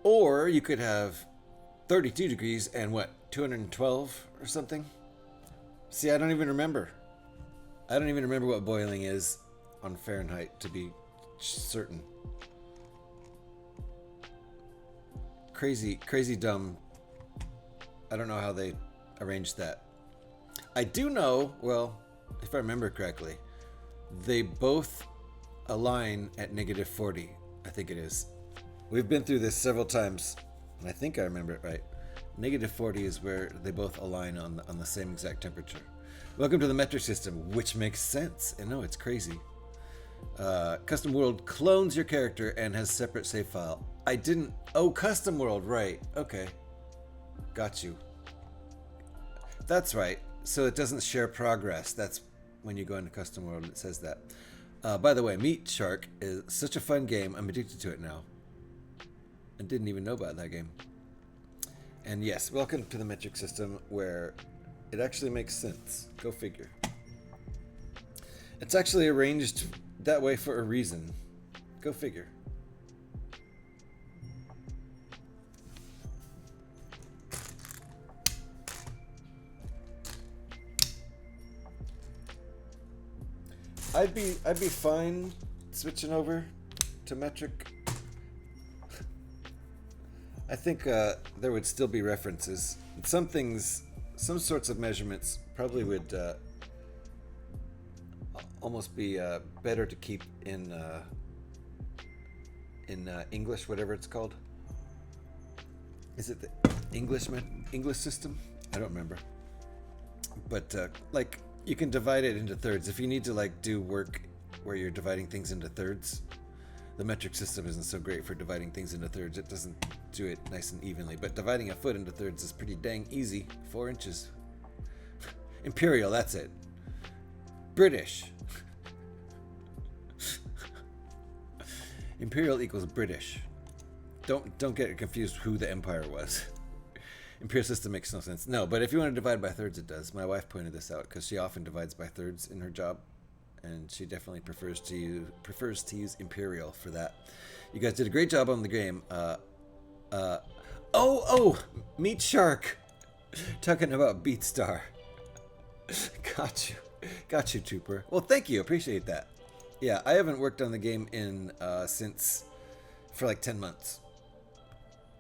Or you could have 32 degrees and what, 212 or something? See, I don't even remember. I don't even remember what boiling is on Fahrenheit, to be certain. Crazy, crazy dumb. I don't know how they arranged that. I do know, well, if I remember correctly, they both align at -40, I think it is. We've been through this several times, and I think I remember it right. -40 is where they both align on the same exact temperature. Welcome to the metric system, which makes sense. And no, it's crazy. Custom world clones your character and has separate save file. I didn't... Oh, custom world, right. Okay. Got you. That's right. So it doesn't share progress. That's when you go into custom world, it says that. By the way, Meat Shark is such a fun game. I'm addicted to it now. I didn't even know about that game. And yes, welcome to the metric system where it actually makes sense. Go figure. It's actually arranged that way for a reason. Go figure. I'd be fine switching over to metric. I think there would still be references. Some things, some sorts of measurements probably would almost be better to keep in English, whatever it's called. Is it the English system? I don't remember. But like you can divide it into thirds. If you need to like do work where you're dividing things into thirds, the metric system isn't so great for dividing things into thirds. It doesn't do it nice and evenly. But dividing a foot into thirds is pretty dang easy. 4 inches. Imperial, that's it. British. Imperial equals British. Don't get confused who the empire was. Imperial system makes no sense. No, but if you want to divide by thirds, it does. My wife pointed this out because she often divides by thirds in her job, and she definitely prefers to use Imperial for that. You guys did a great job on the game. Meat Shark, talking about BeatStar. Got you, Trooper. Well, thank you, appreciate that. Yeah, I haven't worked on the game in for like 10 months.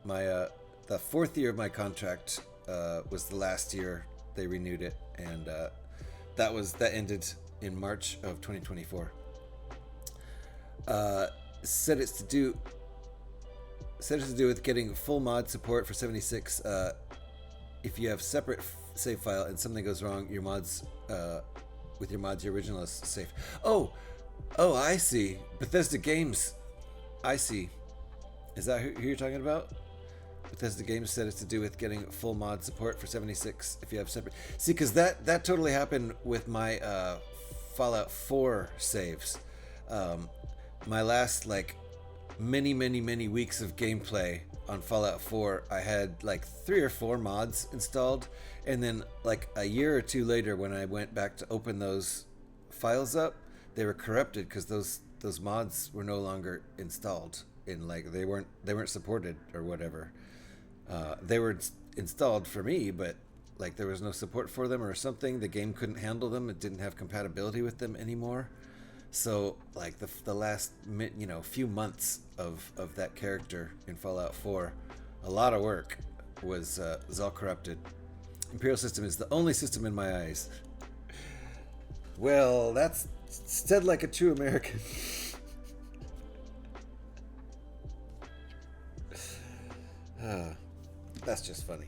My the 4th year of my contract was the last year they renewed it, and that ended in March of 2024. Said it's to do with getting full mod support for 76. If you have separate save file and something goes wrong, your mods your original is safe. Oh, I see. Bethesda Games. I see. Is that who you're talking about? Bethesda Games said it's to do with getting full mod support for 76 if you have separate. See, because that totally happened with my Fallout 4 saves. My last like many weeks of gameplay on Fallout 4, I had like 3 or 4 mods installed, and then like a year or 2 later, when I went back to open those files up, they were corrupted because those mods were no longer installed. In like they weren't supported or whatever. They were installed for me, but like there was no support for them or something. The game couldn't handle them. It didn't have compatibility with them anymore. So like the last few months of that character in Fallout 4, a lot of work was all corrupted. Imperial system is the only system in my eyes. Well, that's said like a true American. That's just funny.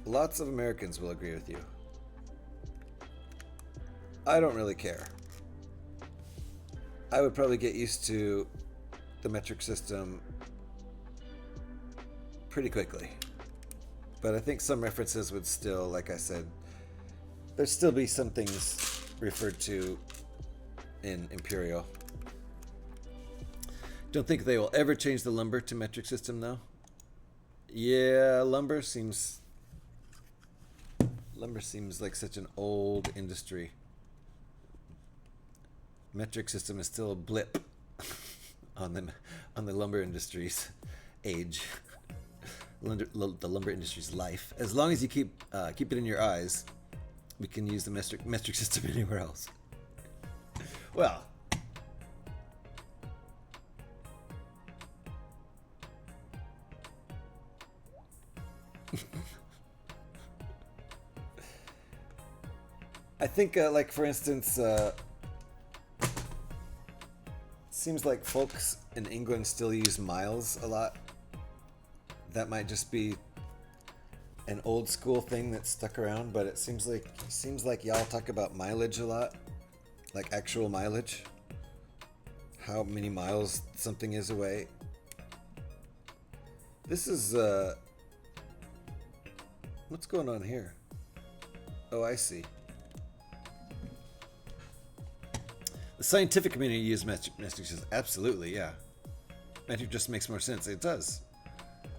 lots of Americans will agree with you. I don't really care. I would probably get used to the metric system pretty quickly. But I think some references would still, like I said, there'd still be some things referred to in Imperial. Don't think they will ever change the lumber to metric system though. Yeah, lumber seems like such an old industry. Metric system is still a blip on the lumber industry's age. The lumber industry's life. As long as you keep it in your eyes, we can use the metric system anywhere else. Well, I think, like for instance, seems like folks in England still use miles a lot. That might just be an old school thing that's stuck around, but it seems like y'all talk about mileage a lot, like actual mileage, how many miles something is away. This is what's going on here? Oh, I see. The scientific community uses metric systems. Absolutely, yeah. Metric just makes more sense. It does.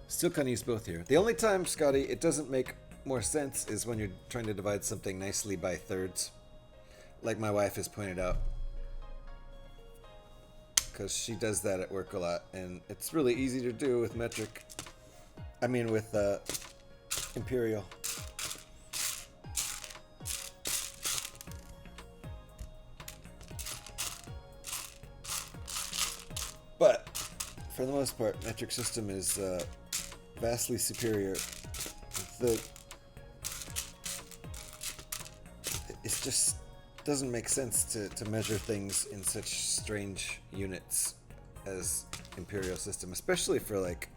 Still kind of use both here. The only time, Scotty, it doesn't make more sense is when you're trying to divide something nicely by thirds. Like my wife has pointed out. Because she does that at work a lot. And it's really easy to do with metric. I mean with Imperial. But for the most part, metric system is vastly superior. It just doesn't make sense to measure things in such strange units as Imperial system, especially for like,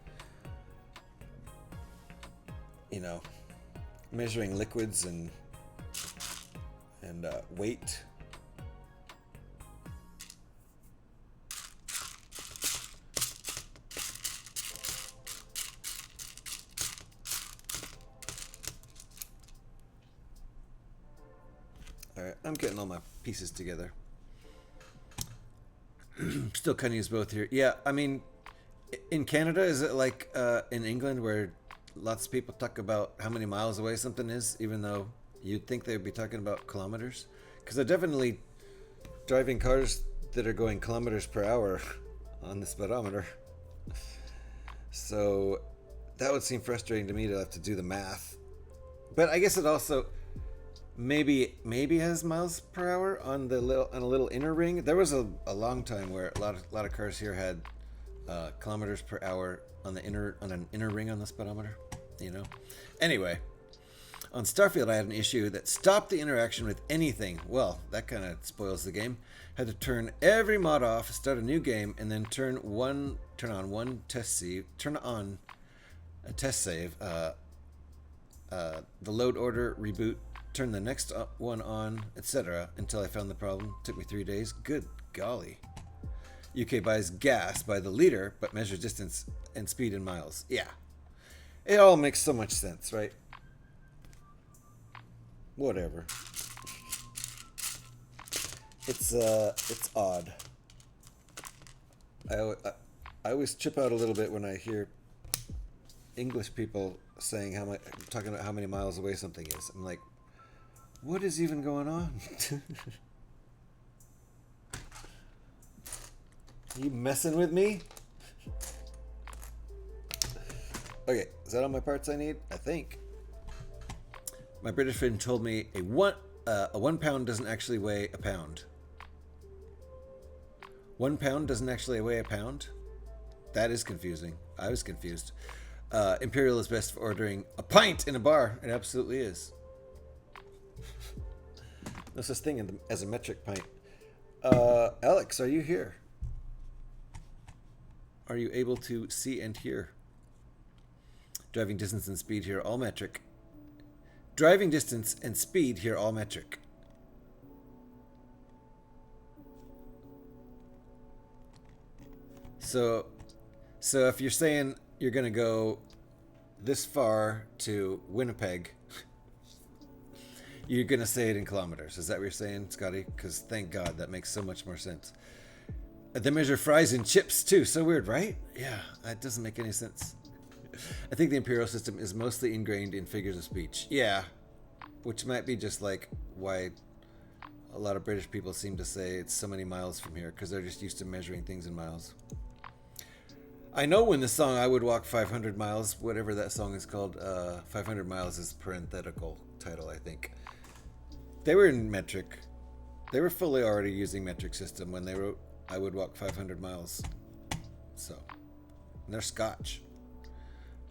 you know, measuring liquids and weight. Alright, I'm getting all my pieces together. Still kind of use both here. Yeah, I mean, in Canada, is it like in England where lots of people talk about how many miles away something is, even though you'd think they'd be talking about kilometers? Because they're definitely driving cars that are going kilometers per hour on the speedometer. So that would seem frustrating to me to have to do the math. But I guess it also maybe has miles per hour on a little inner ring. There was a long time where a lot of cars here had kilometers per hour on an inner ring on the speedometer, you know. Anyway, on Starfield I had an issue that stopped the interaction with anything. Well, that kind of spoils the game. Had to turn every mod off, start a new game, and then turn on a test save, the load order, reboot, turn the next one on, etc. until I found the problem. Took me 3 days. Good golly. UK buys gas by the liter, but measures distance and speed in miles. Yeah. It all makes so much sense, right? Whatever. It's odd. I always chip out a little bit when I hear English people saying talking about how many miles away something is. I'm like, what is even going on? Are you messing with me? Okay, is that all my parts I need? I think. My British friend told me a 1 pound doesn't actually weigh a pound. 1 pound doesn't actually weigh a pound? That is confusing. I was confused. Imperial is best for ordering a pint in a bar. It absolutely is. No such thing as a metric pint. Alex, are you here? Are you able to see and hear? Driving distance and speed here, all metric. Driving distance and speed here all metric. So if you're saying you're going to go this far to Winnipeg, you're going to say it in kilometers. Is that what you're saying, Scotty? Because thank God, that makes so much more sense. They measure fries in chips too. So weird, right? Yeah, that doesn't make any sense. I think the Imperial system is mostly ingrained in figures of speech. Yeah, which might be just like why a lot of British people seem to say it's so many miles from here, because they're just used to measuring things in miles. I know when the song I Would Walk 500 Miles, whatever that song is called, 500 Miles is parenthetical title, I think. They were in metric. They were fully already using metric system when they wrote I Would Walk 500 Miles. So, and they're Scotch.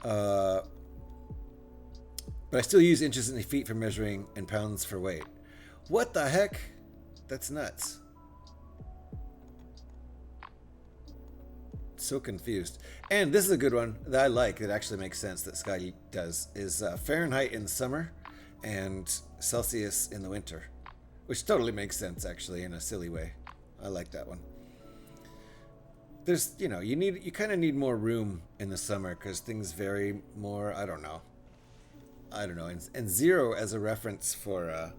But I still use inches and feet for measuring and pounds for weight. What the heck? That's nuts. So confused. And this is a good one that I like, that actually makes sense, that Sky does, is Fahrenheit in the summer and Celsius in the winter, which totally makes sense actually in a silly way. I like that one. There's, you kind of need more room in the summer because things vary more. I don't know. And 0 as a reference for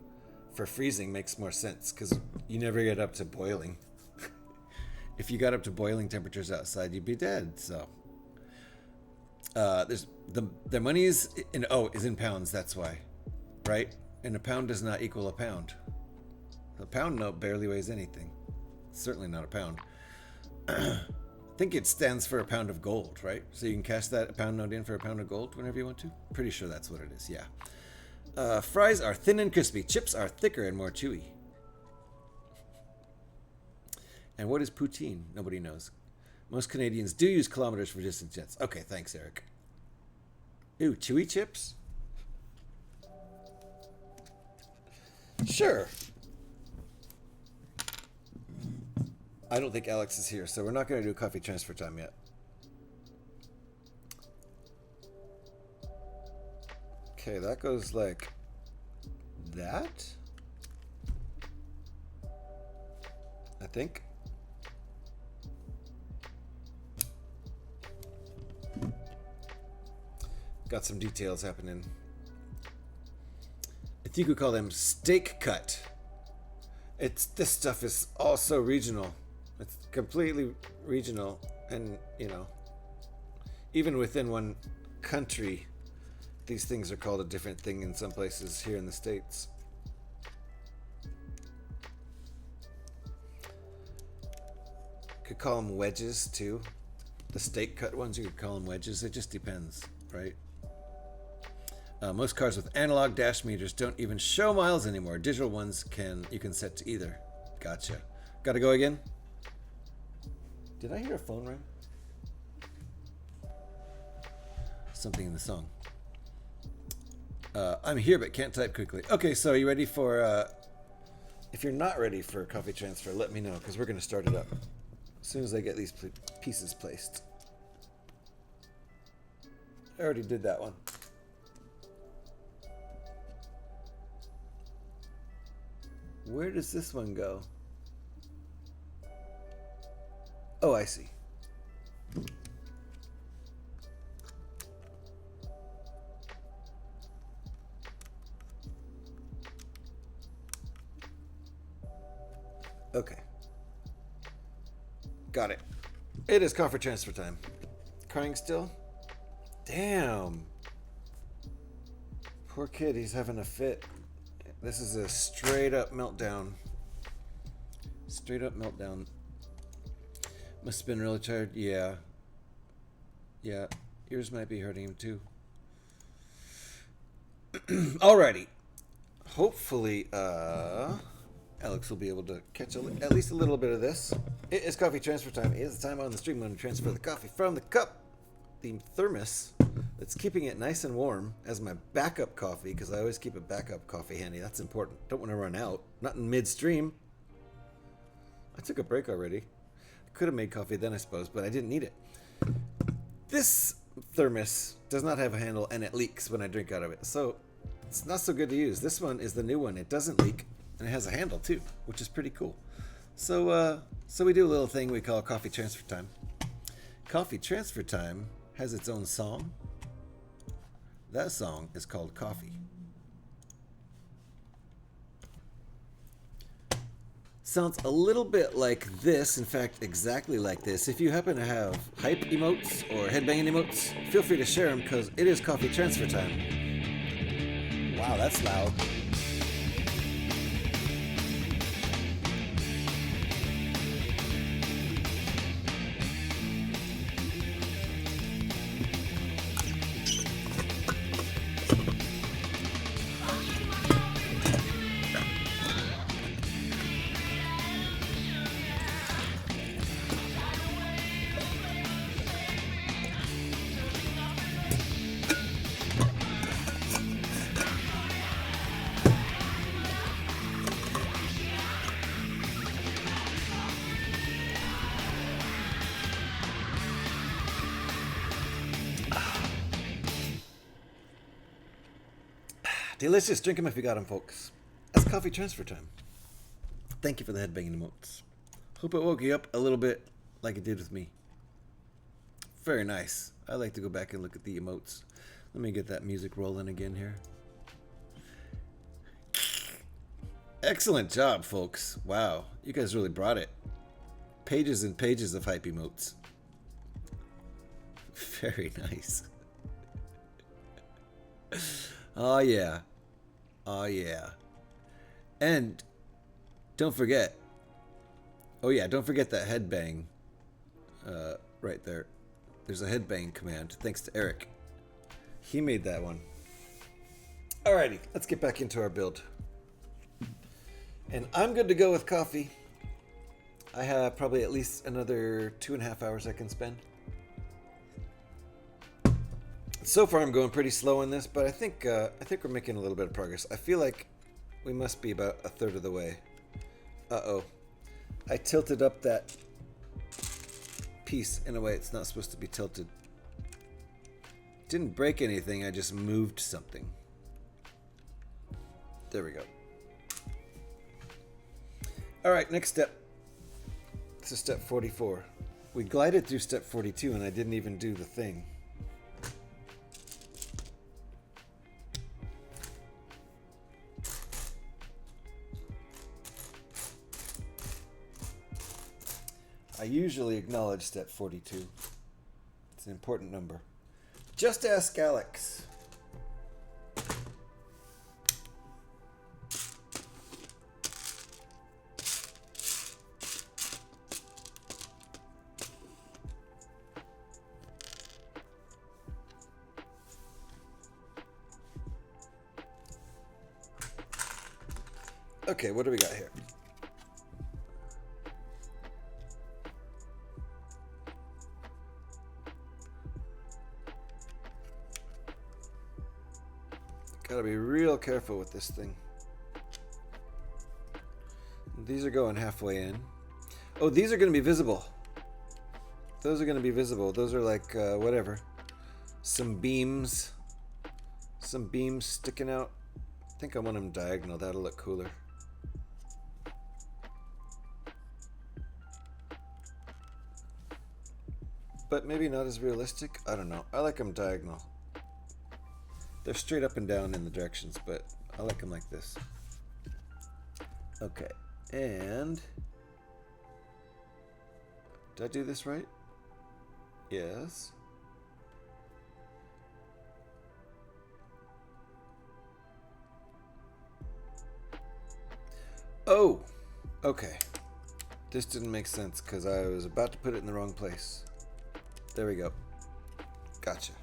freezing makes more sense because you never get up to boiling. If you got up to boiling temperatures outside, you'd be dead. So there's the money is in pounds. That's why, right? And a pound does not equal a pound. A pound note barely weighs anything. It's certainly not a pound. I think it stands for a pound of gold, right? So you can cash that pound note in for a pound of gold whenever you want to. Pretty sure that's what it is. Yeah. Fries are thin and crispy. Chips are thicker and more chewy. And what is poutine? Nobody knows. Most Canadians do use kilometers for distant jets. Okay, thanks, Eric. Ooh, chewy chips? Sure. I don't think Alex is here, so we're not going to do coffee transfer time yet. Okay, that goes like that. I think. Got some details happening. I think we call them steak cut. This stuff is also regional. It's completely regional, and even within one country, these things are called a different thing in some places here in the States. Could call them wedges too. The steak cut ones, you could call them wedges. It just depends, right? Most cars with analog dash meters don't even show miles anymore. Digital ones you can set to either. Gotcha. Gotta go again? Did I hear a phone ring? Something in the song. I'm here but can't type quickly. Okay, so are you ready for... if you're not ready for coffee transfer, let me know, because we're going to start it up as soon as I get these pieces placed. I already did that one. Where does this one go? Oh, I see. Okay. Got it. It is coffee transfer time. Crying still? Damn. Poor kid, he's having a fit. This is a straight up meltdown. Straight up meltdown. Must have been really tired. Yeah. Yeah. Yours might be hurting him too. Alrighty. Hopefully, Alex will be able to catch at least a little bit of this. It is coffee transfer time. It is the time on the stream when we transfer the coffee from the cup, the thermos that's keeping it nice and warm, as my backup coffee, because I always keep a backup coffee handy. That's important. Don't want to run out. Not in midstream. I took a break already. I could have made coffee then, I suppose, but I didn't need it. This thermos does not have a handle, and it leaks when I drink out of it. So It's not so good to use. This one is the new one. It doesn't leak, and it has a handle too, which is pretty cool. So we do a little thing we call Coffee Transfer Time. Coffee Transfer Time has its own song. That song is called Coffee. Sounds a little bit like this, in fact, exactly like this. If you happen to have hype emotes or headbanging emotes, feel free to share them because it is Coffee Transfer Time. Wow, that's loud. Delicious. Drink them if you got them, folks. That's Coffee Transfer Time. Thank you for the headbanging emotes. Hope it woke you up a little bit like it did with me. Very nice. I like to go back and look at the emotes. Let me get that music rolling again here. Excellent job, folks. Wow. You guys really brought it. Pages and pages of hype emotes. Very nice. Oh, yeah. Oh, yeah. And don't forget. Oh, yeah. Don't forget that headbang right there. There's a headbang command. Thanks to Eric. He made that one. Alrighty. Let's get back into our build. And I'm good to go with coffee. I have probably at least another 2.5 hours I can spend. So far, I'm going pretty slow in this, but I think we're making a little bit of progress. I feel like we must be about a third of the way. Uh-oh. I tilted up that piece in a way it's not supposed to be tilted. Didn't break anything, I just moved something. There we go. Alright, next step. This is step 44. We glided through step 42 and I didn't even do the thing. I usually acknowledge step 42. It's an important number. Just ask Alex. Okay, what do we got here? Gotta be real careful with this thing. These are going halfway in. Oh, these are going to be visible. Those are going to be visible. Those are like, whatever. Some beams. Some beams sticking out. I think I want them diagonal. That'll look cooler. But maybe not as realistic. I don't know. I like them diagonal. They're straight up and down in the directions, but I like them like this. Okay, and did I do this right? Yes. Oh, okay. This didn't make sense because I was about to put it in the wrong place. There we go. Gotcha.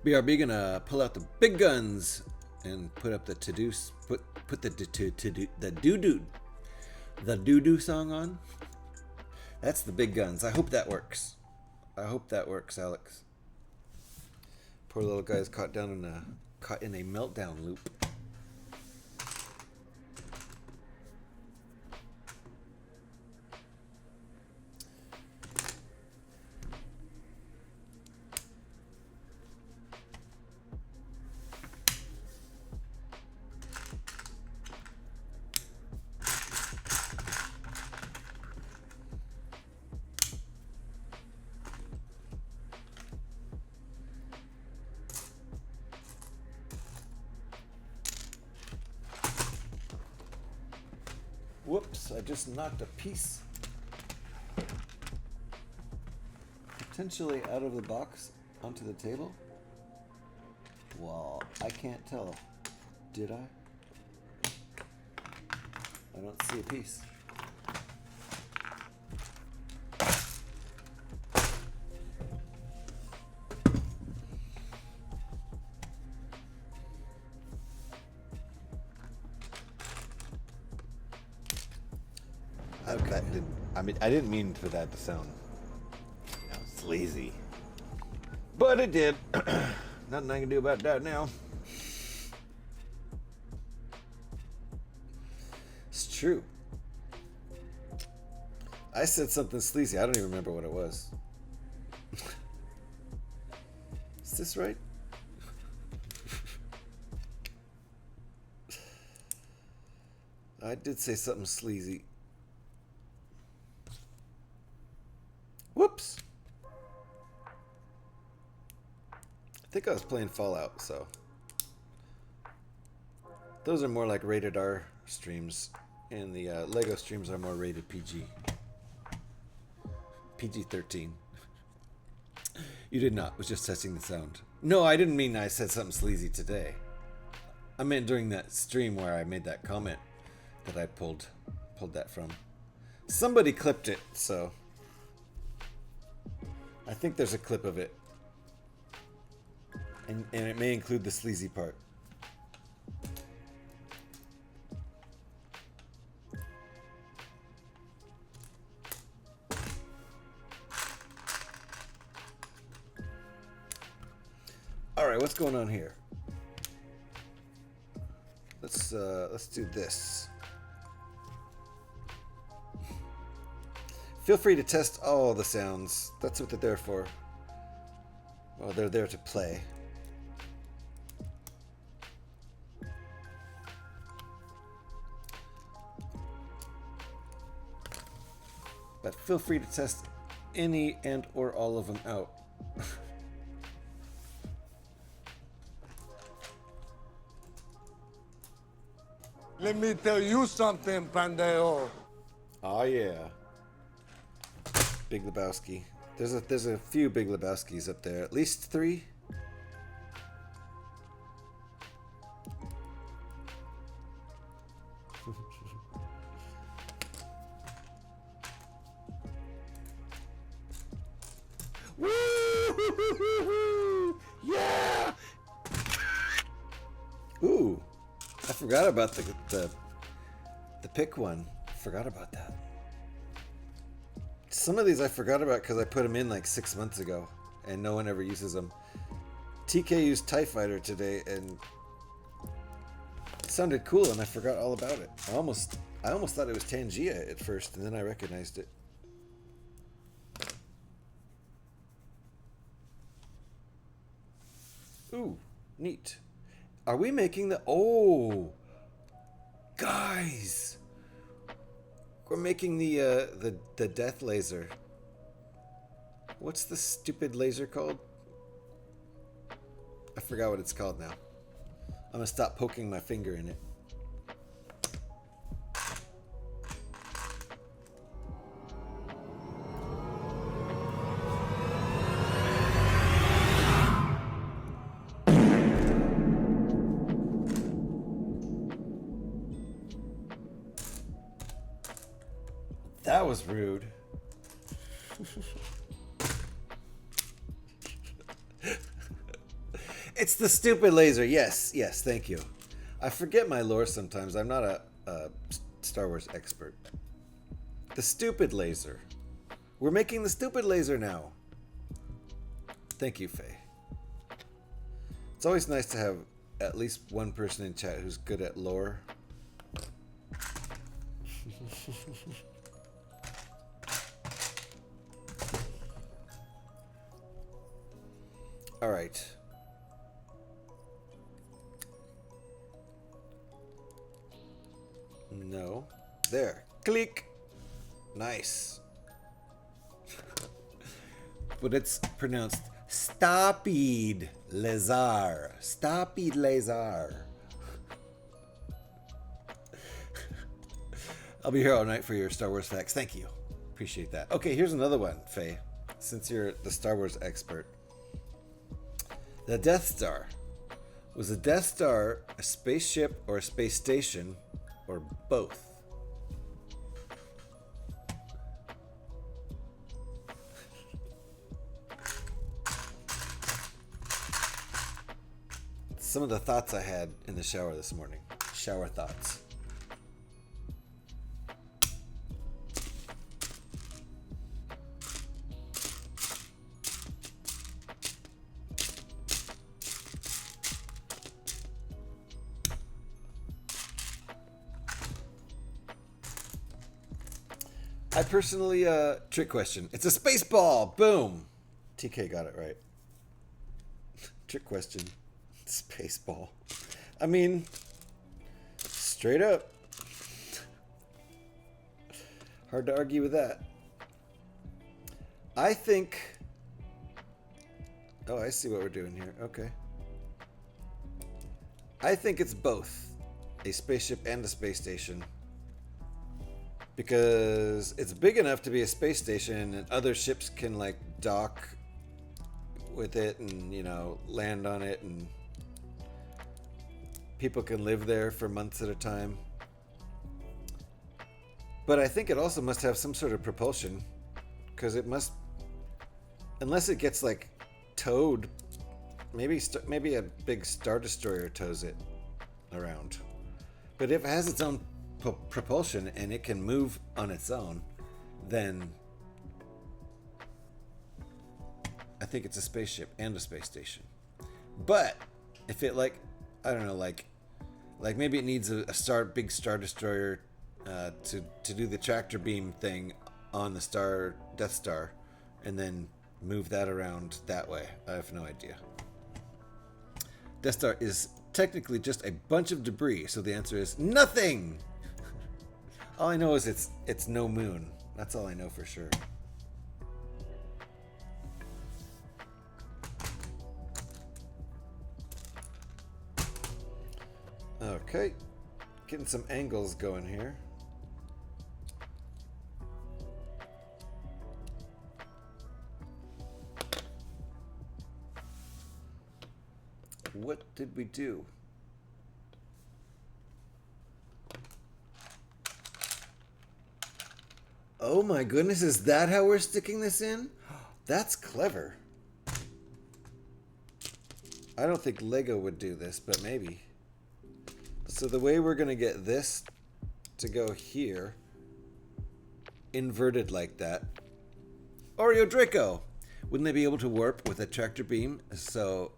BRB gonna pull out the big guns and put up the to-do, put the doo-doo song on. That's the big guns. I hope that works. I hope that works, Alex. Poor little guy's caught in a meltdown loop. Whoops, I just knocked a piece potentially out of the box onto the table. Well, I can't tell. Did I? I don't see a piece. Okay. I didn't mean for that to sound, sleazy. But it did. Nothing I can do about that now. It's true. I said something sleazy. I don't even remember what it was. Is this right? I did say something sleazy. Whoops. I think I was playing Fallout, so. Those are more like rated R streams, and the Lego streams are more rated PG. PG-13. You did not. Was just testing the sound. No, I didn't mean I said something sleazy today. I meant during that stream where I made that comment that I pulled that from. Somebody clipped it, so I think there's a clip of it. And it may include the sleazy part. All right, what's going on here? Let's do this. Feel free to test all the sounds. That's what they're there for. Well, they're there to play. But feel free to test any and or all of them out. Let me tell you something, Pandeo. Oh yeah. Big Lebowski. There's a few Big Lebowskis up there. At least 3. Woo! Yeah! Ooh. I forgot about the pick one. Forgot about that. Some of these I forgot about because I put them in like 6 months ago, and no one ever uses them. TK used TIE Fighter today, and it sounded cool, and I forgot all about it. I almost thought it was Tangia at first, and then I recognized it. Ooh, neat. Are we making the... Oh! Guys! We're making the death laser. What's the stupid laser called? I forgot what it's called now. I'm gonna stop poking my finger in it. That was rude. It's the stupid laser. Yes, thank you. I forget my lore sometimes. I'm not a Star Wars expert. The stupid laser. We're making the stupid laser now. Thank you, Faye. It's always nice to have at least one person in chat who's good at lore. All right. No. There. Click. Nice. But it's pronounced Stupid Laser. Stupid Laser. I'll be here all night for your Star Wars facts. Thank you. Appreciate that. Okay, here's another one, Faye. Since you're the Star Wars expert. The Death Star. Was the Death Star a spaceship or a space station, or both? Some of the thoughts I had in the shower this morning. Shower thoughts. I personally, trick question. It's a space ball. Boom. TK got it right. Trick question. Space ball. I mean, straight up. Hard to argue with that. I think... Oh, I see what we're doing here. Okay. I think it's both. A spaceship and a space station. Because it's big enough to be a space station and other ships can like dock with it and, you know, land on it and people can live there for months at a time. But I think it also must have some sort of propulsion because it must, unless it gets like towed, maybe a big Star Destroyer tows it around. But if it has its own propulsion and it can move on its own, then I think it's a spaceship and a space station. But if it like, I don't know, like maybe it needs a big Star Destroyer to do the tractor beam thing on the Death Star and then move that around that way. I have no idea. Death Star is technically just a bunch of debris, so the answer is nothing. All I know is it's no moon. That's all I know for sure. Okay, getting some angles going here. What did we do? Oh my goodness, is that how we're sticking this in? That's clever. I don't think Lego would do this, but maybe. So the way we're going to get this to go here, inverted like that. Oreo Draco! Wouldn't they be able to warp with a tractor beam? So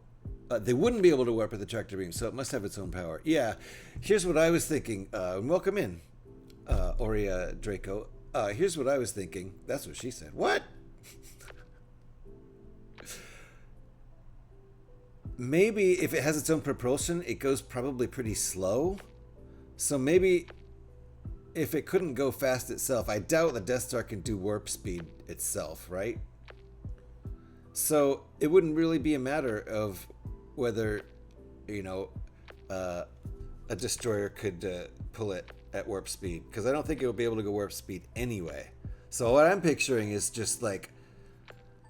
they wouldn't be able to warp with a tractor beam, so it must have its own power. Yeah, here's what I was thinking. Welcome in, Oreo Draco. Here's what I was thinking. That's what she said. What? Maybe if it has its own propulsion, it goes probably pretty slow. So maybe if it couldn't go fast itself, I doubt the Death Star can do warp speed itself, right? So it wouldn't really be a matter of whether, you know, a destroyer could pull it at warp speed, because I don't think it would be able to go warp speed anyway. So what I'm picturing is just like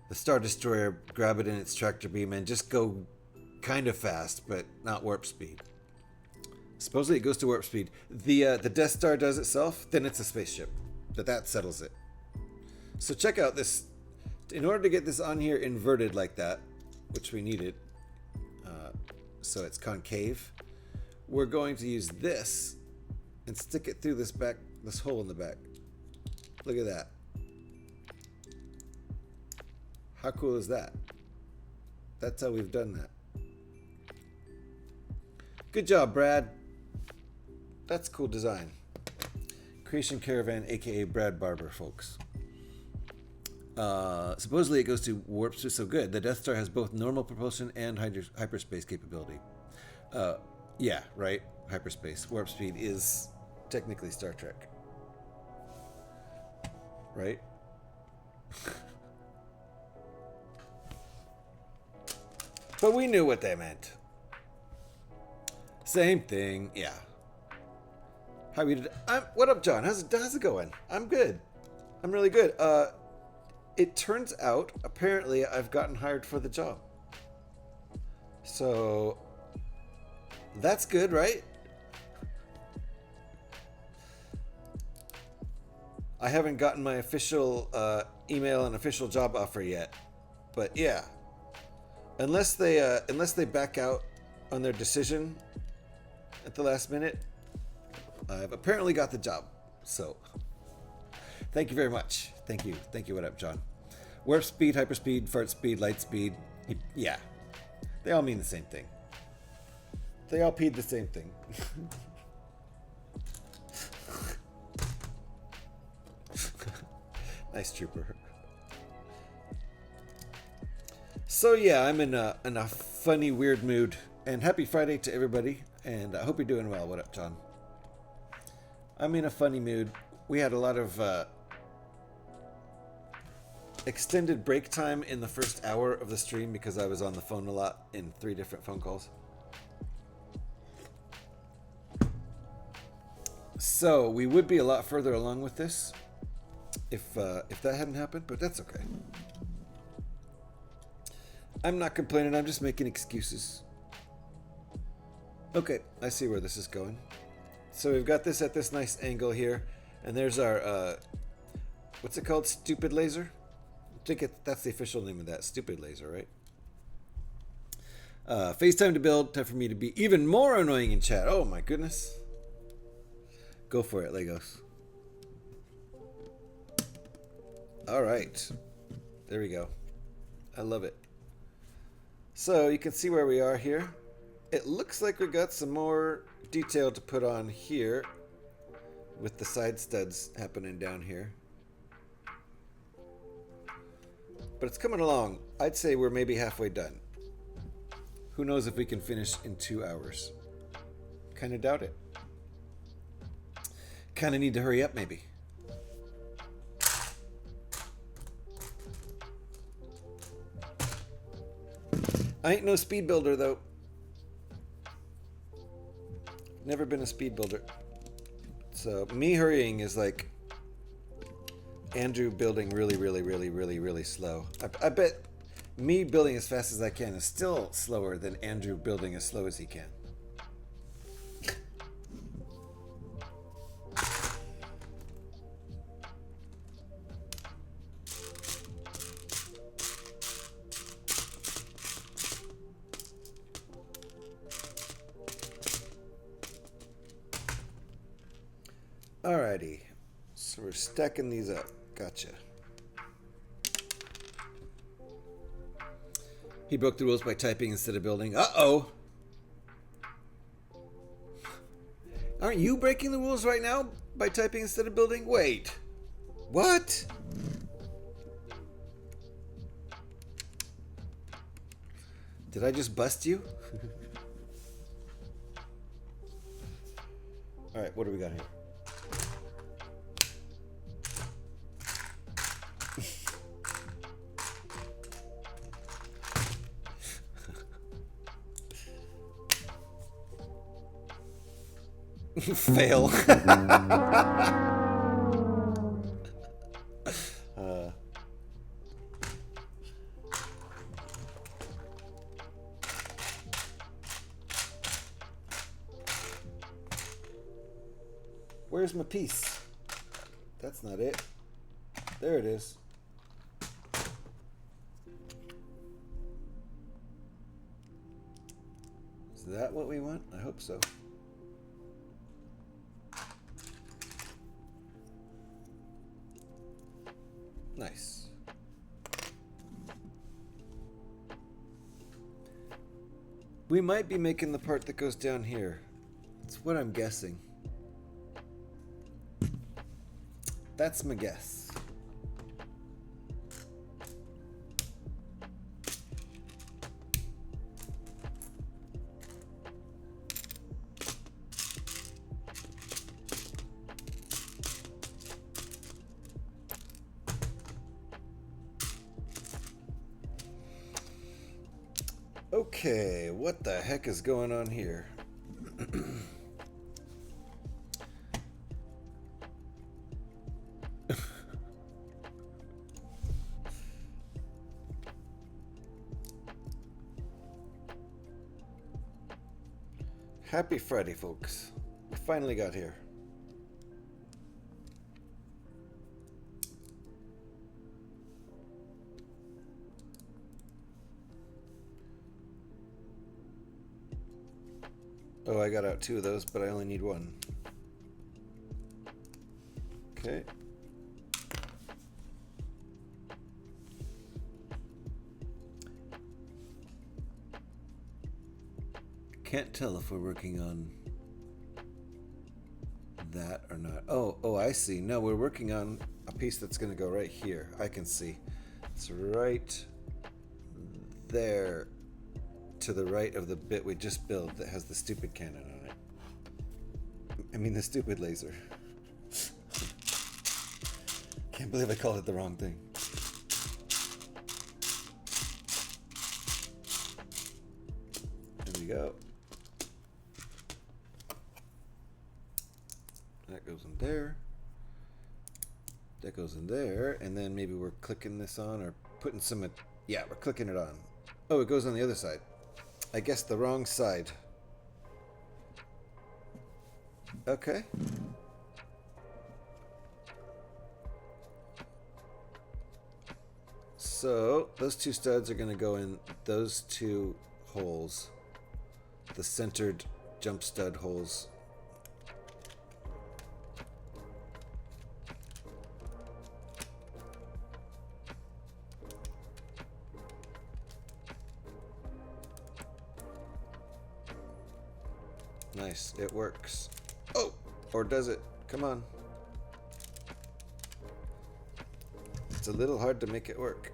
the Star Destroyer grab it in its tractor beam and just go kind of fast, but not warp speed. Supposedly it goes to warp speed. The Death Star does itself, then it's a spaceship. But that settles it. So check out this. In order to get this on here inverted like that, which we needed, so it's concave, we're going to use this and stick it through this hole in the back. Look at that. How cool is that? That's how we've done that. Good job, Brad. That's cool design. CreationCaravan, aka Brad Barber, folks. Supposedly it goes to warp speed, so good. The Death Star has both normal propulsion and hyperspace capability. Yeah, right? Hyperspace. Warp speed is technically Star Trek. Right? But we knew what they meant. Same thing, yeah. How we did? What up, John? How's it going? I'm good. I'm really good. It turns out, apparently, I've gotten hired for the job. So, that's good, right? I haven't gotten my official email and official job offer yet, but yeah, unless they back out on their decision at the last minute, I've apparently got the job. So, thank you very much. Thank you. What up, John? Warp speed, hyperspeed, fart speed, light speed. Yeah, they all mean the same thing. They all peed the same thing. Nice, trooper. So yeah, I'm in a funny, weird mood. And happy Friday to everybody. And I hope you're doing well. What up, John? I'm in a funny mood. We had a lot of extended break time in the first hour of the stream because I was on the phone a lot in 3 different phone calls. So we would be a lot further along with this if that hadn't happened, but that's okay. I'm not complaining, I'm just making excuses. Okay, I see where this is going. So we've got this at this nice angle here, and there's our, what's it called? Stupid laser? I think that's the official name of that, stupid laser, right? FaceTime to build, time for me to be even more annoying in chat. Oh my goodness. Go for it, Legos. All right, there we go. I love it. So you can see where we are here. It looks like we got some more detail to put on here with the side studs happening down here. But it's coming along. I'd say we're maybe halfway done. Who knows if we can finish in 2 hours. Kind of doubt it. Kind of need to hurry up maybe. I ain't no speed builder though. Never been a speed builder. So me hurrying is like Andrew building really slow. I bet me building as fast as I can is still slower than Andrew building as slow as he can. Alrighty, so we're stacking these up. Gotcha. He broke the rules by typing instead of building. Uh-oh! Aren't you breaking the rules right now by typing instead of building? Wait. What? Did I just bust you? Alright, what do we got here? Fail. Where's my piece? That's not it. There it is. Is that what we want? I hope so. Nice. We might be making the part that goes down here. That's what I'm guessing. That's my guess. Okay, what the heck is going on here? Happy Friday, folks. We finally got here. Oh, I got out 2 of those, but I only need 1. Okay. Can't tell if we're working on that or not. Oh, I see. No, we're working on a piece that's going to go right here. I can see. It's right there to the right of the bit we just built that has the stupid cannon on it. I mean the stupid laser. Can't believe I called it the wrong thing. There we go. That goes in there. That goes in there. And then maybe we're clicking this on or putting some... Yeah, we're clicking it on. Oh, it goes on the other side. I guess the wrong side. Okay. So those 2 studs are going to go in those 2 holes. The centered jump stud holes. Nice, it works. Oh, or does it? Come on. It's a little hard to make it work.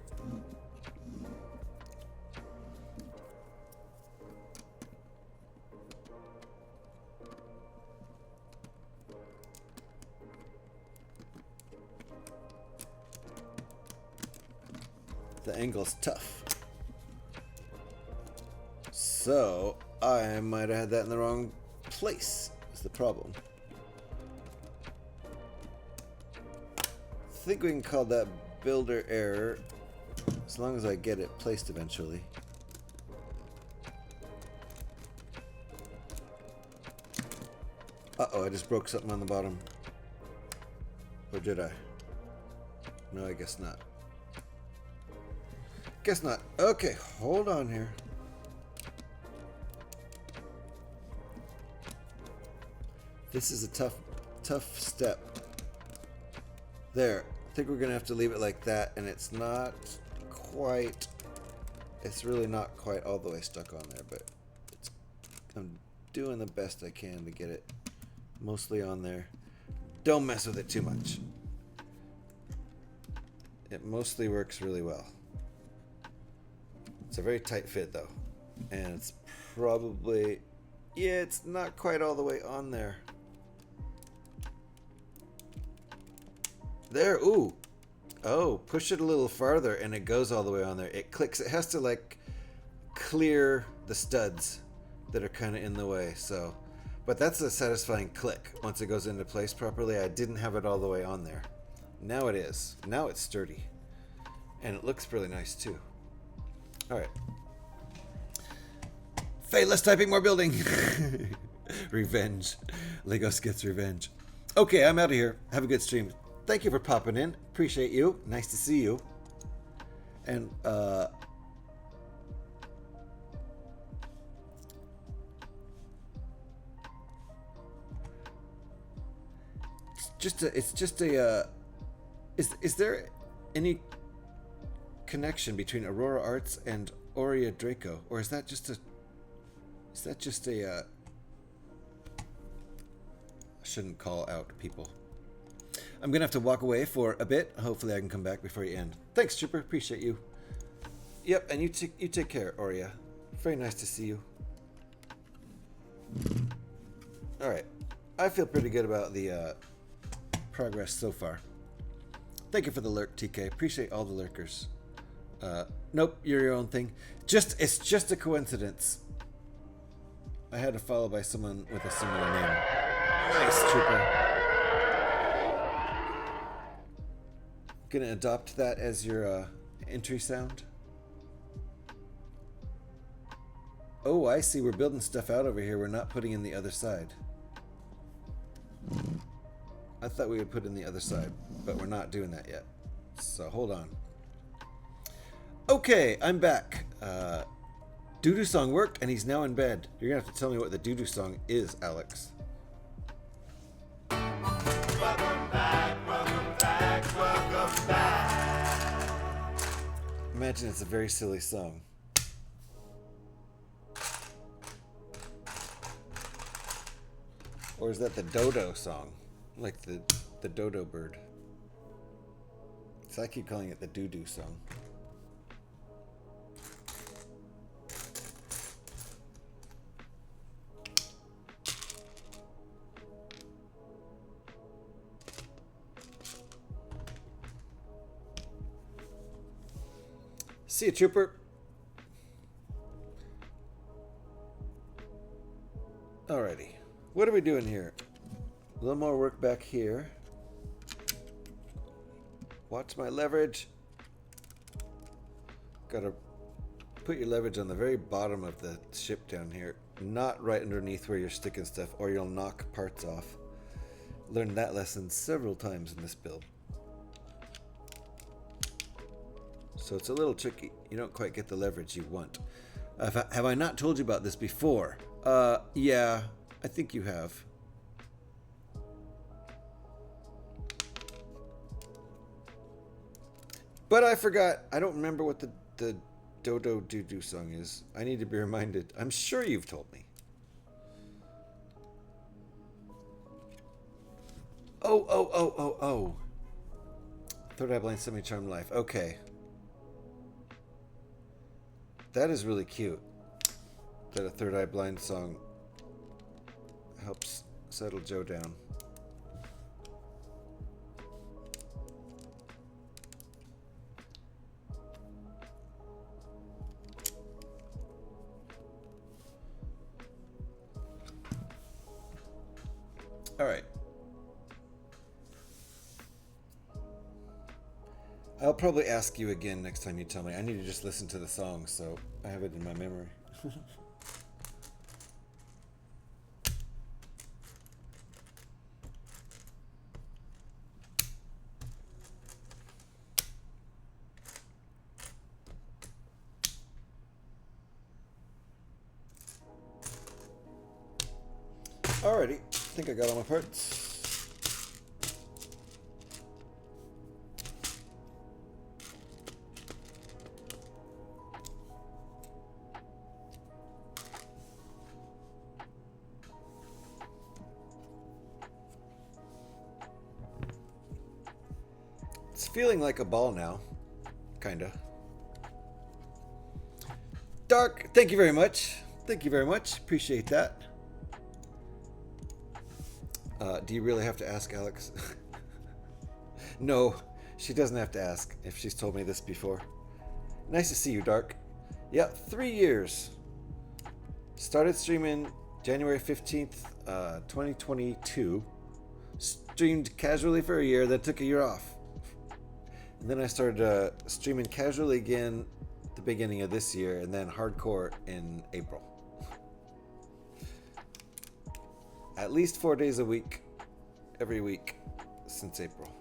The angle's tough. So, I might have had that in the wrong place, is the problem. I think we can call that builder error as long as I get it placed eventually. Uh-oh, I just broke something on the bottom. Or did I? No, I guess not. Guess not. Okay, hold on here. This is a tough step. There. I think we're going to have to leave it like that, and it's not quite... It's really not quite all the way stuck on there, but I'm doing the best I can to get it mostly on there. Don't mess with it too much. It mostly works really well. It's a very tight fit, though. And it's probably... Yeah, it's not quite all the way on there. There, ooh. Oh, push it a little farther and it goes all the way on there. It clicks. It has to like clear the studs that are kind of in the way. So, but that's a satisfying click once it goes into place properly. I didn't have it all the way on there. Now it is. Now it's sturdy. And it looks really nice too. All right. Faye, less typing, more building. Revenge. Legos gets revenge. Okay, I'm out of here. Have a good stream. Thank you for popping in. Appreciate you. Nice to see you. And is there any connection between Aurora Arts and Aurea Draco, or is that just a I shouldn't call out people. I'm gonna have to walk away for a bit. Hopefully I can come back before you end. Thanks, Trooper. Appreciate you. Yep, and you take care, Aurea. Very nice to see you. All right, I feel pretty good about the progress so far. Thank you for the lurk, TK. Appreciate all the lurkers. Nope, you're your own thing. It's just a coincidence. I had to follow by someone with a similar name. Nice, Trooper. Gonna adopt that as your entry sound. Oh, I see. We're building stuff out over here. We're not putting in the other side. I thought we would put in the other side, but we're not doing that yet. So hold on. Okay, I'm back. Doo-doo song worked, and he's now in bed. You're going to have to tell me what the doo-doo song is, Alex. Welcome back, welcome back, welcome back. Imagine it's a very silly song. Or is that the dodo song? Like the dodo bird. So I keep calling it the doo-doo song. See you, trooper. Alrighty. What are we doing here? A little more work back here. Watch my leverage. Gotta put your leverage on the very bottom of the ship down here. Not right underneath where you're sticking stuff, or you'll knock parts off. Learned that lesson several times in this build. So it's a little tricky. You don't quite get the leverage you want. Have I not told you about this before? Yeah, I think you have. But I forgot. I don't remember what the Dodo Doo-Doo song is. I need to be reminded. I'm sure you've told me. Oh. Third Eye Blind Semi-Charmed Life. Okay. That is really cute. That a Third Eye Blind song helps settle Joe down. All right. I'll probably ask you again next time you tell me. I need to just listen to the song so I have it in my memory. Alrighty, I think I got all my parts. It's feeling like a ball now, kinda. Dark, thank you very much. Thank you very much. Appreciate that. Do you really have to ask, Alex? No, she doesn't have to ask if she's told me this before. Nice to see you, Dark. Yeah, 3 years. Started streaming January 15th, 2022. Streamed casually for a year, then took a year off. And then I started streaming casually again at the beginning of this year, and then hardcore in April. At least 4 days a week, every week since April.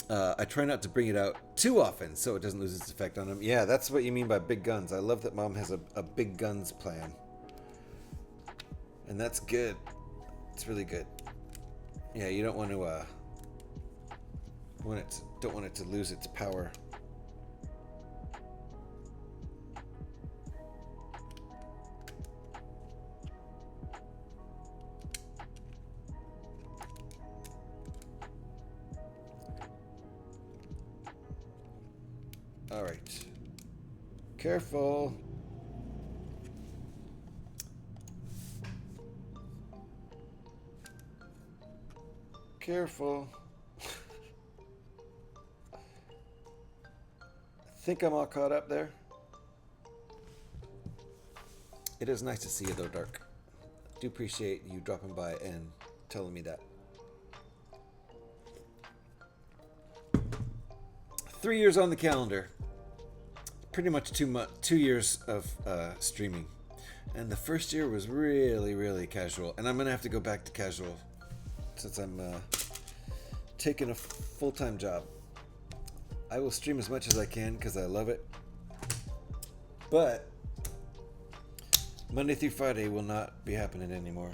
I try not to bring it out too often so it doesn't lose its effect on him. Yeah, that's what you mean by big guns. I love that Mom has a big guns plan. And that's good. It's really good. Yeah, you don't want to don't want it to lose its power. All right. Careful. Careful. I think I'm all caught up there. It is nice to see you though, Dark. I do appreciate you dropping by and telling me that. 3 years on the calendar. pretty much 2 years of streaming, and the first year was really, really casual, and I'm gonna have to go back to casual since I'm taking a full-time job. I will stream as much as I can because I love it, but Monday through Friday will not be happening anymore.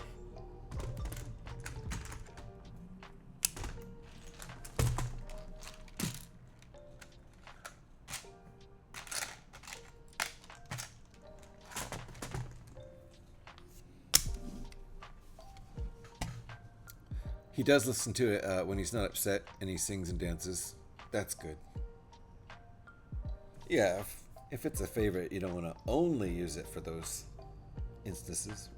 He does listen to it when he's not upset, and he sings and dances. That's good. Yeah, if it's a favorite, you don't want to only use it for those instances.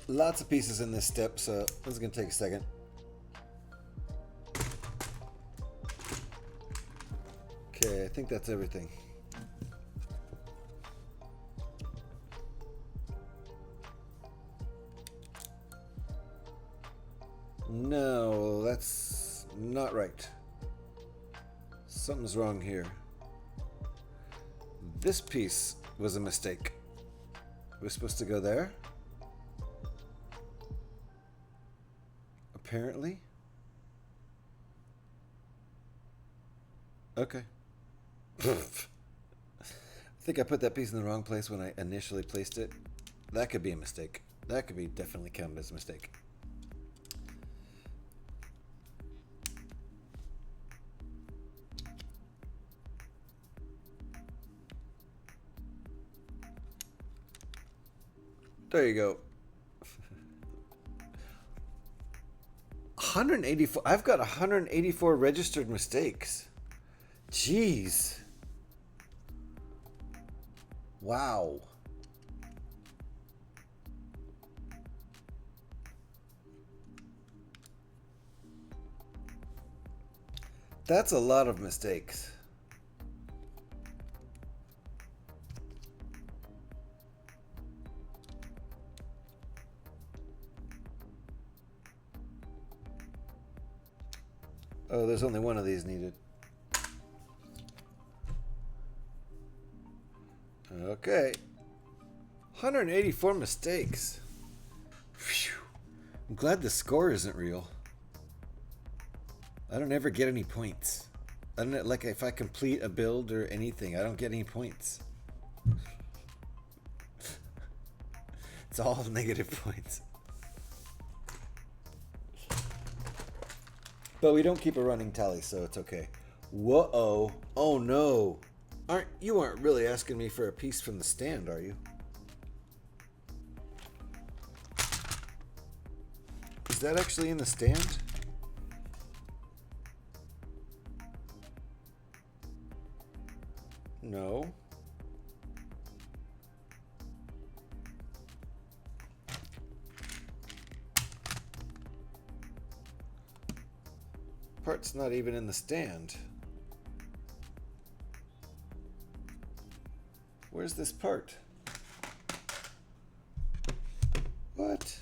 Lots of pieces in this step, so this is going to take a second. Okay, I think that's everything. No, that's not right. Something's wrong here. This piece was a mistake. It was supposed to go there. Apparently. Okay. I think I put that piece in the wrong place when I initially placed it. That could be a mistake. That could be definitely counted as a mistake. There you go. 184. I've got 184 registered mistakes. Jeez. Wow. That's a lot of mistakes. Oh, there's only one of these needed. Okay. 184 mistakes. Phew. I'm glad the score isn't real. I don't ever get any points. I don't, like, if I complete a build or anything, I don't get any points. It's all negative points. But we don't keep a running tally, so it's okay. Whoa! Oh no! You aren't really asking me for a piece from the stand, are you? Is that actually in the stand? No. Part's not even in the stand. Where's this part? What?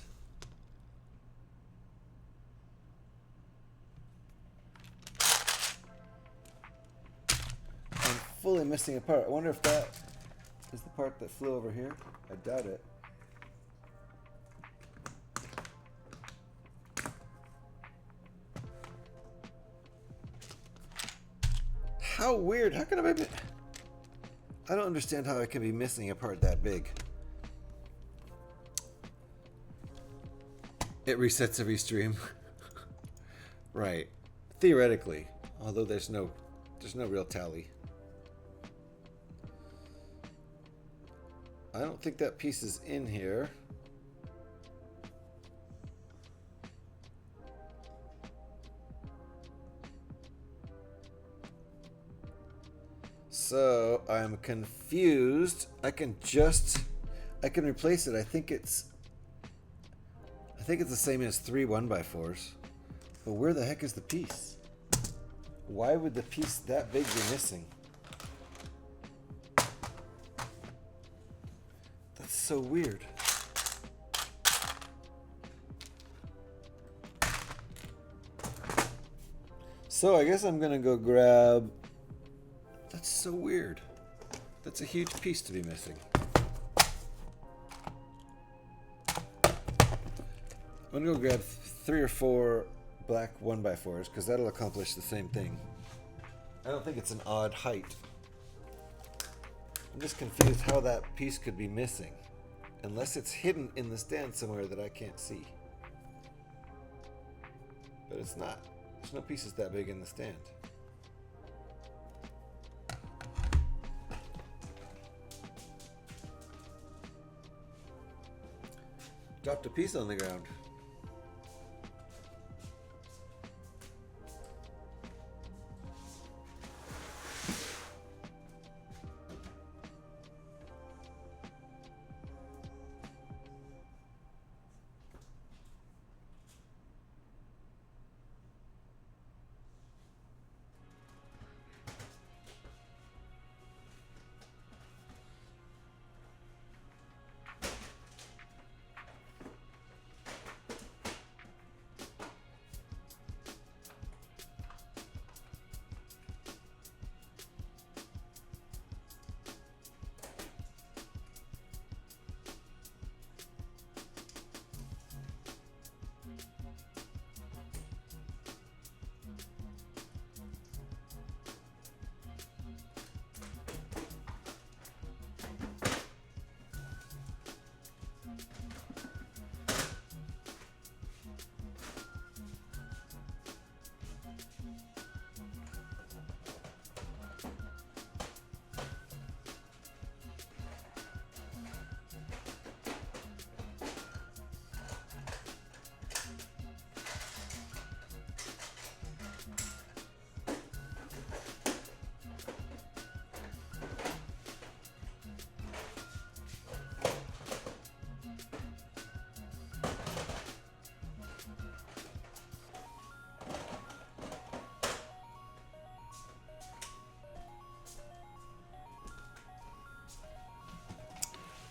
I'm fully missing a part. I wonder if that is the part that flew over here. I doubt it. How weird. How can I be... I don't understand how I can be missing a part that big. It resets every stream. Right. Theoretically. Although there's no real tally. I don't think that piece is in here. So I'm confused. I can replace it. I think it's the same as 3 1x4s. But where the heck is the piece? Why would the piece that big be missing? It's so weird. So I guess I'm gonna go grab... That's so weird. That's a huge piece to be missing. I'm gonna go grab 3 or 4 black 1x4s because that'll accomplish the same thing. I don't think it's an odd height. I'm just confused how that piece could be missing. Unless it's hidden in the stand somewhere that I can't see. But it's not. There's no pieces that big in the stand. Dropped a piece on the ground.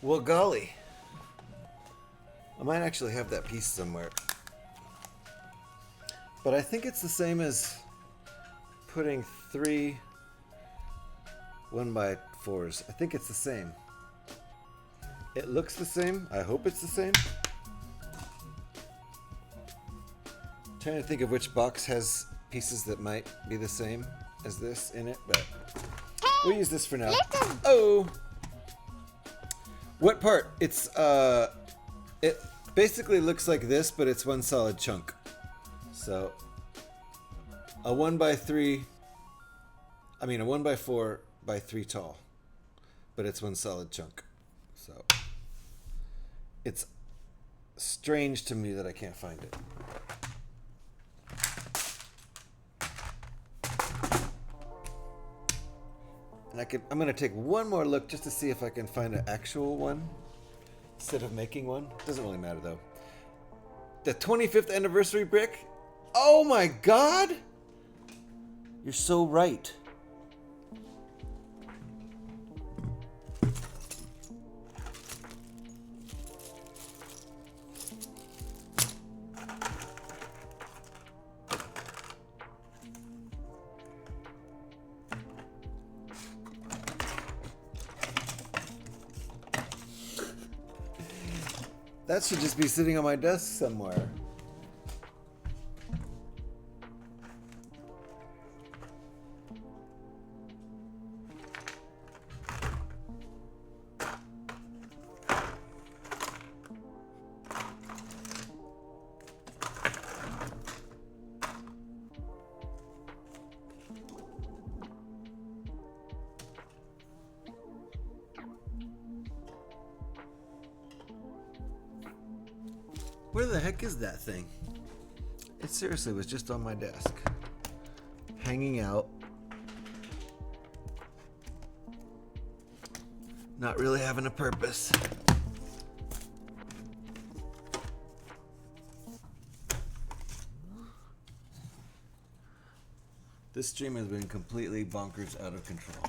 Well, golly. I might actually have that piece somewhere. But I think it's the same as putting 3 1x4s. I think it's the same. It looks the same. I hope it's the same. Trying to think of which box has pieces that might be the same as this in it, but we'll use this for now. Listen. Oh! What part? It's, it basically looks like this, but it's one solid chunk. So, a 1x3, I mean a 1x4 by 3 tall, but it's one solid chunk. So, it's strange to me that I can't find it. And I'm going to take one more look just to see if I can find an actual one instead of making one. Doesn't really matter though. The 25th anniversary brick. Oh my God! You're so right. That should just be sitting on my desk somewhere. Where the heck is that thing? It seriously was just on my desk. Hanging out. Not really having a purpose. This stream has been completely bonkers out of control.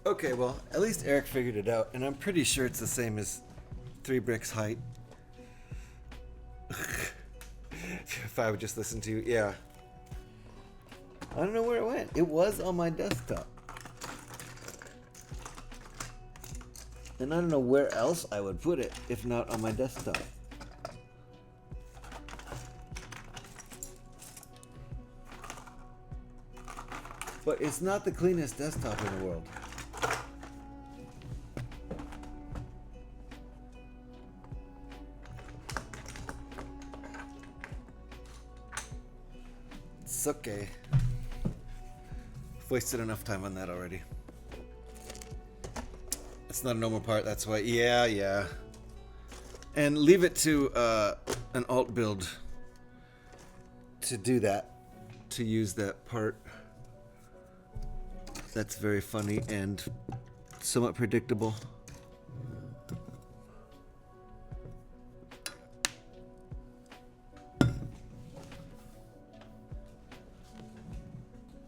Okay, well, at least Eric figured it out, and I'm pretty sure it's the same as 3 bricks height. If I would just listen to you, yeah. I don't know where it went. It was on my desktop. And I don't know where else I would put it if not on my desktop. But it's not the cleanest desktop in the world. It's okay. I've wasted enough time on that already. It's not a normal part, that's why. Yeah. And leave it to an alt build to do that, to use that part. That's very funny and somewhat predictable.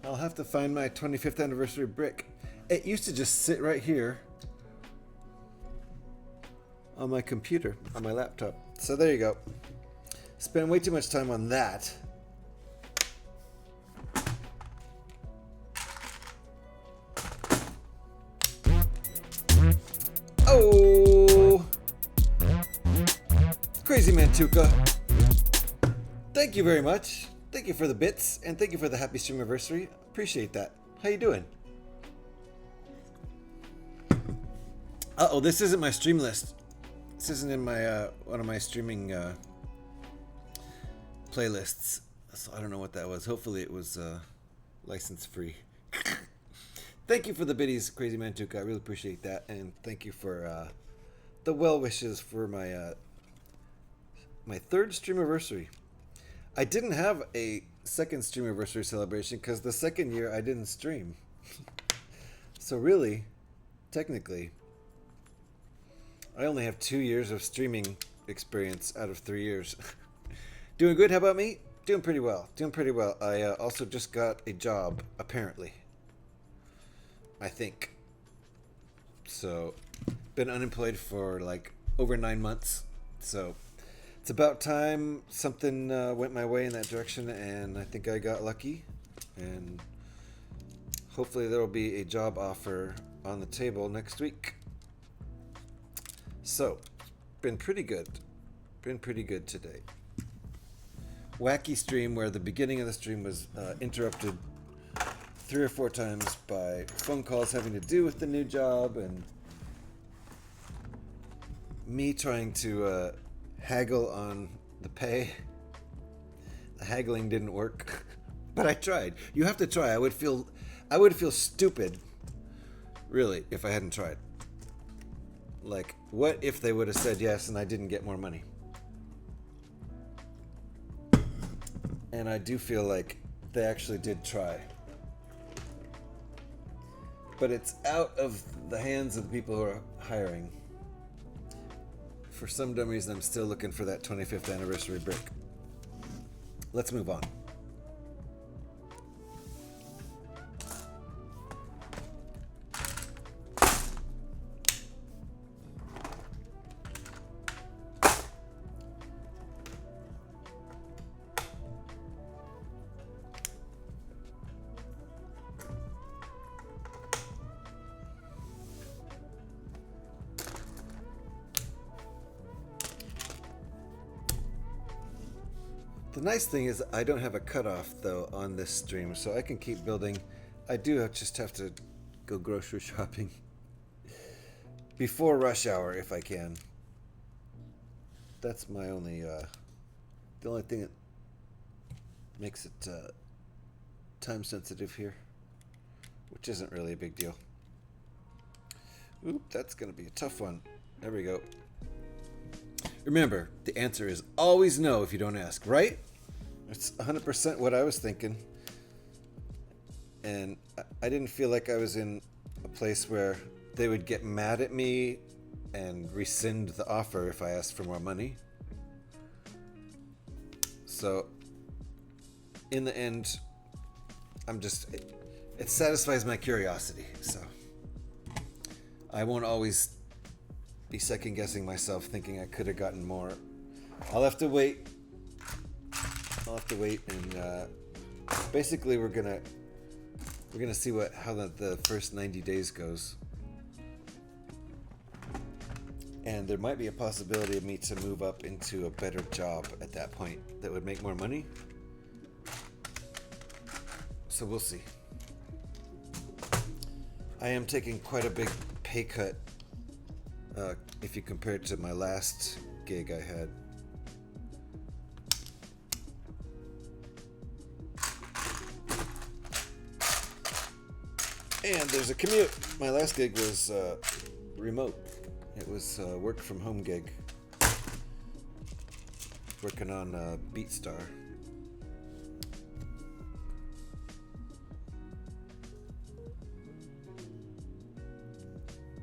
I'll have to find my 25th anniversary brick. It used to just sit right here on my computer, on my laptop. So there you go. Spent way too much time on that. Oh! Crazy Mantuka. Thank you very much. Thank you for the bits, and thank you for the happy stream anniversary. Appreciate that. How you doing? Uh-oh, this isn't my stream list. This isn't in my one of my streaming playlists. So I don't know what that was. Hopefully it was license free. Thank you for the biddies, Crazy Mantuka. I really appreciate that, and thank you for the well wishes for my my 3rd stream anniversary. I didn't have a 2nd stream anniversary celebration because the 2nd year I didn't stream. So really, technically, I only have 2 years of streaming experience out of 3 years. Doing good. How about me? Doing pretty well. Doing pretty well. I also just got a job, apparently. I think. So, been unemployed for like over 9 months. So, it's about time something went my way in that direction, and I think I got lucky. And hopefully there will be a job offer on the table next week. So, been pretty good. Been pretty good today. Wacky stream where the beginning of the stream was interrupted 3 or 4 times by phone calls having to do with the new job and me trying to haggle on the pay. The haggling didn't work, but I tried. You have to try. I would feel stupid, really, if I hadn't tried. Like, what if they would have said yes and I didn't get more money? And I do feel like they actually did try. But it's out of the hands of the people who are hiring. For some dumb reason, I'm still looking for that 25th anniversary brick. Let's move on. The nice thing is I don't have a cutoff though on this stream, so I can keep building. I do just have to go grocery shopping before rush hour if I can. That's my only, the only thing that makes it time sensitive here, which isn't really a big deal. Oop, that's gonna be a tough one. There we go. Remember, the answer is always no if you don't ask, right? It's 100% what I was thinking. And I didn't feel like I was in a place where they would get mad at me and rescind the offer if I asked for more money. So, in the end, it satisfies my curiosity, so. I won't always be second guessing myself thinking I could have gotten more. I'll have to wait. And basically we're gonna see how the first 90 days goes. And there might be a possibility of me to move up into a better job at that point that would make more money. So we'll see. I am taking quite a big pay cut if you compare it to my last gig I had. And there's a commute. My last gig was remote. It was a work from home gig. Working on BeatStar.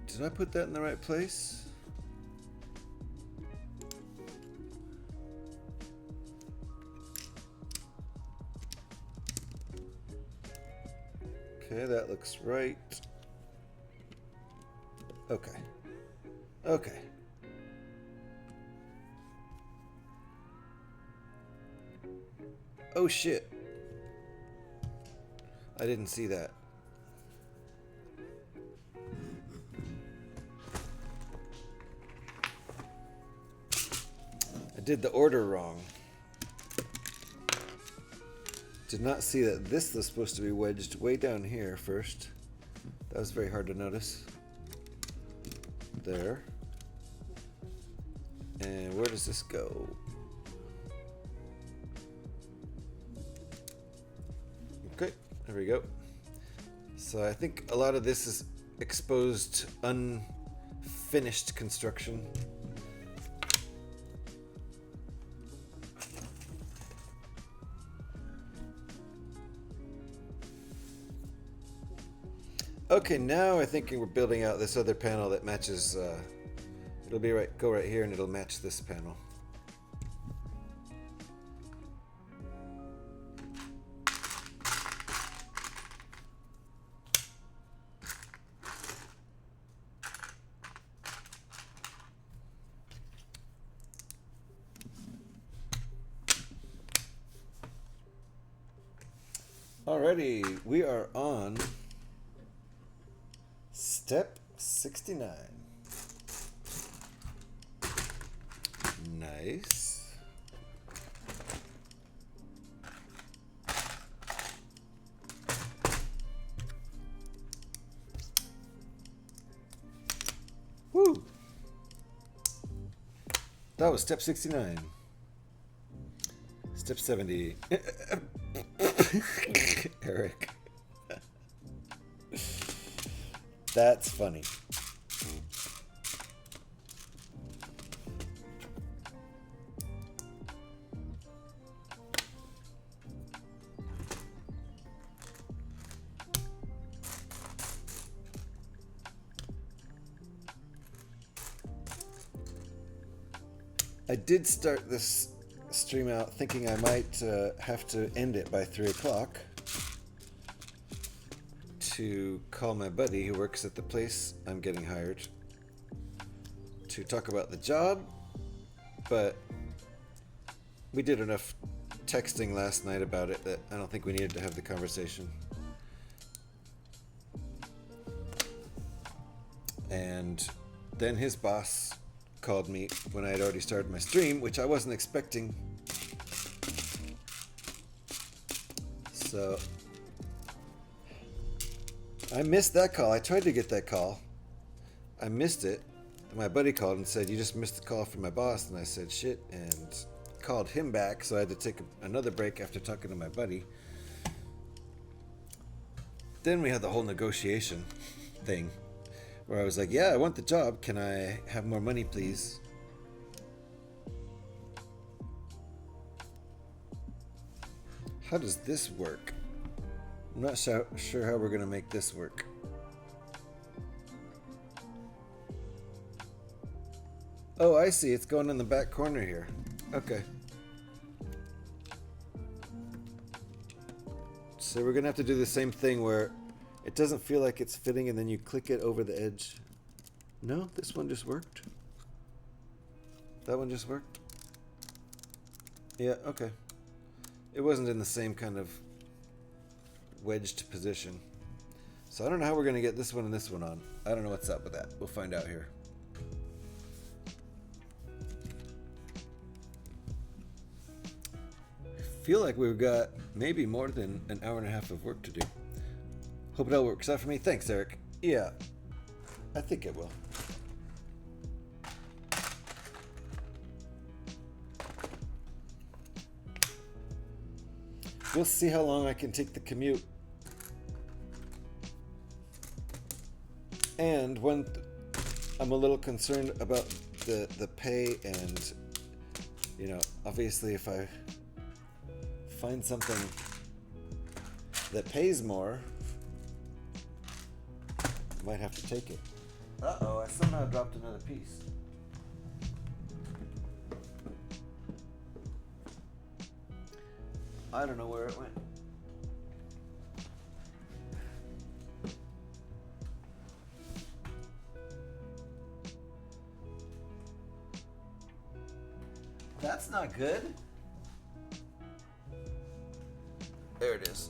Did I put that in the right place? Okay, that looks right. Okay. Okay. Oh shit. I didn't see that. I did the order wrong. Did not see that this was supposed to be wedged way down here first. That was very hard to notice. There. And where does this go? Okay, there we go. So I think a lot of this is exposed, unfinished construction. Okay, now I think we're building out this other panel that matches. It'll be go right here, and it'll match this panel. Alrighty, we are on step 69. Nice. Woo! That was step 69. Step 70. Eric. That's funny. I did start this stream out thinking I might have to end it by 3 o'clock to call my buddy who works at the place I'm getting hired to talk about the job, but we did enough texting last night about it that I don't think we needed to have the conversation. And then his boss called me when I had already started my stream, which I wasn't expecting. So I missed that call. I tried to get that call. I missed it. My buddy called and said, "You just missed the call from my boss." And I said, "Shit," and called him back. So I had to take another break after talking to my buddy. Then we had the whole negotiation thing where I was like, "Yeah, I want the job. Can I have more money, please?" How does this work? I'm not sure how we're going to make this work. Oh, I see. It's going in the back corner here. Okay. So we're going to have to do the same thing where it doesn't feel like it's fitting and then you click it over the edge. No, this one just worked. That one just worked. Yeah, okay. It wasn't in the same kind of wedged position. So I don't know how we're going to get this one and this one on. I don't know what's up with that. We'll find out here. I feel like we've got maybe more than an hour and a half of work to do. Hope it all works out for me. Thanks, Eric. Yeah, I think it will. We'll see how long I can take the commute. And when I'm a little concerned about the pay, and you know, obviously if I find something that pays more, I might have to take it. Uh-oh, I somehow dropped another piece. I don't know where it went. That's not good. There it is.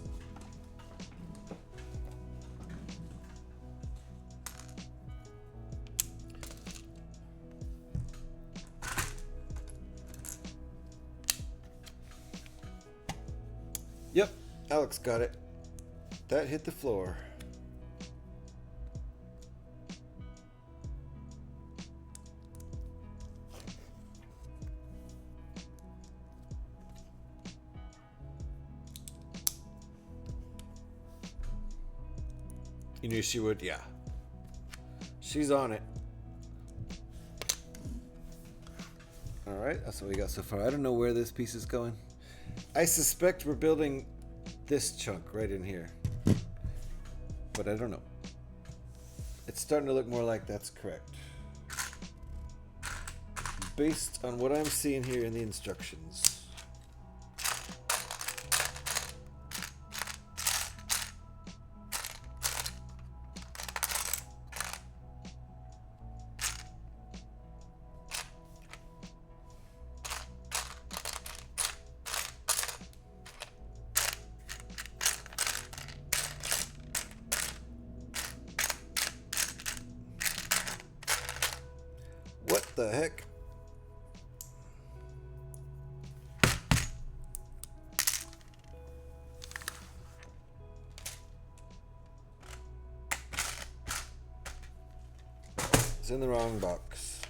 Yep, Alex got it. That hit the floor. You knew she would? Yeah. She's on it. Alright, that's what we got so far. I don't know where this piece is going. I suspect we're building this chunk right in here. But I don't know. It's starting to look more like that's correct. Based on what I'm seeing here in the instructions. What the heck? It's in the wrong box.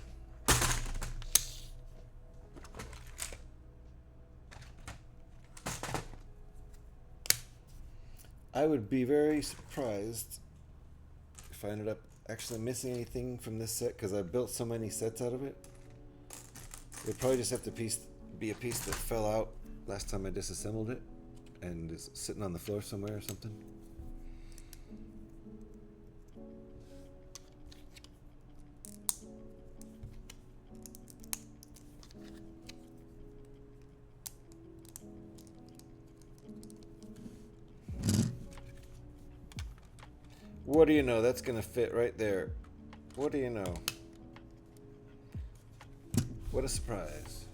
I would be very surprised if I ended up actually missing anything from this set, because I built so many sets out of it. It would probably just have to be a piece that fell out last time I disassembled it and is sitting on the floor somewhere or something. What do you know? That's gonna fit right there. What do you know? What a surprise.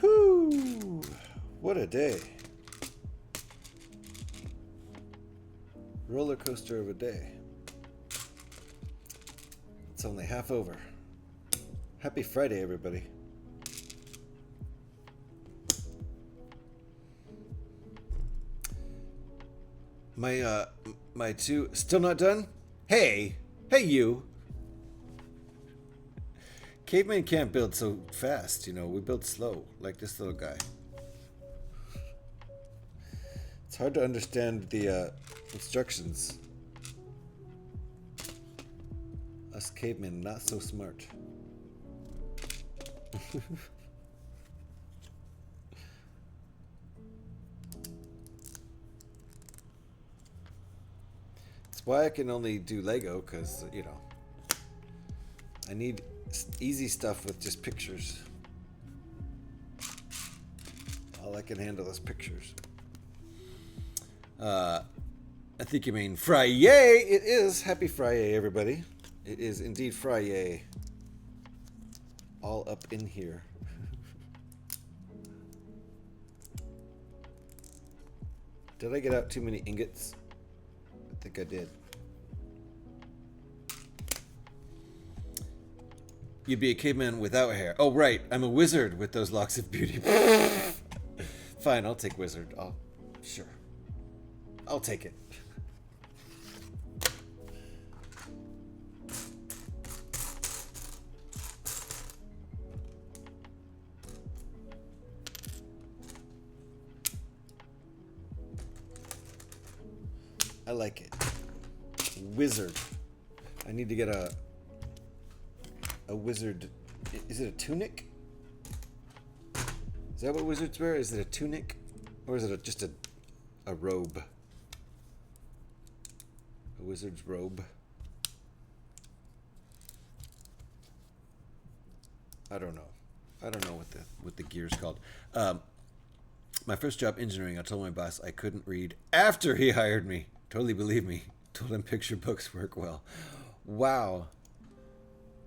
Whew! What a day. Roller coaster of a day. It's only half over. Happy Friday, everybody. My two still not done? Hey you. Cavemen can't build so fast, you know. We build slow, like this little guy. It's hard to understand the instructions. Us cavemen, not so smart. Why I can only do Lego, because, you know, I need easy stuff with just pictures. All I can handle is pictures. I think you mean Friday. It is. Happy Friday, everybody. It is indeed Friday. All up in here. Did I get out too many ingots? I think I did. You'd be a caveman without hair. Oh, right. I'm a wizard with those locks of beauty. Fine, I'll take wizard. Sure. I'll take it. I like it. Wizard. I need to get a wizard. Is it a tunic? Is that what wizards wear? Is it a tunic? Or is it just a robe? A wizard's robe? I don't know. I don't know what the gear's called. My first job engineering, I told my boss I couldn't read after he hired me. Totally believe me. Told him picture books work well. Wow.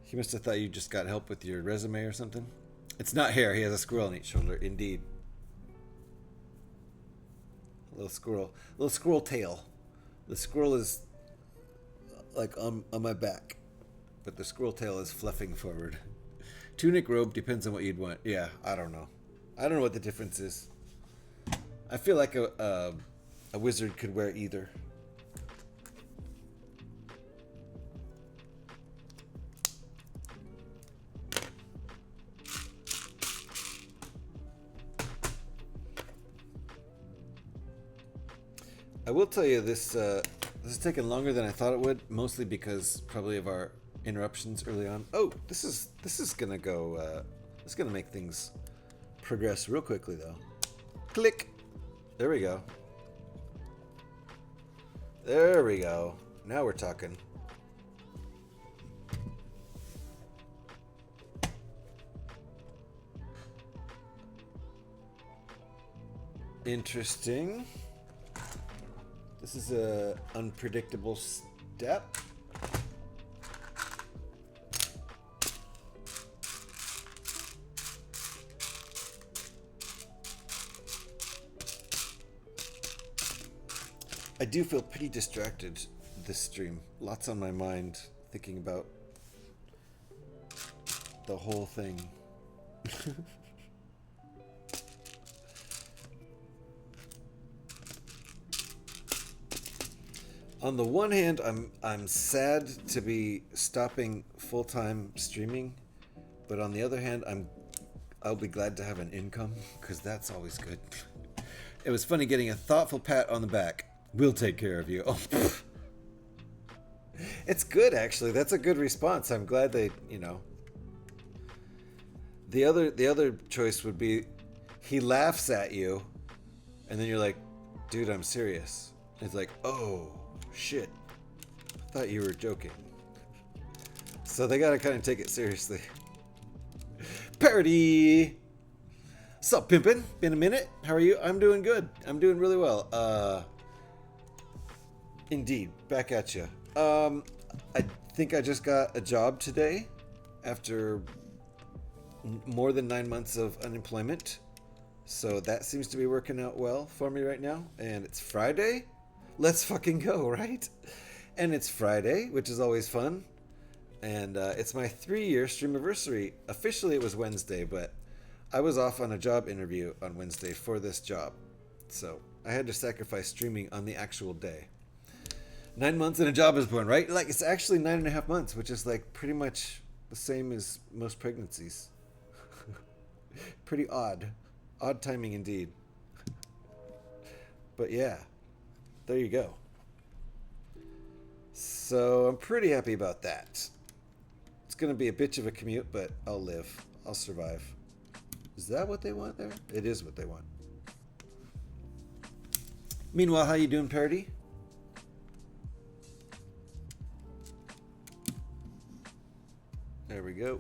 He must have thought you just got help with your resume or something. It's not hair. He has a squirrel on each shoulder. Indeed. A little squirrel tail. The squirrel is like on my back, but the squirrel tail is fluffing forward. Tunic, robe, depends on what you'd want. Yeah, I don't know. I don't know what the difference is. I feel like a wizard could wear either. I will tell you this has taken longer than I thought it would, mostly because probably of our interruptions early on. Oh, this is gonna go. It's gonna make things progress real quickly, though. Click. There we go. There we go. Now we're talking. Interesting. This is a unpredictable step. I do feel pretty distracted this stream. Lots on my mind, thinking about the whole thing. On the one hand, I'm sad to be stopping full-time streaming, but on the other hand, I'll be glad to have an income, because that's always good. It was funny getting a thoughtful pat on the back. We'll take care of you. Oh, it's good, actually. That's a good response. I'm glad they, you know. The other choice would be he laughs at you, and then you're like, dude, I'm serious. It's like, oh, shit. I thought you were joking. So they gotta kind of take it seriously. Parody! Sup, pimpin'? Been a minute? How are you? I'm doing good. I'm doing really well. Indeed. Back at you. I think I just got a job today after more than 9 months of unemployment. So that seems to be working out well for me right now. And it's Friday. Let's fucking go, right? And it's Friday, which is always fun. And it's my 3-year streamiversary. Officially, it was Wednesday, but I was off on a job interview on Wednesday for this job. So I had to sacrifice streaming on the actual day. 9 months and a job is born, right? Like, it's actually 9.5 months, which is like pretty much the same as most pregnancies. Pretty odd. Odd timing indeed. But yeah, there you go. So I'm pretty happy about that. It's going to be a bitch of a commute, but I'll live. I'll survive. Is that what they want there? It is what they want. Meanwhile, how you doing, Parody? There we go.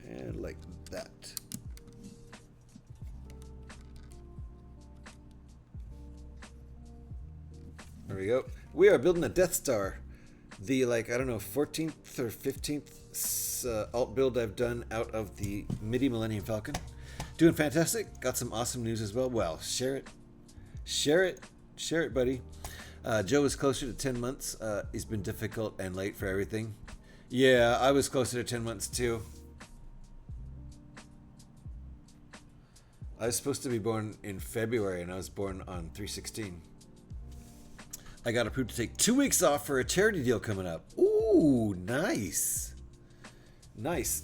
And like that. We are building a Death Star. The, like, I don't know, 14th or 15th alt build I've done out of the MIDI Millennium Falcon. Doing fantastic. Got some awesome news as well. Well, share it. Share it. Share it, buddy. Joe is closer to 10 months. He's been difficult and late for everything. Yeah, I was closer to 10 months too. I was supposed to be born in February and I was born on 3/16. I got approved to take 2 weeks off for a charity deal coming up. Ooh, nice. Nice.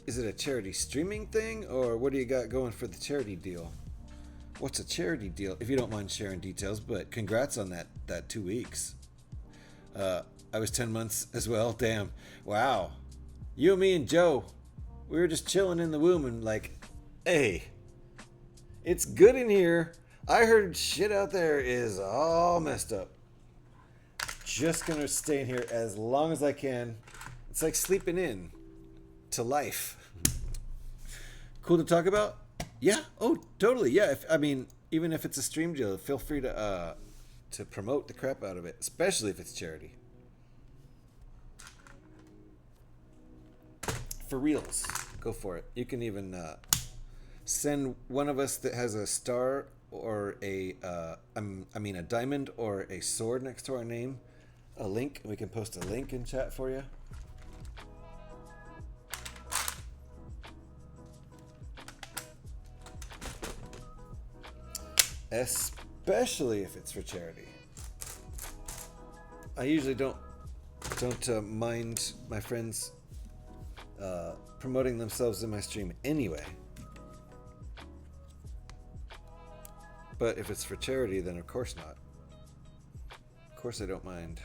Is it a charity streaming thing or what do you got going for the charity deal? What's a charity deal? If you don't mind sharing details, but congrats on that 2 weeks. I was 10 months as well. Damn. Wow. You, me, and Joe, we were just chilling in the womb and like, hey, it's good in here. I heard shit out there is all messed up. Just gonna stay in here as long as I can. It's like sleeping in to life. Cool to talk about? Yeah. Oh, totally. Yeah. I mean, even if it's a stream deal, feel free to promote the crap out of it, especially if it's charity. For reals, go for it. You can even send one of us that has a star or a diamond or a sword next to our name a link. We can post a link in chat for you. Especially if it's for charity. I usually don't mind my friends promoting themselves in my stream anyway. But if it's for charity, then of course not. Of course I don't mind.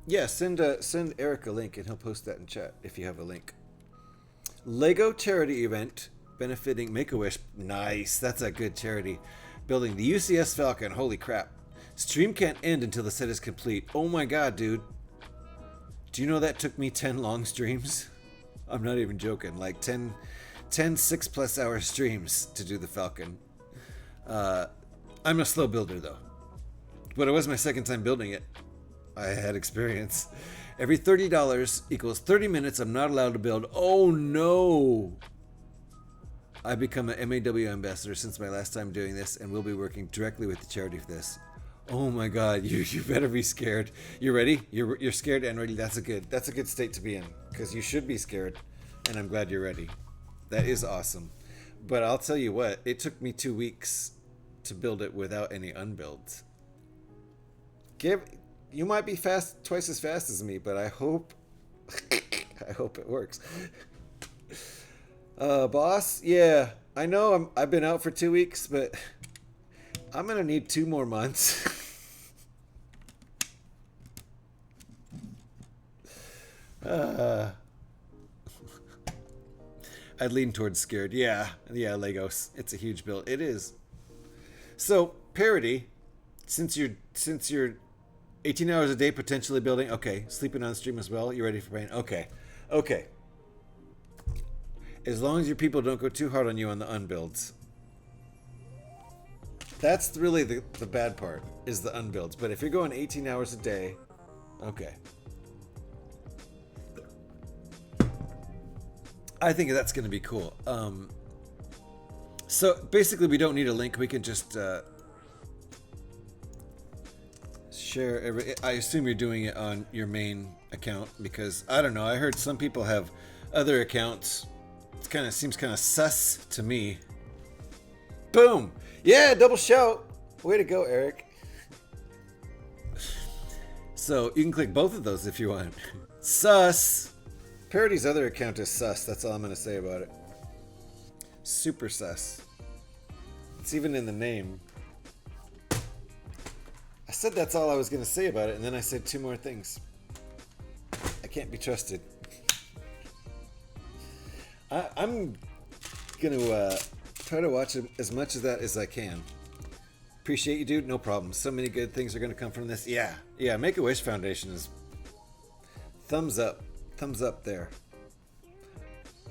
Yeah, send Eric a link and he'll post that in chat if you have a link. Lego charity event benefiting Make-A-Wish. Nice, that's a good charity. Building the UCS Falcon. Holy crap. Stream can't end until the set is complete. Oh my god, dude. Do you know that took me 10 long streams? I'm not even joking. Like 10 6+ hour streams to do the Falcon. I'm a slow builder though. But it was my second time building it. I had experience. Every $30 equals 30 minutes I'm not allowed to build. Oh no! I've become an MAW ambassador since my last time doing this and will be working directly with the charity for this. Oh my god, you better be scared. You ready? You're scared and ready. That's a good state to be in because you should be scared and I'm glad you're ready. That is awesome. But I'll tell you what, it took me 2 weeks to build it without any unbuilds. You might be twice as fast as me, but I hope it works. Boss, yeah, I know I've been out for 2 weeks, but I'm gonna need 2 more months. I'd lean towards scared. Yeah, Legos. It's a huge build. It is. So parody, since you're 18 hours a day potentially building. Okay, sleeping on stream as well. You ready for pain? Okay. As long as your people don't go too hard on you on the unbuilds. That's really the bad part, is the unbuilds. But if you're going 18 hours a day, okay. I think that's going to be cool. So basically we don't need a link. We can just share I assume you're doing it on your main account because I don't know. I heard some people have other accounts. It seems kind of sus to me. Boom. Yeah, double shout. Way to go, Eric. So you can click both of those if you want. Sus. Parody's other account is sus. That's all I'm going to say about it. Super sus. It's even in the name. I said that's all I was going to say about it, and then I said 2 more things. I can't be trusted. I'm going to try to watch as much of that as I can. Appreciate you, dude. No problem. So many good things are going to come from this. Yeah. Make-A-Wish Foundation is thumbs up. Thumbs up there.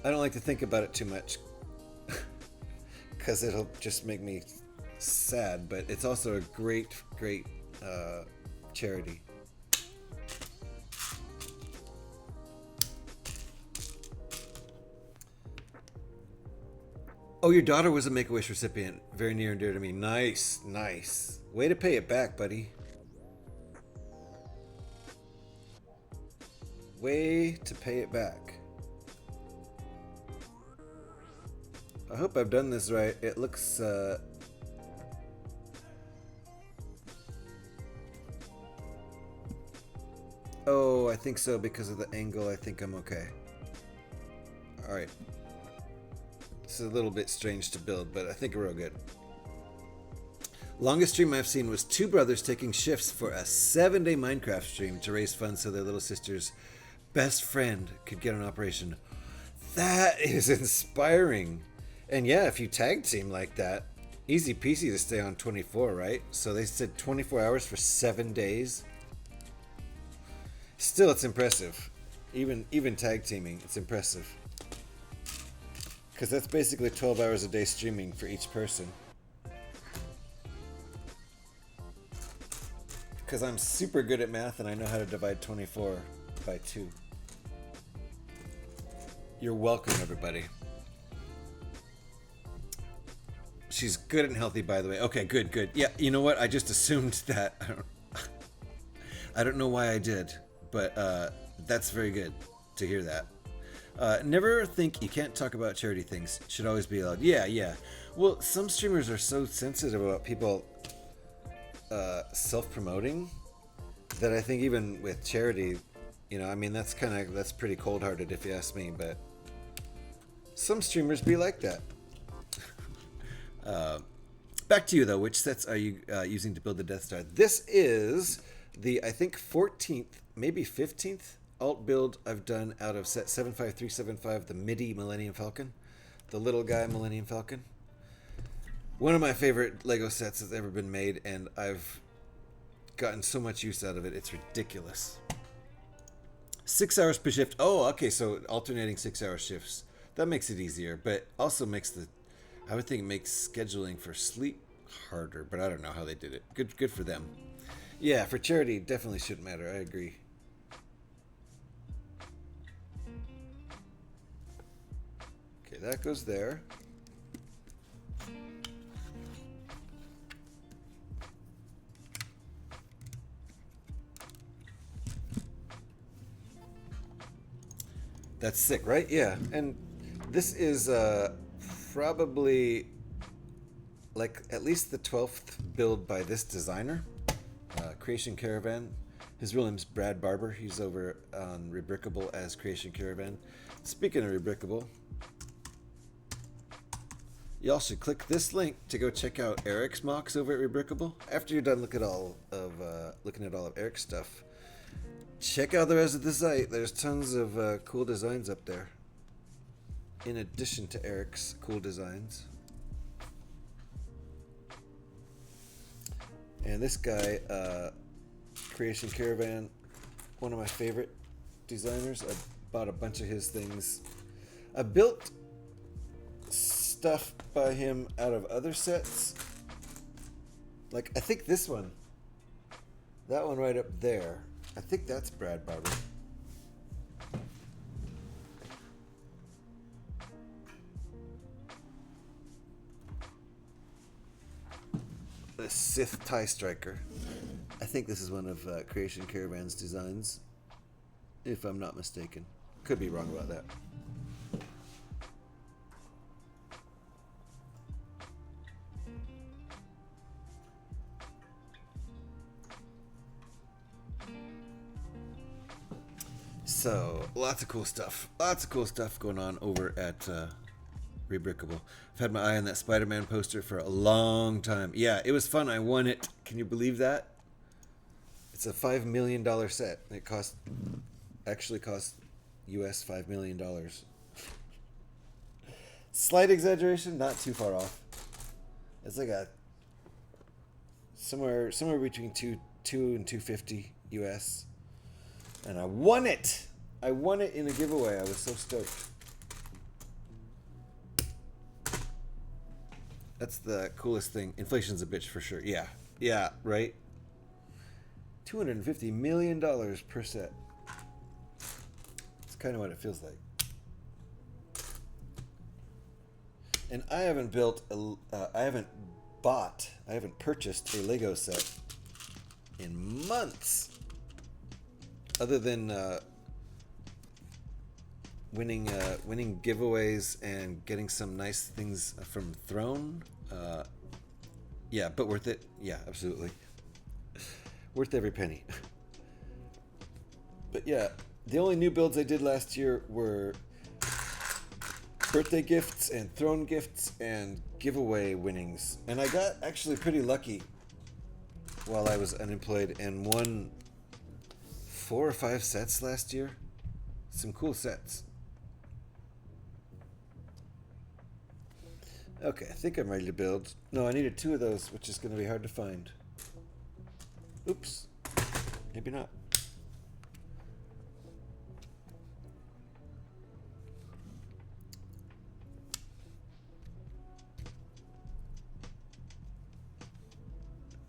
I don't like to think about it too much. because it'll just make me sad, but it's also a great charity. Oh, your daughter was a Make-A-Wish recipient. Very near and dear to me. Nice, nice. Way to pay it back, buddy. Way to pay it back. I hope I've done this right. It looks, oh, I think so because of the angle. I think I'm okay. Alright. It's a little bit strange to build, but I think we're real good. Longest stream I've seen was two brothers taking shifts for a 7-day Minecraft stream to raise funds so their little sister's best friend could get an operation. That is inspiring. And yeah, if you tag team like that, easy peasy to stay on 24, right? So they said 24 hours for 7 days. Still, it's impressive. Even tag teaming, it's impressive. Because that's basically 12 hours a day streaming for each person. Because I'm super good at math and I know how to divide 24 by 2. You're welcome, everybody. She's good and healthy, by the way. Okay, good. Yeah, you know what? I just assumed that. I don't know why I did, but that's very good to hear that. Never think you can't talk about charity things. Should always be allowed. Yeah. Well, some streamers are so sensitive about people self-promoting that I think even with charity, you know, I mean, that's pretty cold-hearted if you ask me, but some streamers be like that. Back to you though. Which sets are you using to build the Death Star? This is the, I think, 14th, maybe 15th alt build I've done out of set 75375, the MIDI Millennium Falcon, the little guy Millennium Falcon. One of my favorite Lego sets that's ever been made, and I've gotten so much use out of it. It's ridiculous. 6 hours per shift. Oh, okay, so alternating 6-hour shifts. That makes it easier, but also makes I would think it makes scheduling for sleep harder, but I don't know how they did it. Good for them. Yeah, for charity, definitely shouldn't matter. I agree. Okay, that goes there. That's sick, right? Yeah, and this is probably like at least the 12th build by this designer, CreationCaravan. His real name's Brad Barber. He's over on Rebrickable as CreationCaravan. Speaking of Rebrickable, y'all should click this link to go check out Eric's mocks over at Rebrickable. After you're done looking at all of Eric's stuff, check out the rest of the site. There's tons of cool designs up there. In addition to Eric's cool designs. And this guy, CreationCaravan, one of my favorite designers. I bought a bunch of his things. I built stuff by him out of other sets. Like, I think this one. That one right up there. I think that's Brad Barber. The Sith TIE Striker. I think this is one of CreationCaravan's designs, if I'm not mistaken. Could be wrong about that. So, lots of cool stuff. Lots of cool stuff going on over at Rebrickable. I've had my eye on that Spider-Man poster for a long time. Yeah, it was fun. I won it. Can you believe that? It's a $5 million set. It actually cost US $5 million. Slight exaggeration, not too far off. It's like somewhere between 2 and 250 US. And I won it. I won it in a giveaway. I was so stoked. That's the coolest thing. Inflation's a bitch for sure. Yeah. Yeah, right? $250 million per set. It's kind of what it feels like. And I haven't I haven't purchased a Lego set in months. Other than winning giveaways and getting some nice things from Throne. Yeah, but worth it. Yeah, absolutely. Worth every penny. But yeah, the only new builds I did last year were birthday gifts and Throne gifts and giveaway winnings. And I got actually pretty lucky while I was unemployed and won 4 or 5 sets last year. Some cool sets. Okay, I think I'm ready to build. No, I needed 2 of those, which is going to be hard to find. Oops. Maybe not.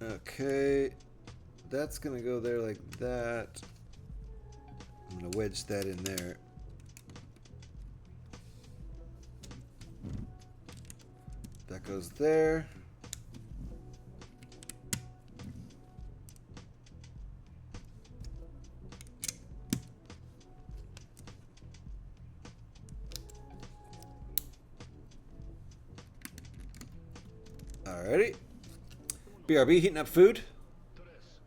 Okay. That's going to go there like that. I'm going to wedge that in there. That goes there. Alrighty. BRB heating up food.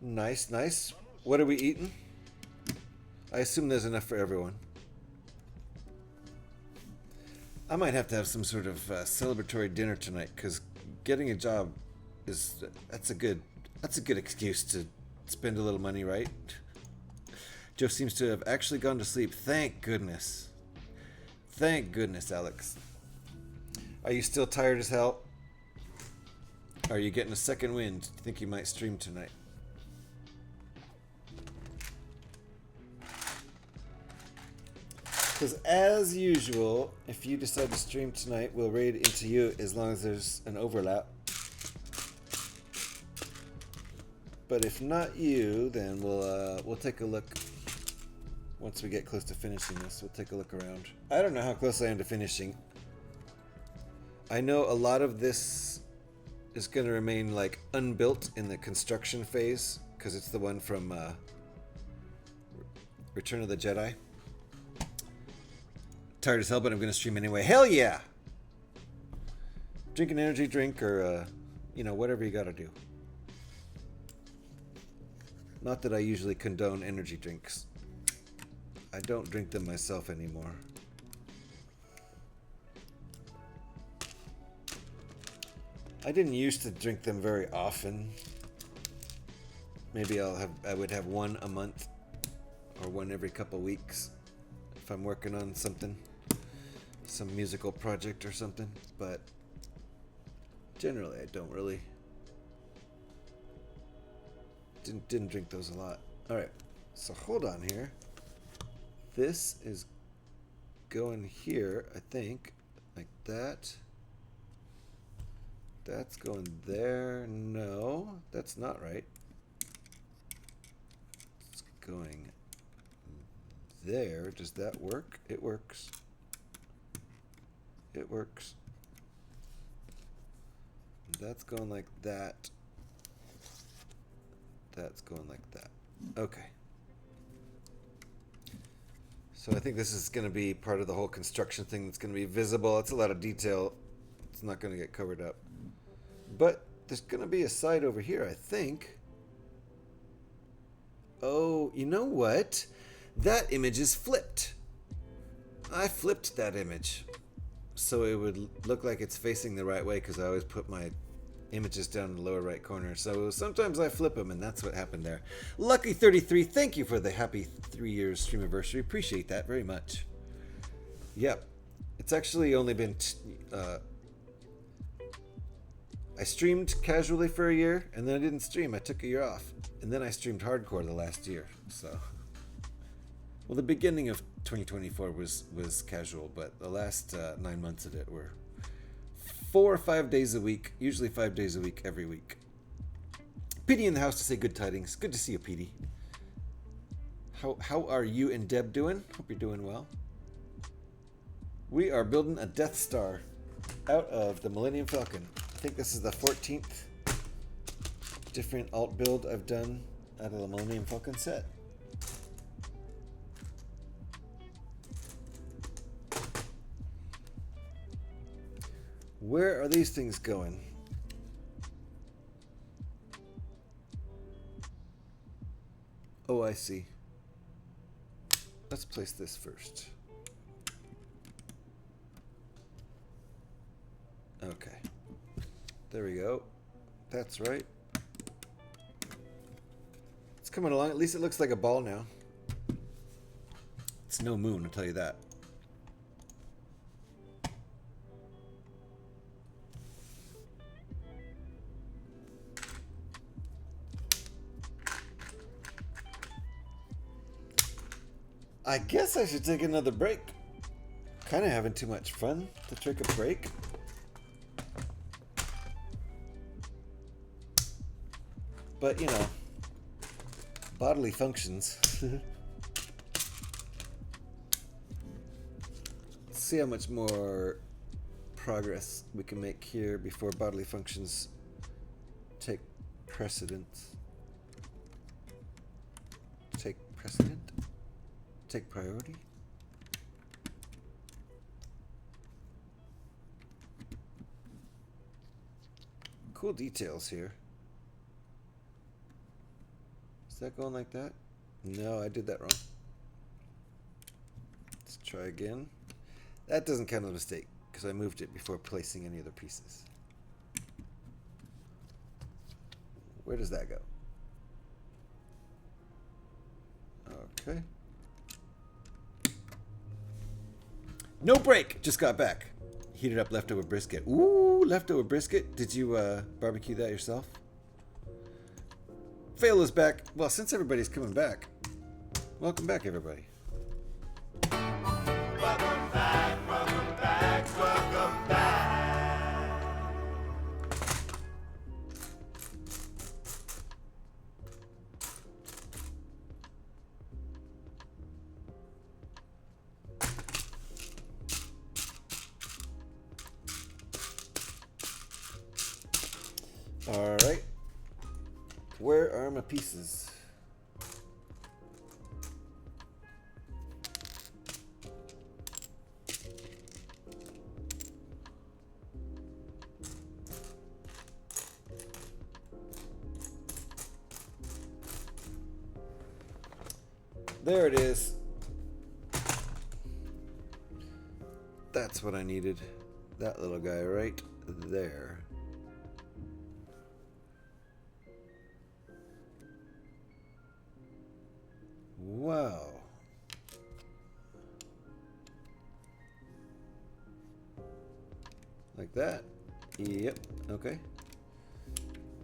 Nice, nice. What are we eating? I assume there's enough for everyone. I might have to have some sort of celebratory dinner tonight because getting a job that's a good excuse to spend a little money, right? Joe seems to have actually gone to sleep. Thank goodness. Thank goodness, Alex. Are you still tired as hell? Are you getting a second wind? Do you think you might stream tonight? Because as usual, if you decide to stream tonight, we'll raid into you as long as there's an overlap. But if not you, then we'll take a look. Once we get close to finishing this, we'll take a look around. I don't know how close I am to finishing. I know a lot of this is going to remain like unbuilt in the construction phase because it's the one from Return of the Jedi. Tired as hell, but I'm going to stream anyway. Hell yeah! Drink an energy drink or, whatever you got to do. Not that I usually condone energy drinks. I don't drink them myself anymore. I didn't used to drink them very often. Maybe I would have one a month or one every couple weeks if I'm working on something, some musical project or something, but generally I don't really. Didn't drink those a lot. All right, so hold on here. This is going here, I think, like that. That's going there. No, that's not right. It's going there. Does that work? It works. It works. That's going like that. That's going like that. Okay. So I think this is going to be part of the whole construction thing that's going to be visible. It's a lot of detail. It's not going to get covered up. But there's going to be a side over here, I think. Oh, you know what? That image is flipped. I flipped that image. So it would look like it's facing the right way because I always put my images down in the lower right corner. So sometimes I flip them, and that's what happened there. Lucky33, thank you for the happy 3 years stream anniversary. Appreciate that very much. Yep. It's actually only been... I streamed casually for a year, and then I didn't stream. I took a year off. And then I streamed hardcore the last year. So... Well, the beginning of 2024 was casual, but the last 9 months of it were 4 or 5 days a week, usually 5 days a week, every week. Petey in the house to say good tidings. Good to see you, Petey. How are you and Deb doing? Hope you're doing well. We are building a Death Star out of the Millennium Falcon. I think this is the 14th different alt build I've done out of the Millennium Falcon set. Where are these things going? Oh, I see. Let's place this first. Okay. There we go. That's right. It's coming along. At least it looks like a ball now. It's no moon, I'll tell you that. I guess I should take another break. Kind of having too much fun to take a break. But, you know, bodily functions. Let's see how much more progress we can make here before bodily functions take precedence. Take precedent? Take priority? Cool details here. Is that going like that? No, I did that wrong. Let's try again. That doesn't count as a mistake because I moved it before placing any other pieces. Where does that go? Okay. No break! Just got back. Heated up leftover brisket. Ooh, leftover brisket. Did you barbecue that yourself? Fail is back. Well, since everybody's coming back, welcome back, everybody. Welcome back, welcome back, welcome back. All right. Where are my pieces? There it is. That's what I needed. That little guy right there. Wow. Like that? Yep. Okay.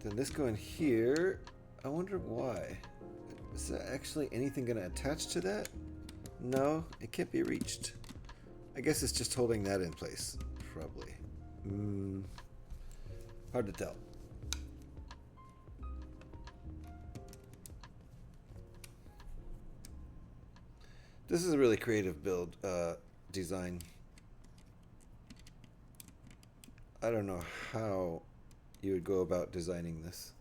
Then this going here. I wonder why. Is there actually anything going to attach to that? No, it can't be reached. I guess it's just holding that in place. Probably. Hard to tell. This is a really creative build design. I don't know how you would go about designing this,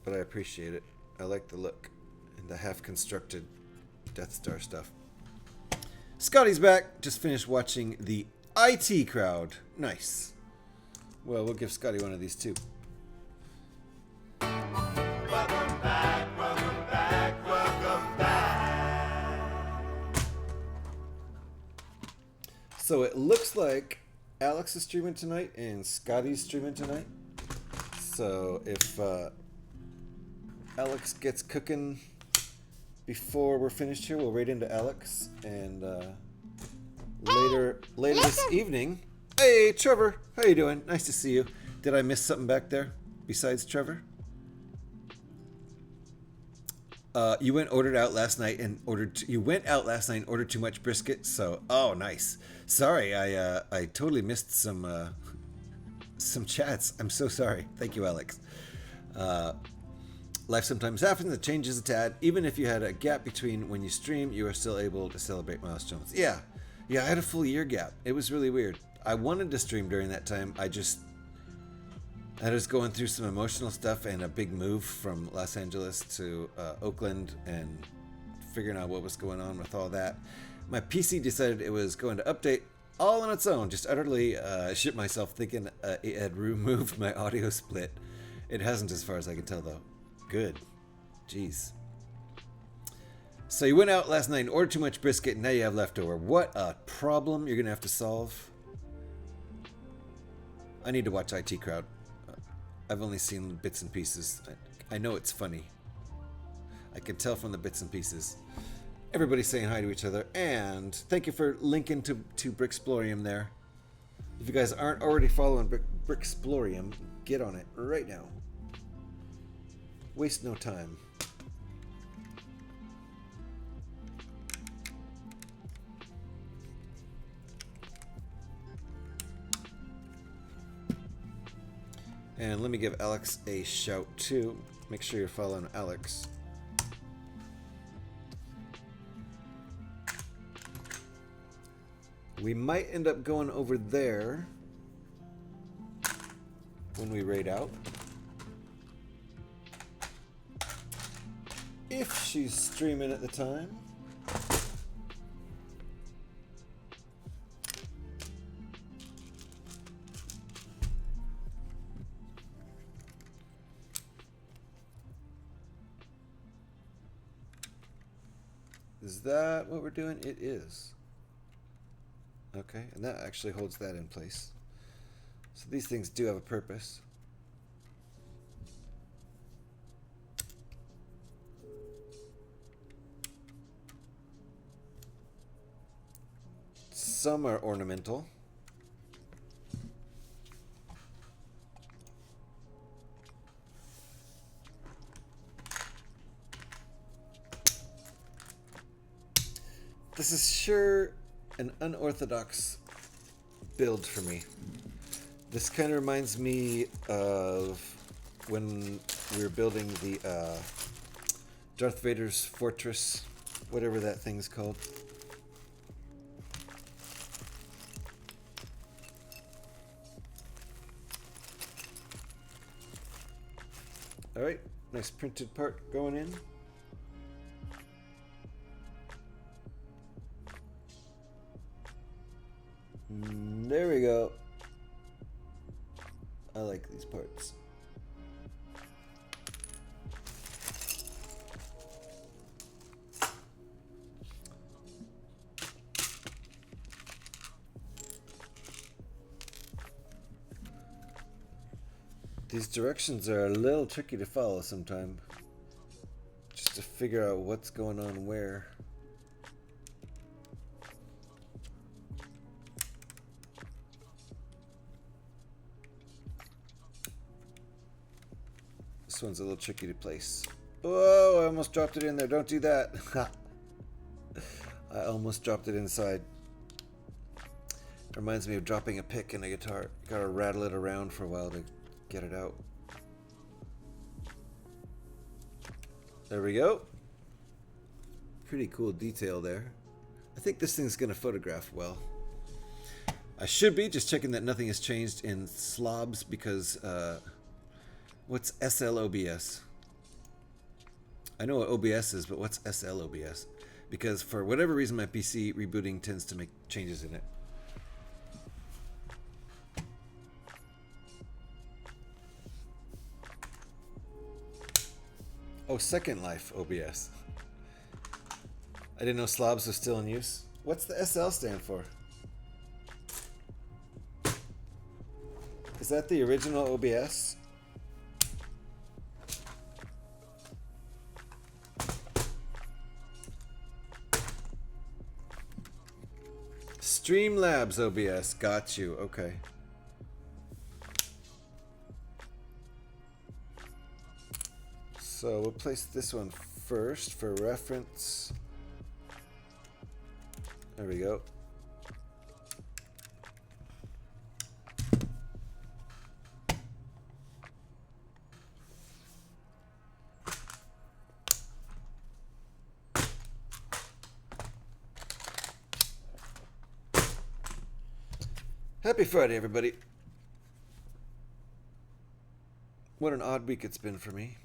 but I appreciate it. I like the look and the half-constructed Death Star stuff. Scotty's back. Just finished watching the IT crowd. Nice. Well, we'll give Scotty one of these too. Welcome back, welcome back, welcome back. So it looks like Alex is streaming tonight and Scotty's streaming tonight. So if Alex gets cooking before we're finished here, we'll raid into Alex, and later this evening. Hey, Trevor, how you doing? Nice to see you. Did I miss something back there besides Trevor? You went out last night and ordered too much brisket. So, oh, nice. Sorry, I totally missed some chats. I'm so sorry. Thank you, Alex. Life sometimes happens. It changes a tad. Even if you had a gap between when you stream, you are still able to celebrate milestones. Yeah, I had a full year gap. It was really weird. I wanted to stream during that time. I was going through some emotional stuff and a big move from Los Angeles to Oakland and figuring out what was going on with all that. My PC decided it was going to update all on its own. Just utterly shit myself thinking it had removed my audio split. It hasn't, as far as I can tell, though. Good. Jeez. So you went out last night and ordered too much brisket and now you have leftover. What a problem you're going to have to solve. I need to watch IT Crowd. I've only seen bits and pieces. I know it's funny. I can tell from the bits and pieces. Everybody's saying hi to each other. And thank you for linking to Bricksplorium there. If you guys aren't already following Bricksplorium, get on it right now. Waste no time. And let me give Alex a shout too. Make sure you're following Alex. We might end up going over there when we raid out. If she's streaming at the time. Is that what we're doing? It is. Okay, and that actually holds that in place. So these things do have a purpose. Some are ornamental. This is sure an unorthodox build for me. This kind of reminds me of when we were building the Darth Vader's fortress, whatever that thing's called. Alright, nice printed part going in. There we go. I like these parts. These directions are a little tricky to follow sometimes. Just to figure out what's going on where. This one's a little tricky to place. Whoa, I almost dropped it in there. Don't do that. I almost dropped it inside. Reminds me of dropping a pick in a guitar. Gotta rattle it around for a while to get it out. There we go. Pretty cool detail there. I think this thing's gonna photograph well. I should be just checking that nothing has changed in slobs because what's SLOBS? I know what OBS is, but what's SLOBS? Because for whatever reason my PC rebooting tends to make changes in it. Oh, Second Life OBS. I didn't know slobs was still in use. What's the SL stand for? Is that the original OBS? Streamlabs OBS, got you, okay. So we'll place this one first for reference. There we go. Happy Friday, everybody. What an odd week it's been for me.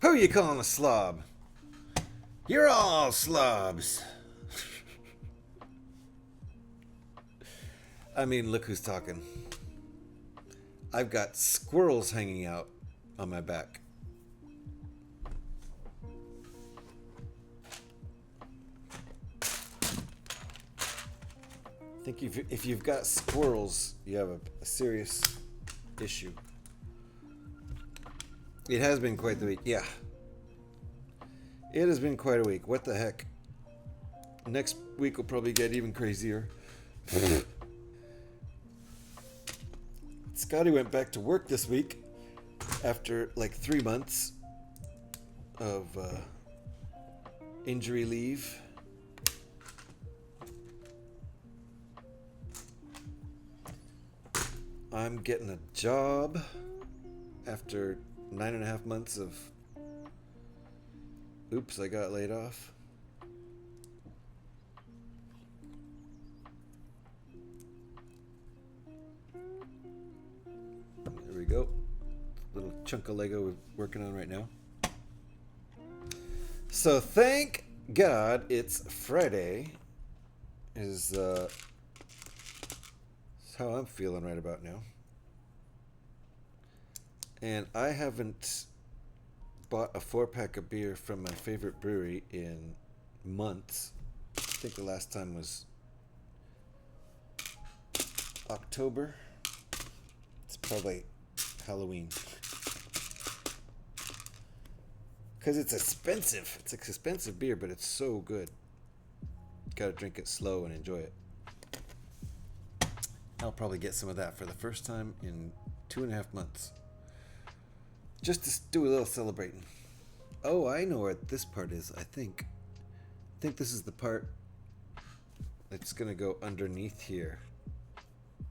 Who you calling a slob? You're all slobs. I mean, look who's talking. I've got squirrels hanging out on my back. I think if you've got squirrels, you have a serious issue. It has been quite the week. Yeah. It has been quite a week. What the heck? Next week will probably get even crazier. Scotty went back to work this week after like 3 months of injury leave. I'm getting a job after 9.5 months of oops, I got laid off. There we go. Little chunk of Lego we're working on right now. So thank God it's Friday is how I'm feeling right about now. And I haven't bought a 4-pack of beer from my favorite brewery in months. I think the last time was October. It's probably Halloween. Because it's expensive. It's expensive beer, but it's so good. Gotta drink it slow and enjoy it. I'll probably get some of that for the first time in 2.5 months. Just to do a little celebrating. Oh, I know what this part is, I think. I think this is the part that's going to go underneath here.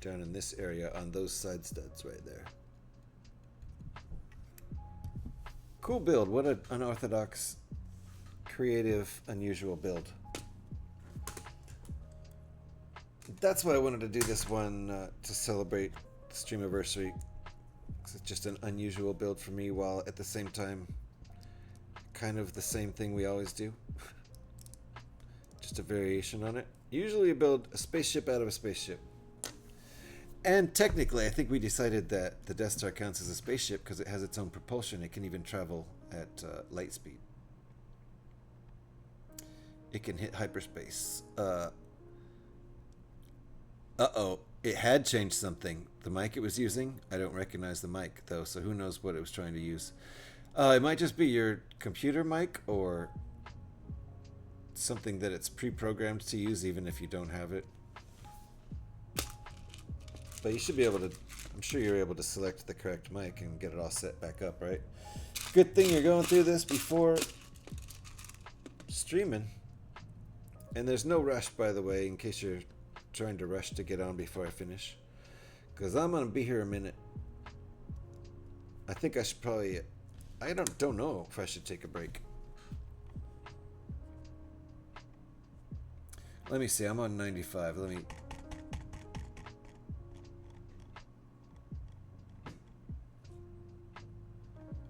Down in this area on those side studs right there. Cool build. What an unorthodox, creative, unusual build. That's why I wanted to do this one to celebrate the Streamiversary. It's just an unusual build for me, while at the same time kind of the same thing we always do. Just a variation on it. Usually you build a spaceship out of a spaceship. And technically I think we decided that the Death Star counts as a spaceship because it has its own propulsion. It can even travel at light speed. It can hit hyperspace. Uh-oh. It had changed something. The mic it was using, I don't recognize the mic though, so who knows what it was trying to use. It might just be your computer mic or something that it's pre-programmed to use even if you don't have it. But you should be able to, I'm sure you're able to select the correct mic and get it all set back up, right? Good thing you're going through this before streaming. And there's no rush, by the way, in case you're trying to rush to get on before I finish, because I'm gonna be here a minute. I think I should probably, I don't know if I should take a break. Let me see, I'm on 95. Let me,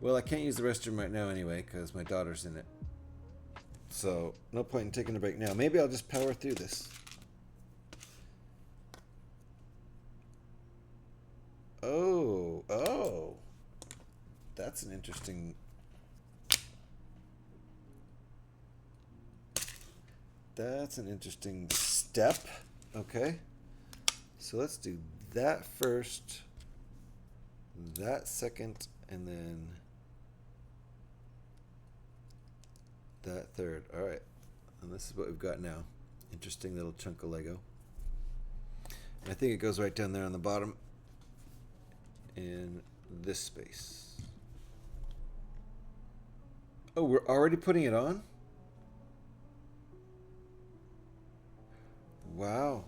well, I can't use the restroom right now anyway because my daughter's in it, so no point in taking a break now. Maybe I'll just power through this. Oh, that's an interesting. That's an interesting step. Okay, so let's do that first, that second, and then that third. All right, And this is what we've got now. Interesting little chunk of Lego. And I think it goes right down there on the bottom in this space. Oh, we're already putting it on? Wow.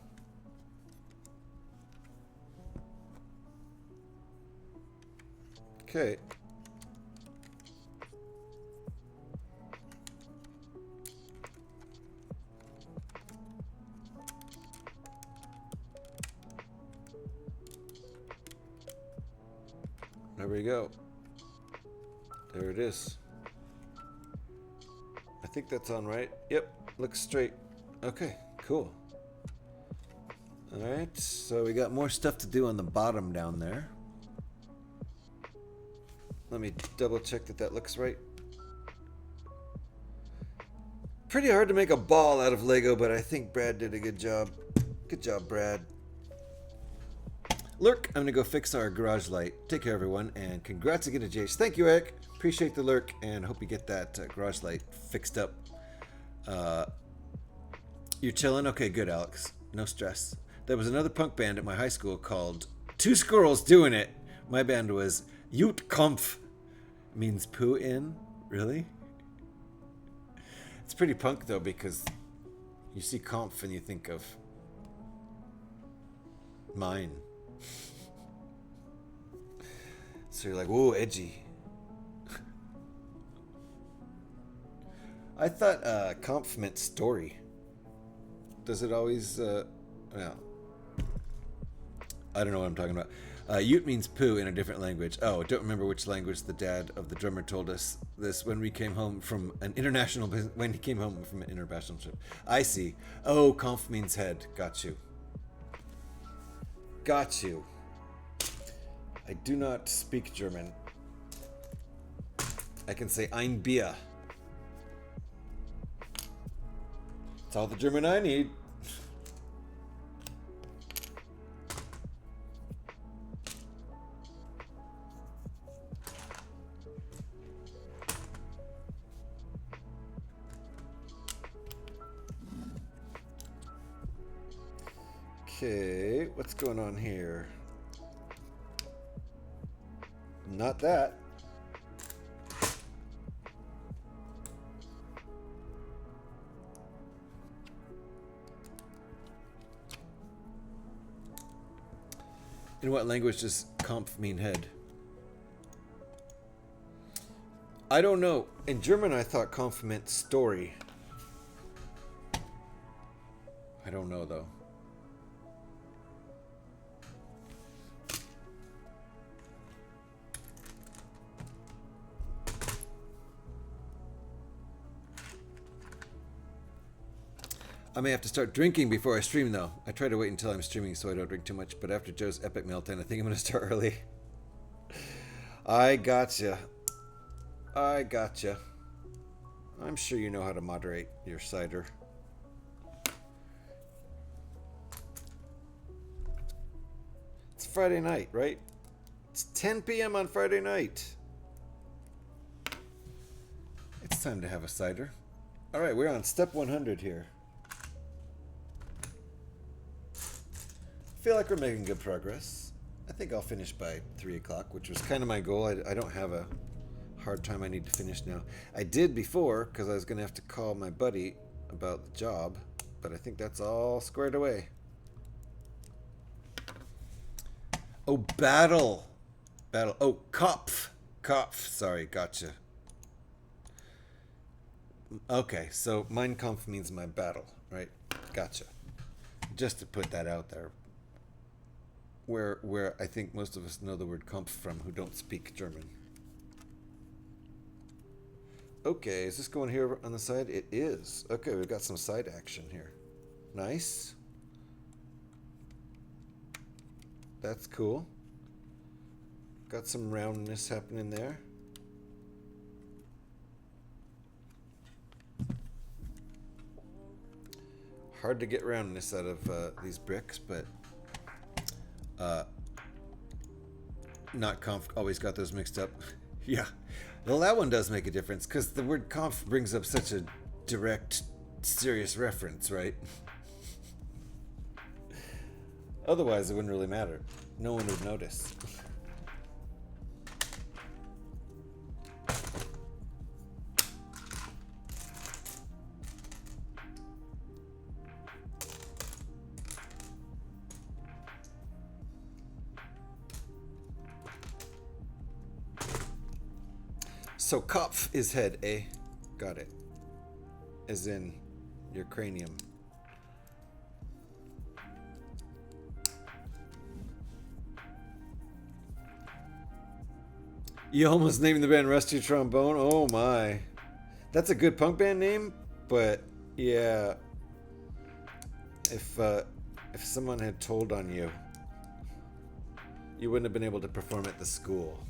Okay. There we go. There it is. I think that's on right. Yep, looks straight. Okay, cool. Alright, so we got more stuff to do on the bottom down there. Let me double check that that looks right. Pretty hard to make a ball out of Lego, but I think Brad did a good job. Good job, Brad. Lurk, I'm gonna go fix our garage light. Take care, everyone, and congrats again to Jace. Thank you, Eric. Appreciate the lurk, and hope you get that garage light fixed up. You're chilling? Okay, good, Alex. No stress. There was another punk band at my high school called Two Squirrels Doing It. My band was Ute Kampf. Means poo in? Really? It's pretty punk, though, because you see Kampf and you think of mine. So you're like, whoa, edgy. I thought Kampf meant story. Does it always, no. I don't know what I'm talking about. Ute means poo in a different language. Oh, don't remember which language the dad of the drummer told us this when we came home from an international, when he came home from an international trip. I see. Oh, Kampf means head. Got you. Got you. I do not speak German. I can say Ein Bier. It's all the German I need. Okay, what's going on here? Not that. In what language does Kampf mean head? I don't know. In German, I thought Kampf meant story. I don't know, though. I may have to start drinking before I stream, though. I try to wait until I'm streaming so I don't drink too much, but after Joe's epic meltdown, I think I'm going to start early. I gotcha. I gotcha. I'm sure you know how to moderate your cider. It's Friday night, right? It's 10 p.m. on Friday night. It's time to have a cider. All right, we're on step 100 here. Feel like we're making good progress. I think I'll finish by 3 o'clock, which was kind of my goal. I don't have a hard time I need to finish now. I did before because I was going to have to call my buddy about the job, but I think that's all squared away. Oh, battle. Battle. Oh, Kopf. Kopf. Sorry, gotcha. Okay, so Mein Kampf means my battle, right? Gotcha. Just to put that out there. Where I think most of us know the word Kampf from who don't speak German. Okay, is this going here on the side? It is. Okay, we've got some side action here. Nice. That's cool. Got some roundness happening there. Hard to get roundness out of these bricks, but not Kampf. Always got those mixed up. Yeah. Well, that one does make a difference because the word Kampf brings up such a direct serious reference, right? Otherwise, it wouldn't really matter. No one would notice. So Kopf is head, eh? Got it. As in your cranium. You almost named the band Rusty Trombone? Oh my. That's a good punk band name, but yeah. If someone had told on you, you wouldn't have been able to perform at the school.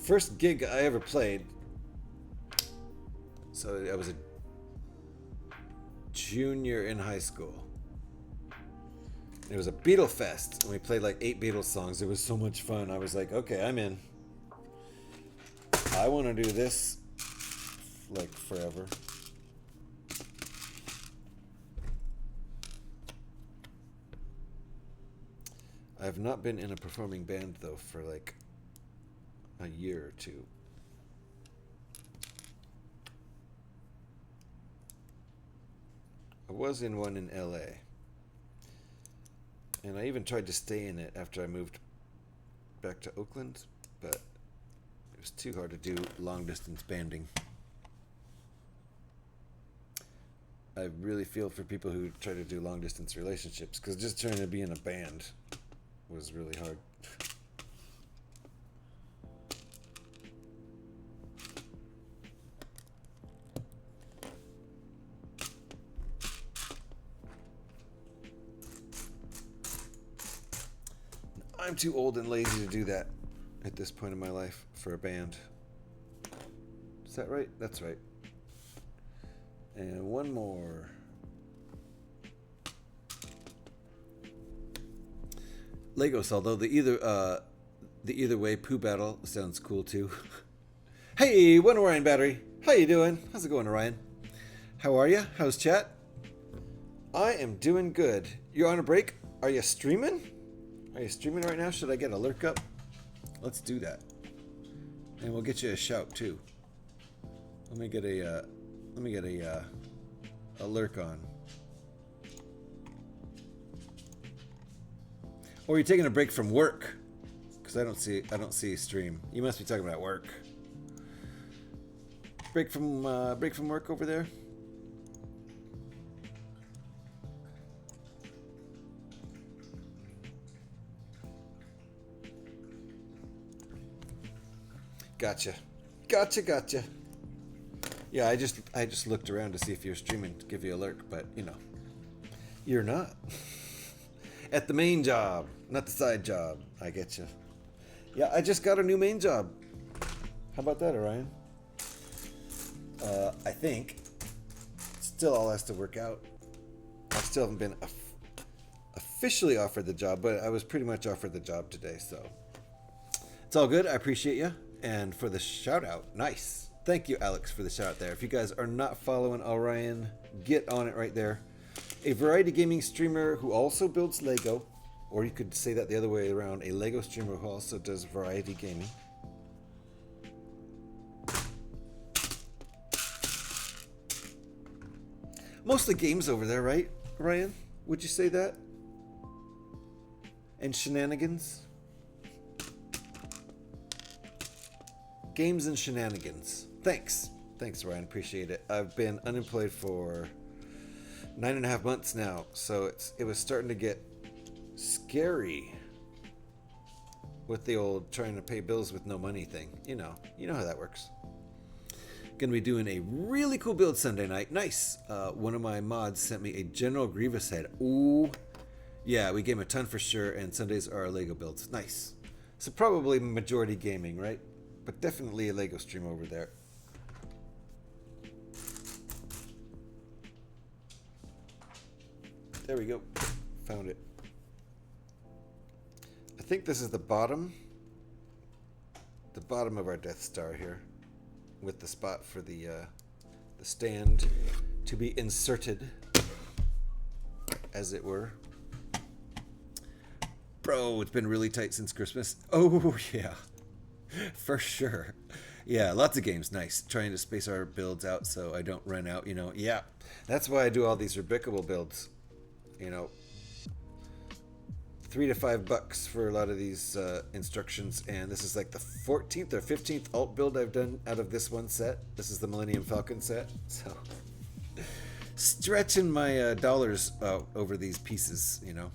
First gig I ever played, so I was a junior in high school. It was a Beatle Fest, and we played like 8 Beatles songs. It was so much fun. I was like, okay, I'm in. I want to do this like forever. I have not been in a performing band though for like a year or two. I was in one in LA. And I even tried to stay in it after I moved back to Oakland, but it was too hard to do long distance banding. I really feel for people who try to do long distance relationships, because just trying to be in a band was really hard. I'm too old and lazy to do that at this point in my life for a band. Is that right? That's right. And one more. Legos, although the either way poo battle sounds cool too. Hey, one Orion battery. How you doing? How's it going, Orion? How are you? How's chat? I am doing good. You're on a break? Are you streaming? Are you streaming right now? Should I get a lurk up? Let's do that. And we'll get you a shout too. Let me get a lurk on. Or you're taking a break from work? Because I don't see a stream. You must be talking about work. Break from work over there? Gotcha. Yeah, I just looked around to see if you were streaming to give you a lurk, but you know, you're not. At the main job, not the side job. I get you. Yeah, I just got a new main job. How about that, Orion? I think still all has to work out. I still haven't been officially offered the job, but I was pretty much offered the job today, so it's all good. I appreciate you. And for the shout out, nice. Thank you, Alex, for the shout out there. If you guys are not following Orion, get on it right there. A variety gaming streamer who also builds Lego, or you could say that the other way around, a Lego streamer who also does variety gaming. Mostly games over there, right, Ryan? Would you say that? And shenanigans? Games and shenanigans. Thanks, Ryan. Appreciate it. I've been unemployed for 9.5 months now, so it was starting to get scary with the old trying to pay bills with no money thing. You know how that works. Gonna be doing a really cool build Sunday night. Nice. One of my mods sent me a General Grievous head. Ooh, yeah, we game a ton for sure, and Sundays are our Lego builds. Nice. So probably majority gaming, right? But definitely a Lego stream over there. There we go. Found it. think this is the bottom of our Death Star here, with the spot for the stand to be inserted, as it were. Bro, it's been really tight since Christmas. Oh yeah, for sure. Yeah, lots of games. Nice. Trying to space our builds out so I don't run out, you know. Yeah, that's why I do all these rebrickable builds. You know, $3 to $5 for a lot of these instructions, and this is like the 14th or 15th alt build I've done out of this one set. This is the Millennium Falcon set, so stretching my dollars over these pieces, you know.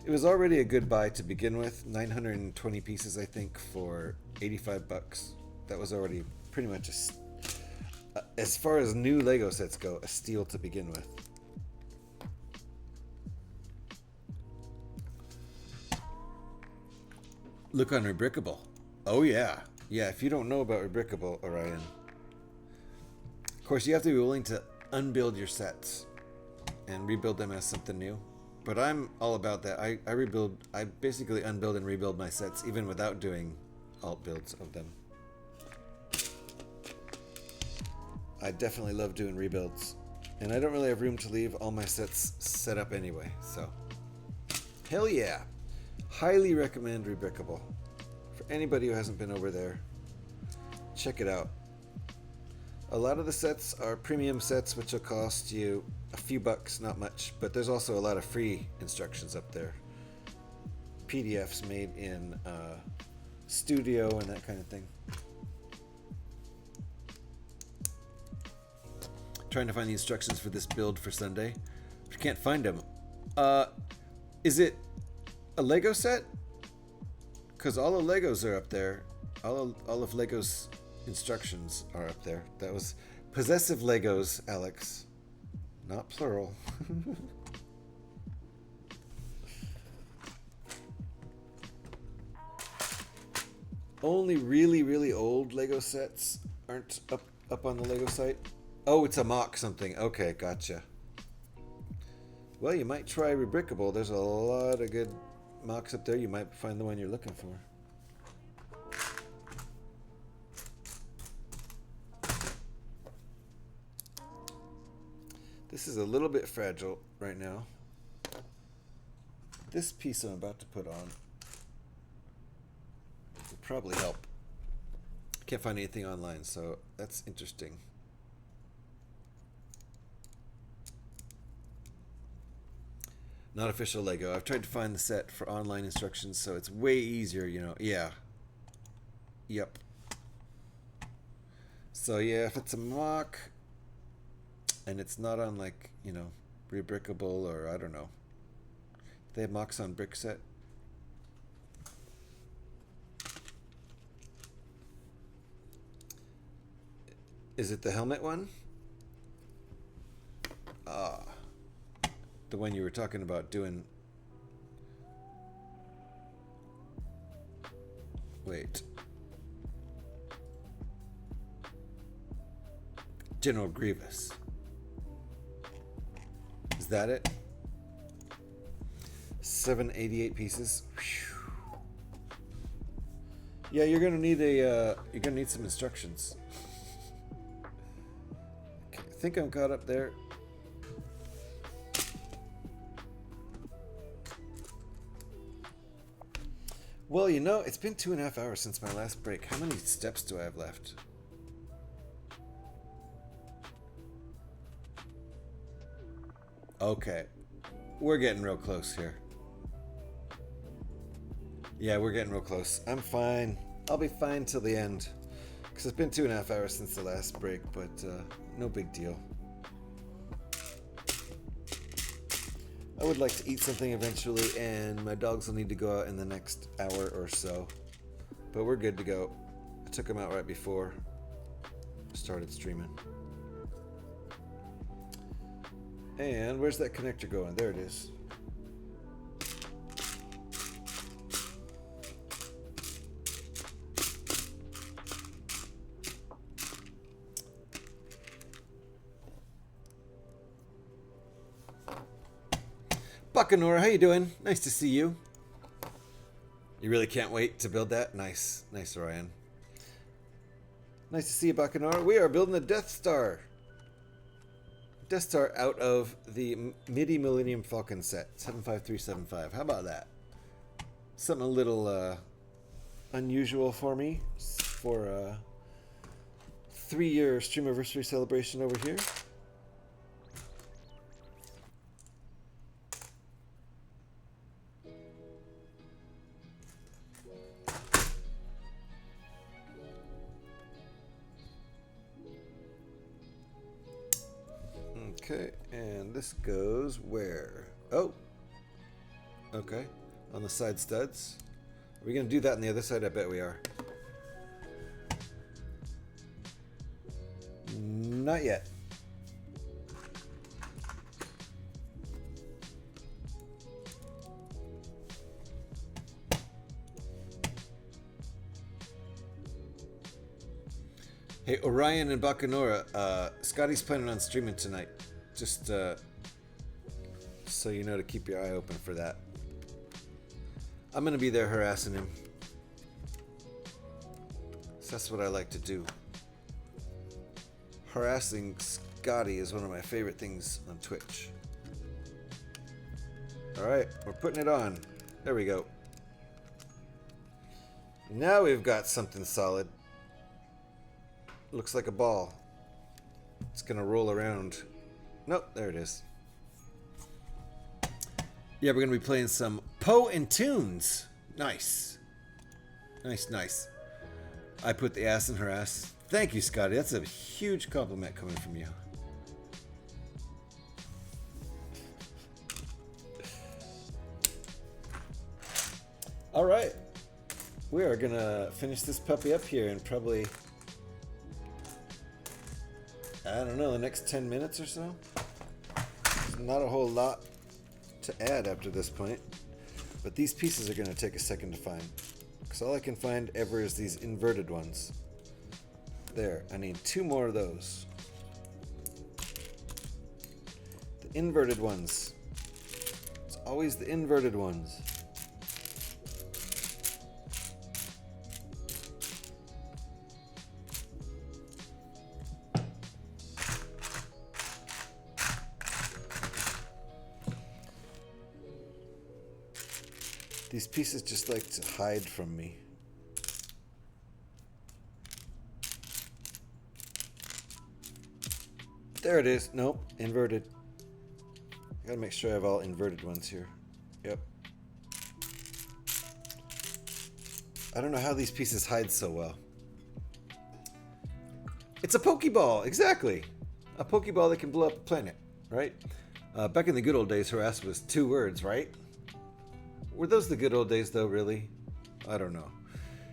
It was already a good buy to begin with. 920 pieces, I think, for $85. That was already pretty much as far as new Lego sets go, a steal to begin with. Look on Rebrickable. Oh yeah. Yeah, if you don't know about Rebrickable, Orion. Of course, you have to be willing to unbuild your sets and rebuild them as something new. But I'm all about that. I basically unbuild and rebuild my sets even without doing alt builds of them. I definitely love doing rebuilds. And I don't really have room to leave all my sets set up anyway, so. Hell yeah. Highly recommend Rebrickable. For anybody who hasn't been over there, check it out. A lot of the sets are premium sets, which will cost you a few bucks, not much, but there's also a lot of free instructions up there. PDFs made in Studio and that kind of thing. Trying to find the instructions for this build for Sunday. But can't find them. Is it a Lego set? Because all the Legos are up there. All of Lego's instructions are up there. That was possessive Legos, Alex. Not plural. Only really, really old Lego sets aren't up on the Lego site. Oh, it's a mock something. Okay, gotcha. Well, you might try Rebrickable. There's a lot of good mocks up there. You might find the one you're looking for. This is a little bit fragile right now. This piece I'm about to put on will probably help. Can't find anything online, so that's interesting. Not official Lego. I've tried to find the set for online instructions, so it's way easier, you know. Yeah. Yep. So yeah, if it's a mock and it's not on, like, you know, Rebrickable or I don't know. They have mocks on Brickset. Is it the helmet one? Ah. The one you were talking about doing. Wait. General Grievous. Is that it? 788 pieces. Whew. Yeah, you're gonna need some instructions. Okay, I think I'm caught up there. Well, you know, it's been 2.5 hours since my last break. How many steps do I have left? Okay. We're getting real close here. Yeah, we're getting real close. I'm fine. I'll be fine till the end. Because it's been 2.5 hours since the last break, but no big deal. I would like to eat something eventually, and my dogs will need to go out in the next hour or so. But we're good to go. I took them out right before I started streaming. And where's that connector going? There it is. Bacanora, how you doing? Nice to see you. You really can't wait to build that? Nice. Nice, Orion. Nice to see you, Bacanora. We are building a Death Star. Death Star out of the MIDI Millennium Falcon set. 75375. How about that? Something a little unusual for me for a 3-year Streamiversary celebration over here. Okay, and this goes where? Oh, okay, on the side studs. Are we gonna do that on the other side? I bet we are. Not yet. Hey, Orion and Bacanora, Scotty's planning on streaming tonight. Just so you know to keep your eye open for that. I'm gonna be there harassing him. So that's what I like to do. Harassing Scotty is one of my favorite things on Twitch. Alright, we're putting it on. There we go. Now we've got something solid. Looks like a ball. It's gonna roll around. Nope, there it is. Yeah, we're gonna be playing some Poe and Tunes. Nice. Nice, nice. I put the ass in her ass. Thank you, Scotty. That's a huge compliment coming from you. All right. We are gonna finish this puppy up here in probably, I don't know, the next 10 minutes or so. There's not a whole lot to add after this point, but these pieces are going to take a second to find, because all I can find ever is these inverted ones. There, I need 2 more of those. The inverted ones. It's always the inverted ones. These pieces just like to hide from me. There it is. Nope, inverted. I gotta make sure I have all inverted ones here. Yep. I don't know how these pieces hide so well. It's a Pokeball, exactly. A Pokeball that can blow up a planet, right? Back in the good old days, harass was 2 words, right? Were those the good old days, though, really? I don't know.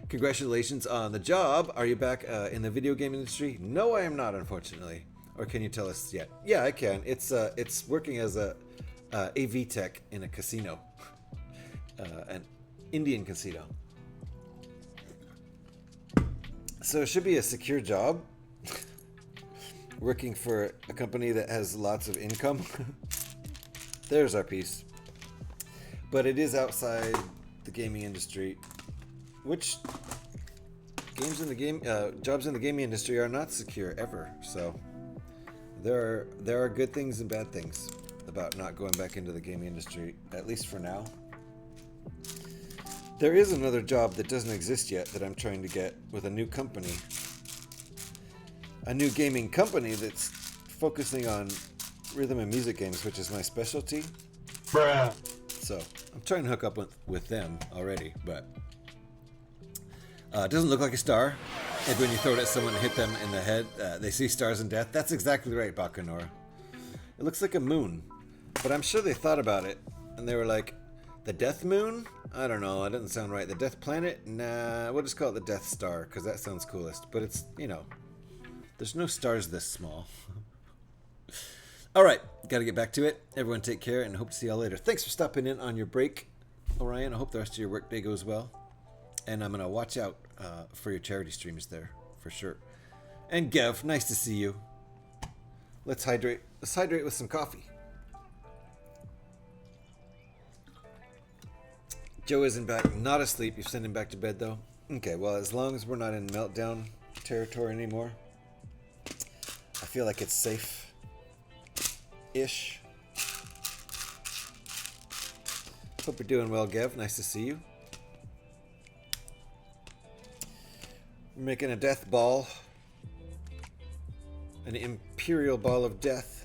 Congratulations on the job. Are you back in the video game industry? No, I am not, unfortunately. Or can you tell us yet? Yeah, I can. It's working as a AV tech in a casino, an Indian casino. So it should be a secure job. Working for a company that has lots of income. There's our piece. But it is outside the gaming industry, which jobs in the gaming industry are not secure ever. So there are good things and bad things about not going back into the gaming industry, at least for now. There is another job that doesn't exist yet that I'm trying to get with a new company. A new gaming company that's focusing on rhythm and music games, which is my specialty. Bruh. So I'm trying to hook up with them already, but it doesn't look like a star. And when you throw it at someone and hit them in the head, they see stars and death. That's exactly right, Bacanora. It looks like a moon, but I'm sure they thought about it and they were like, the Death Moon? I don't know. It doesn't sound right. The Death Planet? Nah, we'll just call it the Death Star because that sounds coolest. But it's, you know, there's no stars this small. All right, got to get back to it. Everyone take care and hope to see y'all later. Thanks for stopping in on your break, Orion. I hope the rest of your workday goes well. And I'm going to watch out for your charity streams there, for sure. And Gev, nice to see you. Let's hydrate. Let's hydrate with some coffee. Joe isn't back, not asleep. You send him back to bed though? Okay, well, as long as we're not in meltdown territory anymore, I feel like it's safe-ish. Hope you're doing well, Gev. Nice to see you. We're making a death ball. An Imperial ball of death.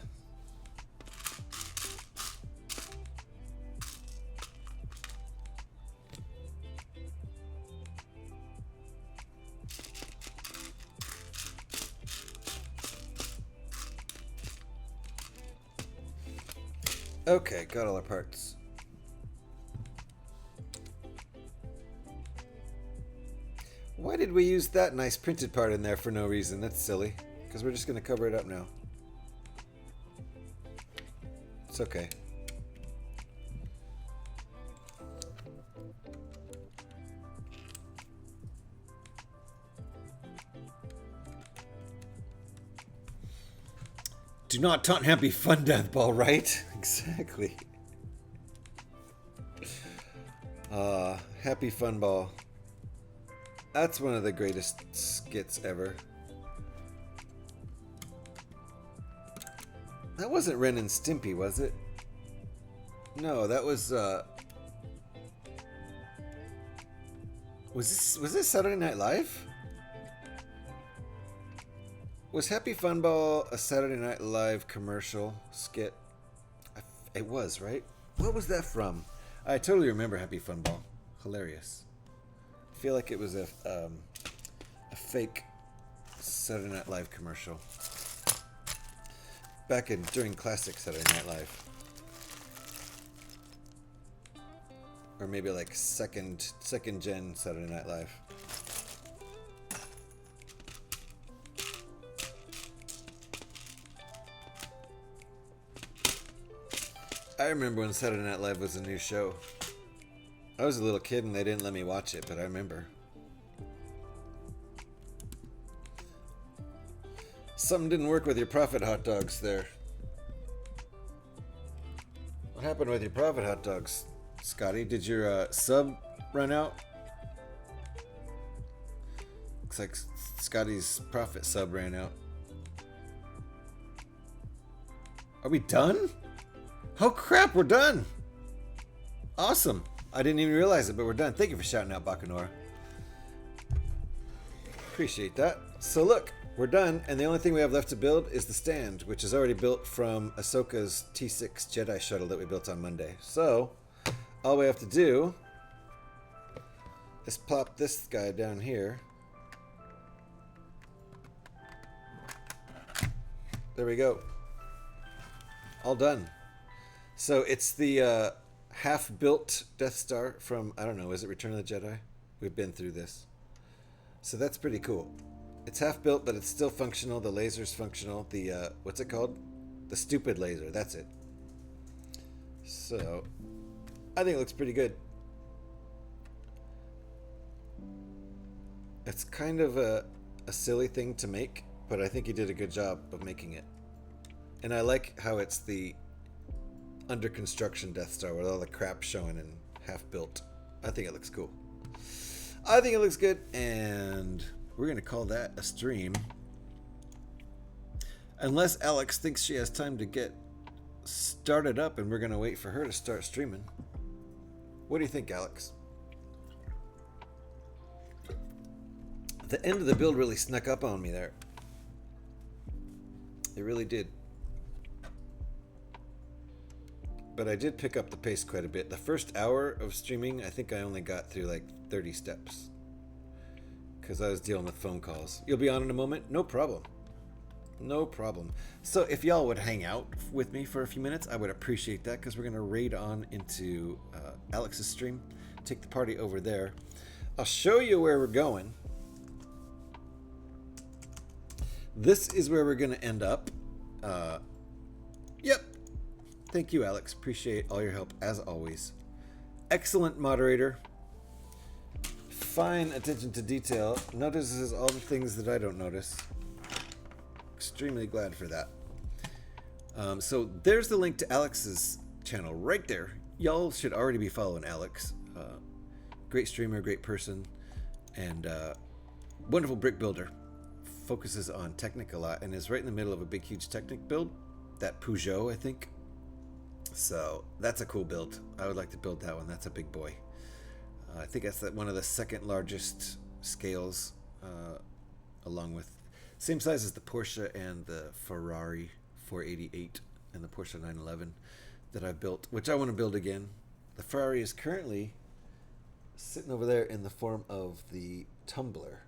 Okay, got all our parts. Why did we use that nice printed part in there for no reason? That's silly. Because we're just going to cover it up now. It's okay. Do not taunt Happy Fun Death Ball, right? Exactly. Happy Fun Ball. That's one of the greatest skits ever. That wasn't Ren and Stimpy, was it? No, that was Was this Saturday Night Live? Was Happy Fun Ball a Saturday Night Live commercial skit? It was, right? What was that from? I totally remember Happy Fun Ball. Hilarious. I feel like it was a fake Saturday Night Live commercial. Back during classic Saturday Night Live. Or maybe like second gen Saturday Night Live. I remember when Saturday Night Live was a new show. I was a little kid and they didn't let me watch it, but I remember. Something didn't work with your profit hot dogs there. What happened with your profit hot dogs, Scotty? Did your sub run out? Looks like Scotty's profit sub ran out. Are we done? Oh crap, we're done! Awesome. I didn't even realize it, but we're done. Thank you for shouting out, Bacanora. Appreciate that. So look, we're done, and the only thing we have left to build is the stand, which is already built from Ahsoka's T6 Jedi shuttle that we built on Monday. So, all we have to do is plop this guy down here. There we go. All done. So it's the half-built Death Star from, I don't know, is it Return of the Jedi? We've been through this. So that's pretty cool. It's half-built, but it's still functional. The laser's functional. The, what's it called? The stupid laser, that's it. So, I think it looks pretty good. It's kind of a silly thing to make, but I think he did a good job of making it. And I like how it's the under construction Death Star with all the crap showing and half built. I think it looks cool. I think it looks good, and we're gonna call that a stream. Unless Alex thinks she has time to get started up and we're gonna wait for her to start streaming. What do you think, Alex? The end of the build really snuck up on me there. It really did. But I did pick up the pace quite a bit. The first hour of streaming, I think I only got through like 30 steps. Because I was dealing with phone calls. You'll be on in a moment? No problem. No problem. So if y'all would hang out with me for a few minutes, I would appreciate that, because we're going to raid on into Alex's stream. Take the party over there. I'll show you where we're going. This is where we're going to end up. Yep. Thank you, Alex. Appreciate all your help, as always. Excellent moderator. Fine attention to detail. Notices all the things that I don't notice. Extremely glad for that. So there's the link to Alex's channel right there. Y'all should already be following Alex. great streamer, great person, and wonderful brick builder. Focuses on Technic a lot and is right in the middle of a big, huge Technic build. That Peugeot, I think. So that's a cool build. I would like to build that one. That's a big boy. I think that's one of the second largest scales, along with same size as the Porsche and the Ferrari 488 and the Porsche 911 that I've built, which I want to build again. The Ferrari is currently sitting over there in the form of the Tumbler.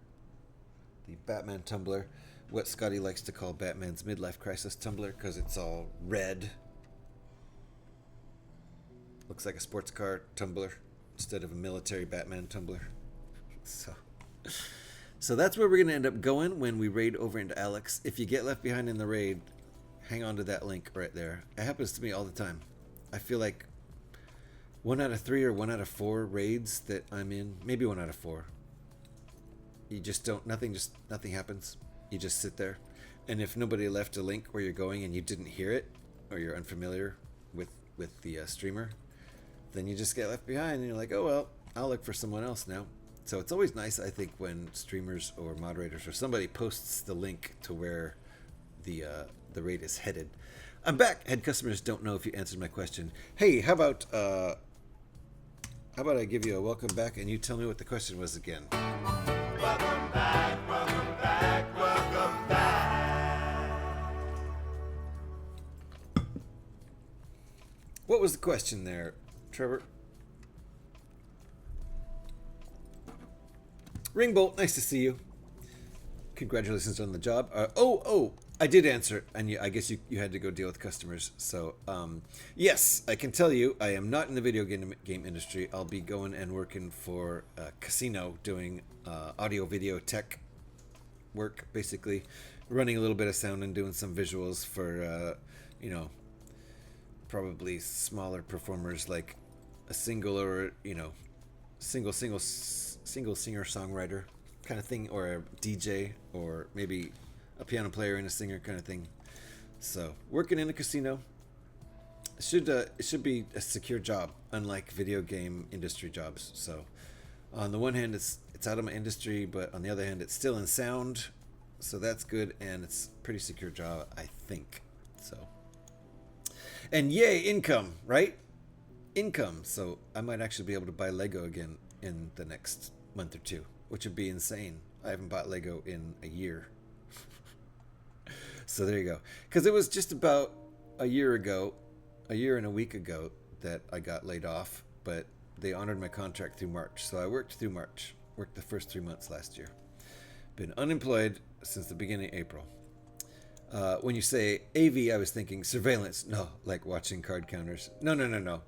The Batman tumbler, what Scotty likes to call Batman's midlife crisis tumbler, because it's all red. Looks like a sports car tumbler instead of a military Batman tumbler. So that's where we're going to end up going when we raid over into Alex. If you get left behind in the raid, hang on to that link right there. It happens to me all the time. I feel like 1 out of 3 or 1 out of 4 raids that I'm in, maybe 1 out of 4. You just don't, nothing happens. You just sit there. And if nobody left a link where you're going and you didn't hear it, or you're unfamiliar with the streamer, then you just get left behind and you're like, oh, well, I'll look for someone else now. So it's always nice, I think, when streamers or moderators or somebody posts the link to where the raid is headed. I'm back. Head customers don't know if you answered my question. Hey, how about I give you a welcome back and you tell me what the question was again? Welcome back, welcome back, welcome back. What was the question there, Trevor? Ringbolt, nice to see you. Congratulations on the job. I did answer, and I guess you had to go deal with customers. So, yes, I can tell you, I am not in the video game industry. I'll be going and working for a casino doing audio, video, tech work, basically. Running a little bit of sound and doing some visuals for, probably smaller performers like a single or, single singer-songwriter kind of thing, or a DJ, or maybe a piano player and a singer kind of thing. So working in a casino it should be a secure job, unlike video game industry jobs. So on the one hand it's out of my industry, but on the other hand it's still in sound, so that's good, and it's a pretty secure job, I think. So, and yay, income, right? Income. So I might actually be able to buy Lego again in the next month or two, which would be insane. I haven't bought Lego in a year. So there you go. Because it was just about a year and a week ago that I got laid off, but they honored my contract through March. So I worked through March, worked the first 3 months last year. Been unemployed since the beginning of April. When you say AV, I was thinking surveillance. No, like watching card counters. No.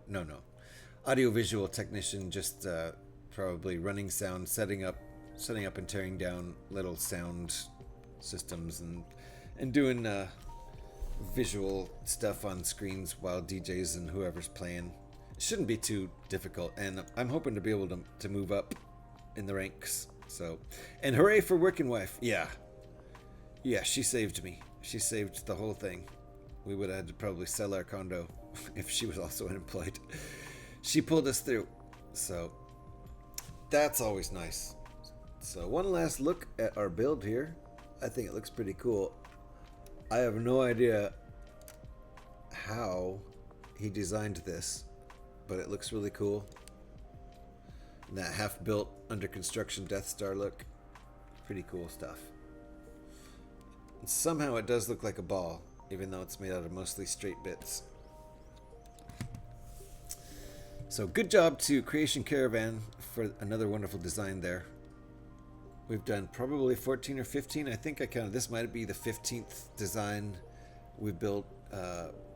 Audiovisual technician, just probably running sound, setting up and tearing down little sound systems and doing visual stuff on screens while DJs and whoever's playing. It shouldn't be too difficult, and I'm hoping to be able to move up in the ranks. So, and hooray for working wife. Yeah, she saved me. She saved the whole thing. We would have had to probably sell our condo if she was also unemployed. She pulled us through. So that's always nice. So one last look at our build here. I think it looks pretty cool. I have no idea how he designed this, but it looks really cool. And that half-built, under construction Death Star look. Pretty cool stuff. And somehow it does look like a ball, even though it's made out of mostly straight bits. So good job to CreationCaravan for another wonderful design there. We've done probably 14 or 15. I think I counted. This might be the 15th design we built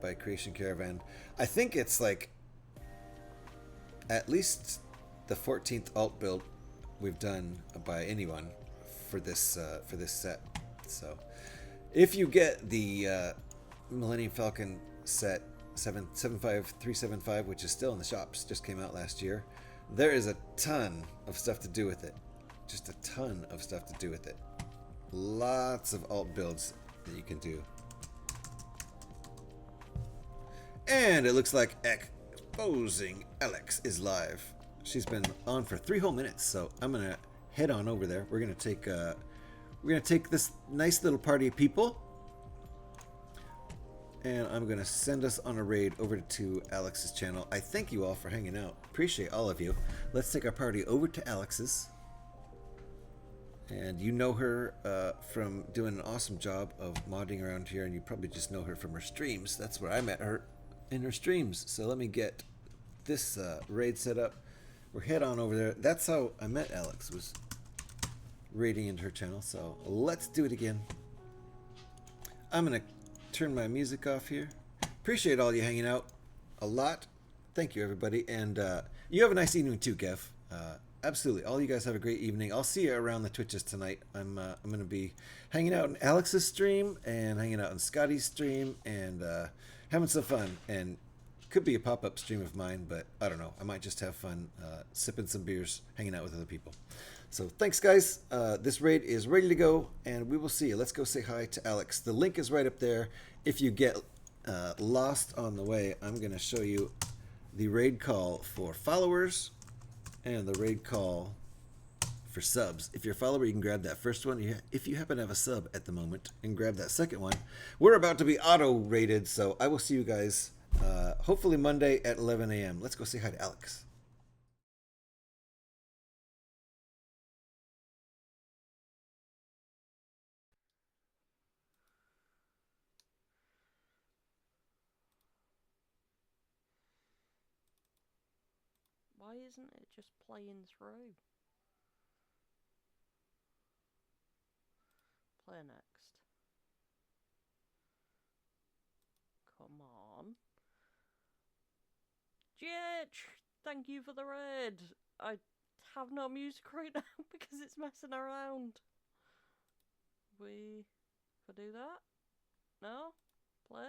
by CreationCaravan. I think it's like at least the 14th alt build we've done by anyone for this set. So if you get the Millennium Falcon set 375, which is still in the shops, just came out last year, there is a ton of stuff to do with it. Just a ton of stuff to do with it. Lots of alt builds that you can do. And it looks like Exposing Alex is live. She's been on for 3 whole minutes, so I'm gonna head on over there. We're gonna take this nice little party of people, and I'm gonna send us on a raid over to Alex's channel. I thank you all for hanging out. Appreciate all of you. Let's take our party over to Alex's. And you know her from doing an awesome job of modding around here, and you probably just know her from her streams. That's where I met her, in her streams. So let me get this raid set up. We'll head on over there. That's how I met Alex, was raiding into her channel. So let's do it again. I'm gonna turn my music off here. Appreciate all you hanging out a lot. Thank you, everybody, and you have a nice evening too, Kev. Absolutely, all you guys have a great evening. I'll see you around the Twitches tonight. I'm gonna be hanging out in Alex's stream and hanging out in Scotty's stream and having some fun. And could be a pop-up stream of mine, but I don't know. I might just have fun sipping some beers, hanging out with other people. So thanks, guys. This raid is ready to go, and we will see you. Let's go say hi to Alex. The link is right up there. If you get lost on the way, I'm going to show you the raid call for followers and the raid call for subs. If you're a follower, you can grab that first one. If you happen to have a sub at the moment, and grab that second one. We're about to be auto-rated, so I will see you guys hopefully Monday at 11 a.m. Let's go say hi to Alex. Why isn't it just playing through? Play next. Come on. Jitch! Thank you for the raid! I have no music right now because it's messing around. We could do that? No? Play?